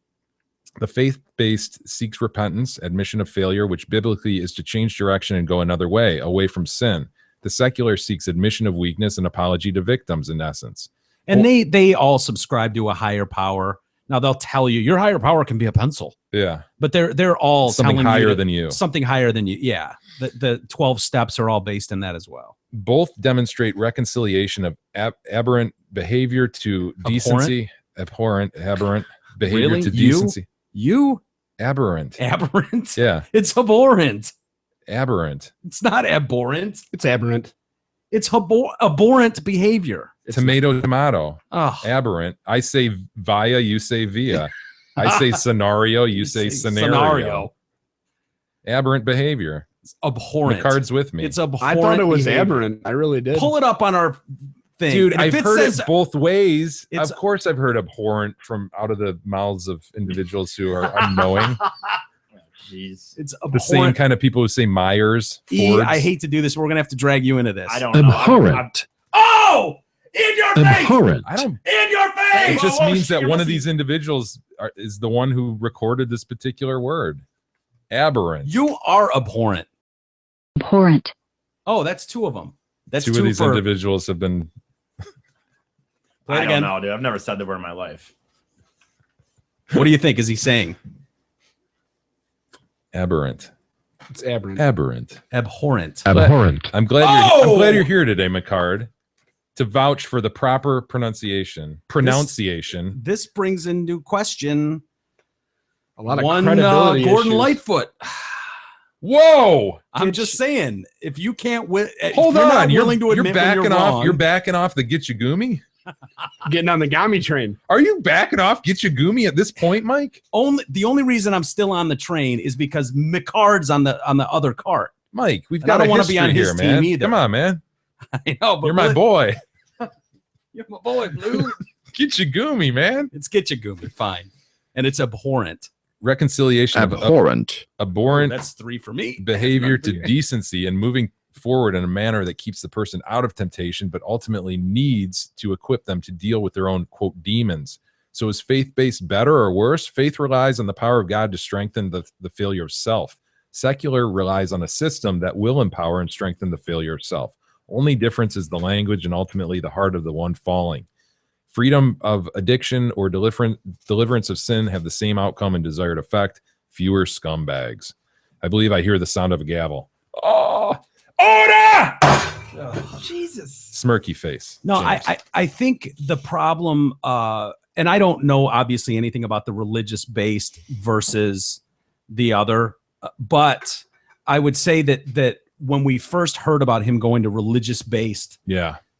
The faith-based seeks repentance, admission of failure, which biblically is to change direction and go another way, away from sin. The secular seeks admission of weakness and apology to victims, in essence. And they all subscribe to a higher power. Now they'll tell you your higher power can be a pencil. Yeah. But they're all something telling higher you than you. Something higher than you. Yeah. The 12 steps are all based in that as well. Both demonstrate reconciliation of aberrant behavior to decency. Aberrant behavior really? to decency. You? Aberrant. Aberrant? Yeah. It's abhorrent. Aberrant. It's not abhorrent. It's aberrant. It's abhorrent behavior. Tomato. Oh. Aberrant. I say via, you say via. I say scenario, you say scenario. Aberrant behavior. It's abhorrent. The card's with me. It's abhorrent. I thought it was behavior. aberrant. I really did. Pull it up on our thing. Dude, And I've if heard says- it both ways. It's- Of course, I've heard abhorrent from out of the mouths of individuals who are unknowing. Jeez. It's The same abhorrent. kind of people who say Myers. Fords. I hate to do this, but we're gonna have to drag you into this. I don't know. Abhorrent. Oh! In your face! Abhorrent. I don't. In your face! It just Oh, means that you're one of missing- these individuals is the one who recorded this particular word. Aberrant. You are abhorrent. Abhorrent. Oh, that's two of them. That's Two of these individuals have been. Play it I again. don't know, dude. I've never said the word in my life. What do you think? Is he saying Aberrant. It's aberrant. Aberrant. abhorrent? Abhorrent. I'm glad Oh! I'm glad you're here today, McCard, to vouch for the proper pronunciation. This brings into question A lot of one credibility Gordon issues. Lightfoot. Whoa! I'm just saying, if you can't Hold on, you're willing to you're admit when backing you're off. wrong, You're backing off the Get You Gumi. Getting on the Gami train. Are you backing off Get You Gumi at this point, Mike? the only reason I'm still on the train is because McCard's on the other cart. Mike, we've And got I don't a wanna history be on his here, team man. either. Come on, man. I know, but You're my boy. You're my boy, Blue. Get You Gumi, man. It's Get You Gumi, fine, and it's abhorrent. Reconciliation of Abhorrent. abhorrent That's 3 for me. behavior to decency and moving forward in a manner that keeps the person out of temptation, but ultimately needs to equip them to deal with their own, quote, demons. So is faith-based better or worse? Faith relies on the power of God to strengthen the failure of self. Secular relies on a system that will empower and strengthen the failure of self. Only difference is the language and ultimately the heart of the one falling. Freedom of addiction or deliverance of sin have the same outcome and desired effect. Fewer scumbags. I believe I hear the sound of a gavel. Oh, order! Jesus. Smirky face. No, James. I think the problem, and I don't know obviously anything about the religious based versus the other, but I would say that when we first heard about him going to religious based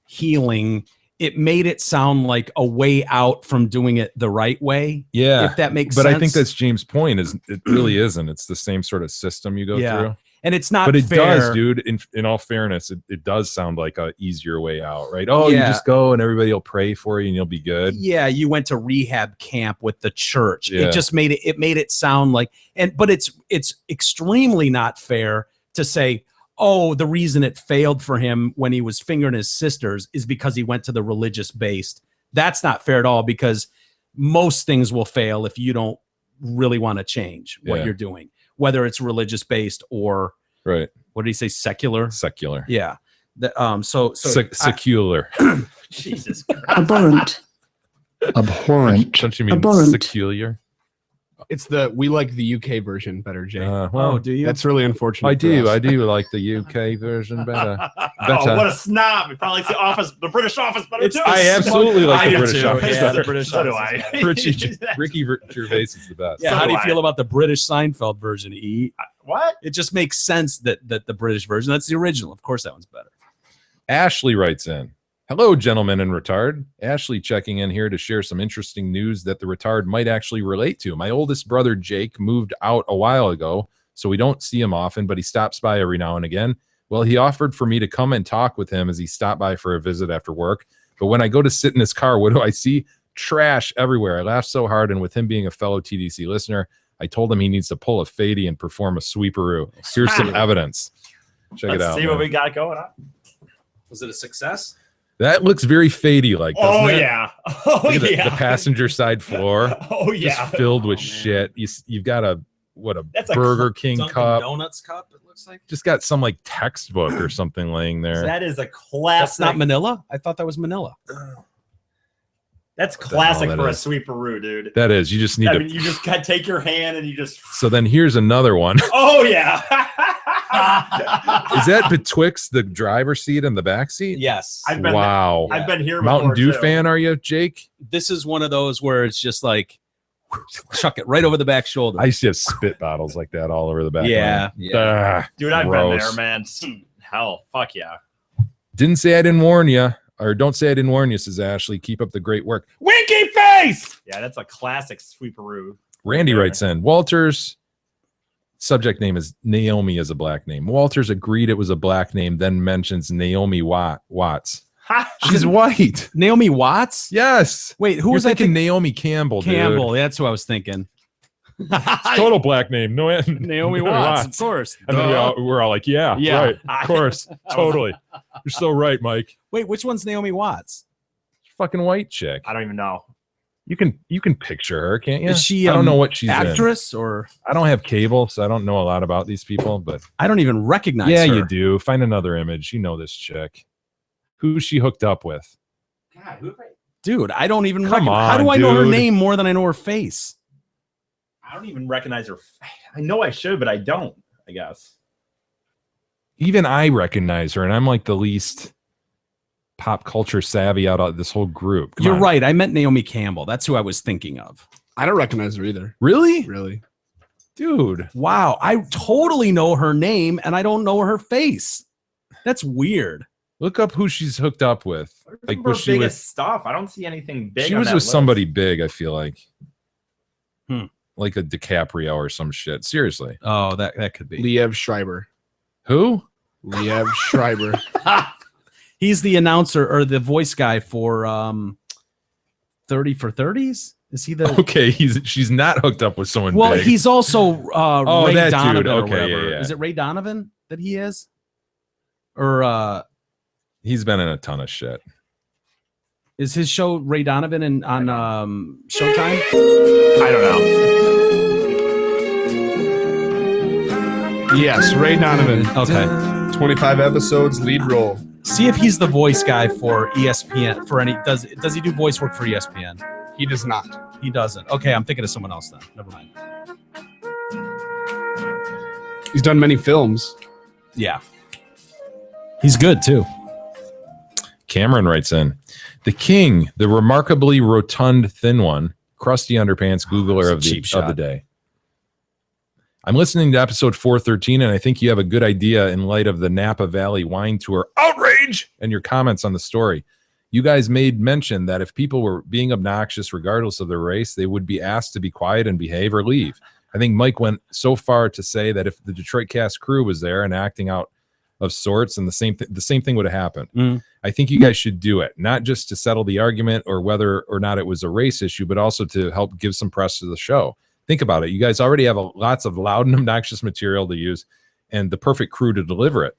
healing, it made it sound like a way out from doing it the right way. Yeah, if that makes but sense. I think that's James' point. Is it really isn't? It's the same sort of system you go through. And it's not but it fair. does, dude. In all fairness, it does sound like a easier way out, right? Oh, you Yeah. just go and everybody will pray for you and you'll be good. Yeah, you went to rehab camp with the church. Yeah. It just made it sound like, but it's extremely not fair to say, oh, the reason it failed for him when he was fingering his sisters is because he went to the religious based. That's not fair at all, because most things will fail if you don't really want to change what Yeah. you're doing, whether it's religious based or right. What did he say? Secular. Secular. Yeah. Secular. Jesus Christ. Abhorrent. Abhorrent. Don't you mean Abhorrent. secular? It's we like the UK version better, Jay. Well, do you? That's really unfortunate. I for do. us. I do like the UK version better. Oh, what a snob. He probably likes the British Office better too. I absolutely like I the do British too. Office Yeah, better. the British so do I. Ricky Gervais is the best. Yeah, So how do you do I. feel about the British Seinfeld version? What? It just makes sense that the British version, that's the original. Of course, that one's better. Ashley writes in, hello, gentlemen in retard. Ashley checking in here to share some interesting news that the retard might actually relate to. My oldest brother, Jake, moved out a while ago, so we don't see him often, but he stops by every now and again. Well, he offered for me to come and talk with him as he stopped by for a visit after work. But when I go to sit in his car, what do I see? Trash everywhere. I laughed so hard, and with him being a fellow TDC listener, I told him he needs to pull a fadie and perform a sweeperoo. Here's some evidence. Check it Let's out. see man. what we got going on. Was it a success? That looks very fadey like. Oh doesn't it? yeah. Oh Look at the, yeah. the passenger side floor. Oh yeah. Just filled with shit. You've got a That's a Burger King Dunkin' cup. Donuts cup, it looks like. Just got some like textbook or something laying there. That is a classic. That's not Manila? I thought that was Manila. That's classic that for is. a sweeperoo, dude. That is. You just need I to. mean, you just gotta take your hand and you just. So then here's another one. Oh yeah. Is that betwixt the driver's seat and the back seat? Yes. I've been. Wow. I've been here. Mountain before, Dew too. fan, are you, Jake? This is one of those where it's just like, chuck it right over the back shoulder. I used to have spit bottles like that all over the back. Yeah. Dude, I've been there, man. Hell, fuck yeah. Didn't say I didn't warn you, or don't say I didn't warn you, says Ashley. Keep up the great work. Winky face! Yeah, that's a classic sweeperoo. Randy writes in, Walter's subject name is Naomi as a black name. Walters agreed it was a black name, then mentions Naomi Watts. She's white. Naomi Watts? Yes. Wait, who was thinking? Naomi Campbell. Campbell. That's who I was thinking. It's total black name. No, Naomi Watts, of course. And then we're all like, yeah, right, of course, totally. You're so right, Mike. Wait, which one's Naomi Watts? Fucking white chick. I don't even know. You can picture her, can't you? Is she? I don't know what she's actress in. Or I don't have cable, so I don't know a lot about these people. But I don't even recognize her. Yeah, you do. Find another image. You know this chick. Who's she hooked up with? God, dude, I don't even. Come on, how do I know her dude. name more than I know her face? I don't even recognize her. I know I should, but I don't. I guess. Even I recognize her, and I'm like the least pop culture savvy out of this whole group. Come You're on. right. I meant Naomi Campbell. That's who I was thinking of. I don't recognize her either. Really? Really? Dude. Wow. I totally know her name and I don't know her face. That's weird. Look up who she's hooked up with. Like was she biggest with stuff? I don't see anything big. She on was that with list. somebody big, I feel like. Like a DiCaprio or some shit. Seriously. Oh, that could be. Liev Schreiber. Who? Liev Schreiber. He's the announcer or the voice guy for 30 for 30s. Is he the Okay, she's not hooked up with someone Well, big. he's also Ray that Donovan dude. or Okay, whatever. yeah. Is it Ray Donovan that he is? Or he's been in a ton of shit. is his show Ray Donovan on Showtime? I don't know. Yes, Ray Donovan. Okay. 25 episodes, lead role. See if he's the voice guy for ESPN. For any does he do voice work for ESPN? He does not. He doesn't. Okay, I'm thinking of someone else then. Never mind. He's done many films. Yeah. He's good too. Cameron writes in, the king, the remarkably rotund thin one, crusty underpants Googler of the day. I'm listening to episode 413, and I think you have a good idea in light of the Napa Valley wine tour outrage and your comments on the story. You guys made mention that if people were being obnoxious regardless of their race, they would be asked to be quiet and behave or leave. I think Mike went so far to say that if the Detroit cast crew was there and acting out of sorts, and the same thing would have happened. I think you guys should do it, not just to settle the argument or whether or not it was a race issue, but also to help give some press to the show. Think about it. You guys already have lots of loud and obnoxious material to use and the perfect crew to deliver it.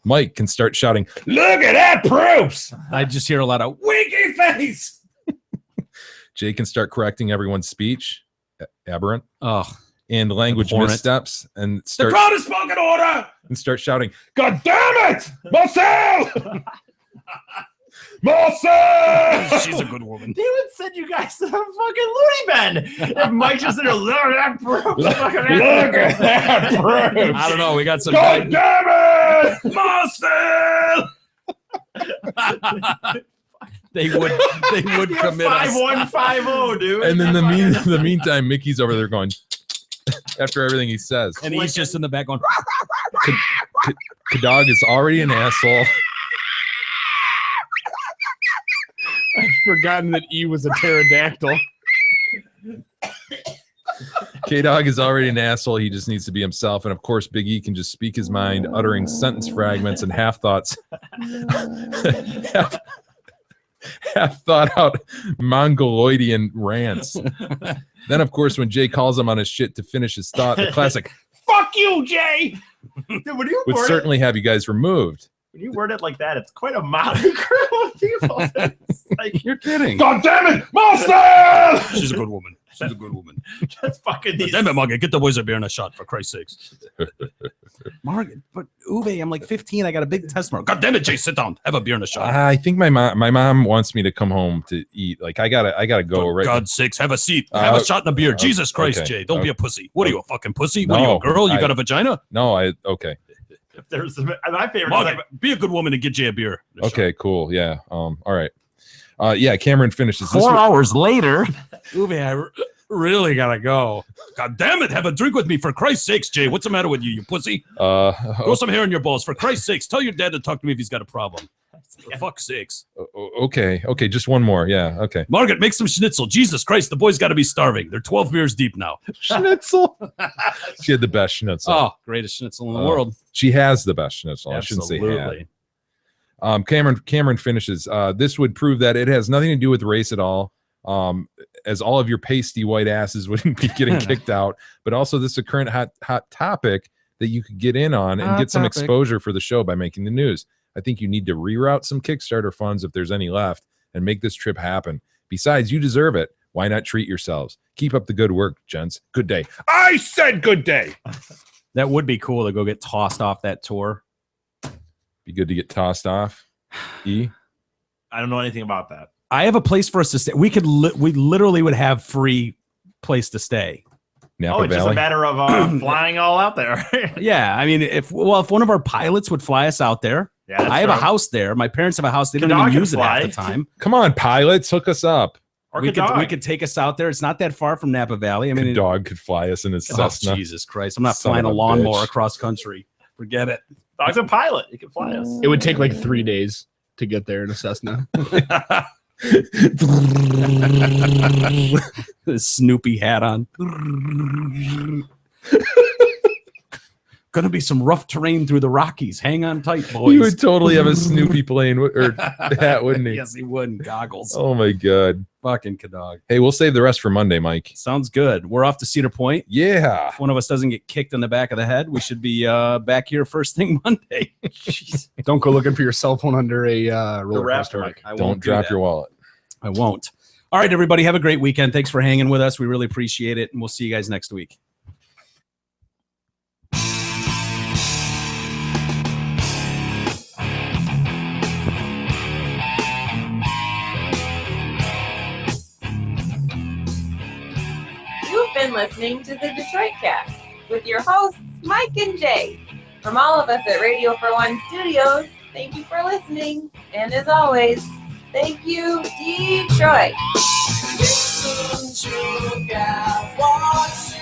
Mike can start shouting, look at that proofs. I just hear a lot of winky face. Jay can start correcting everyone's speech. Aberrant. And language Abhorrent. missteps. And start, The crowd is spoken order. and start shouting, God damn it, Marcel! Marcel! She's a good woman. They would send you guys to the fucking loony bin. If Mike just said, look at that proof. Look at that proof. I don't know. We got some. God damn it, Marcel! They would You're commit us. 5150, dude. And then the meantime, Mickey's over there going after everything he says. And he's just in the back going. Kadog is already an asshole. I'd forgotten that E was a pterodactyl. K-Dog is already an asshole. He just needs to be himself. And of course, Big E can just speak his mind, uttering sentence fragments and half thoughts. half thought out Mongoloidian rants. Then, of course, when Jay calls him on his shit to finish his thought, the classic, fuck you, Jay. Dude, when you would word certainly have you guys removed. when you word it like that, it's quite a motley crew of people. It's like, You're kidding. God damn it, Monster! She's a good woman. She's a good woman. just fucking these. Damn it, Margaret. Get the boys a beer and a shot, for Christ's sakes. Margaret, but Uwe, I'm like 15. I got a big test tomorrow. God damn it, Jay. Sit down. Have a beer and a shot. I think my mom wants me to come home to eat. Like I gotta go For right. God's sakes, have a seat. Have a shot and a beer. Jesus Christ, okay. Jay. Don't be a pussy. What are you, a fucking pussy? No, What are you, a girl? You I- got a vagina? No, okay. If there's my favorite. Margaret, be a good woman and get Jay a beer. Okay, cool. Yeah. All right. Yeah, Cameron finishes. 4 hours later. Uwe, Really gotta go. God damn it! Have a drink with me for Christ's sakes, Jay. What's the matter with you, you pussy? Grow some hair in your balls for Christ's sakes. Tell your dad to talk to me if he's got a problem. For fuck's sakes. Okay, just one more. Yeah, okay. Margaret, make some schnitzel. Jesus Christ, the boys got to be starving. They're 12 beers deep now. Schnitzel. She had the best schnitzel. Oh, greatest schnitzel in the world. She has the best schnitzel. Absolutely. I shouldn't say had. Cameron finishes. This would prove that it has nothing to do with race at all. As all of your pasty white asses wouldn't be getting kicked out, but also this is a current hot topic that you could get in on and get some exposure for the show by making the news. I think you need to reroute some Kickstarter funds if there's any left and make this trip happen. Besides, you deserve it. Why not treat yourselves? Keep up the good work, gents. Good day. I said good day. That would be cool to go get tossed off that tour. Be good to get tossed off. E? I don't know anything about that. I have a place for us to stay. We literally would have free place to stay. Napa it's just a matter of flying all out there. Yeah, I mean, if one of our pilots would fly us out there. Yeah, I have a house there. My parents have a house. They don't even use it half the time. Come on, pilots, hook us up. Or we could take us out there. It's not that far from Napa Valley. I mean, dog could fly us in his Cessna. Jesus Christ! I'm not flying a lawnmower across country. Forget it. Dog's a pilot. He can fly us. It would take like 3 days to get there in a Cessna. The Snoopy hat on. Gonna be some rough terrain through the Rockies. Hang on tight, boys. He would totally have a Snoopy plane or hat, wouldn't he? Yes, he would. And goggles. Oh my god. Fucking Kadog. Hey, we'll save the rest for Monday, Mike. Sounds good. We're off to Cedar Point. Yeah. If one of us doesn't get kicked in the back of the head, we should be back here first thing Monday. Don't go looking for your cell phone under a roller coaster. Don't drop your wallet. I won't. All right, everybody. Have a great weekend. Thanks for hanging with us. We really appreciate it. And we'll see you guys next week. You've been listening to the Detroit Cast with your hosts, Mike and Jay. From all of us at Radio for One Studios, thank you for listening. And as always, thank you, Detroit. Listen to God, watch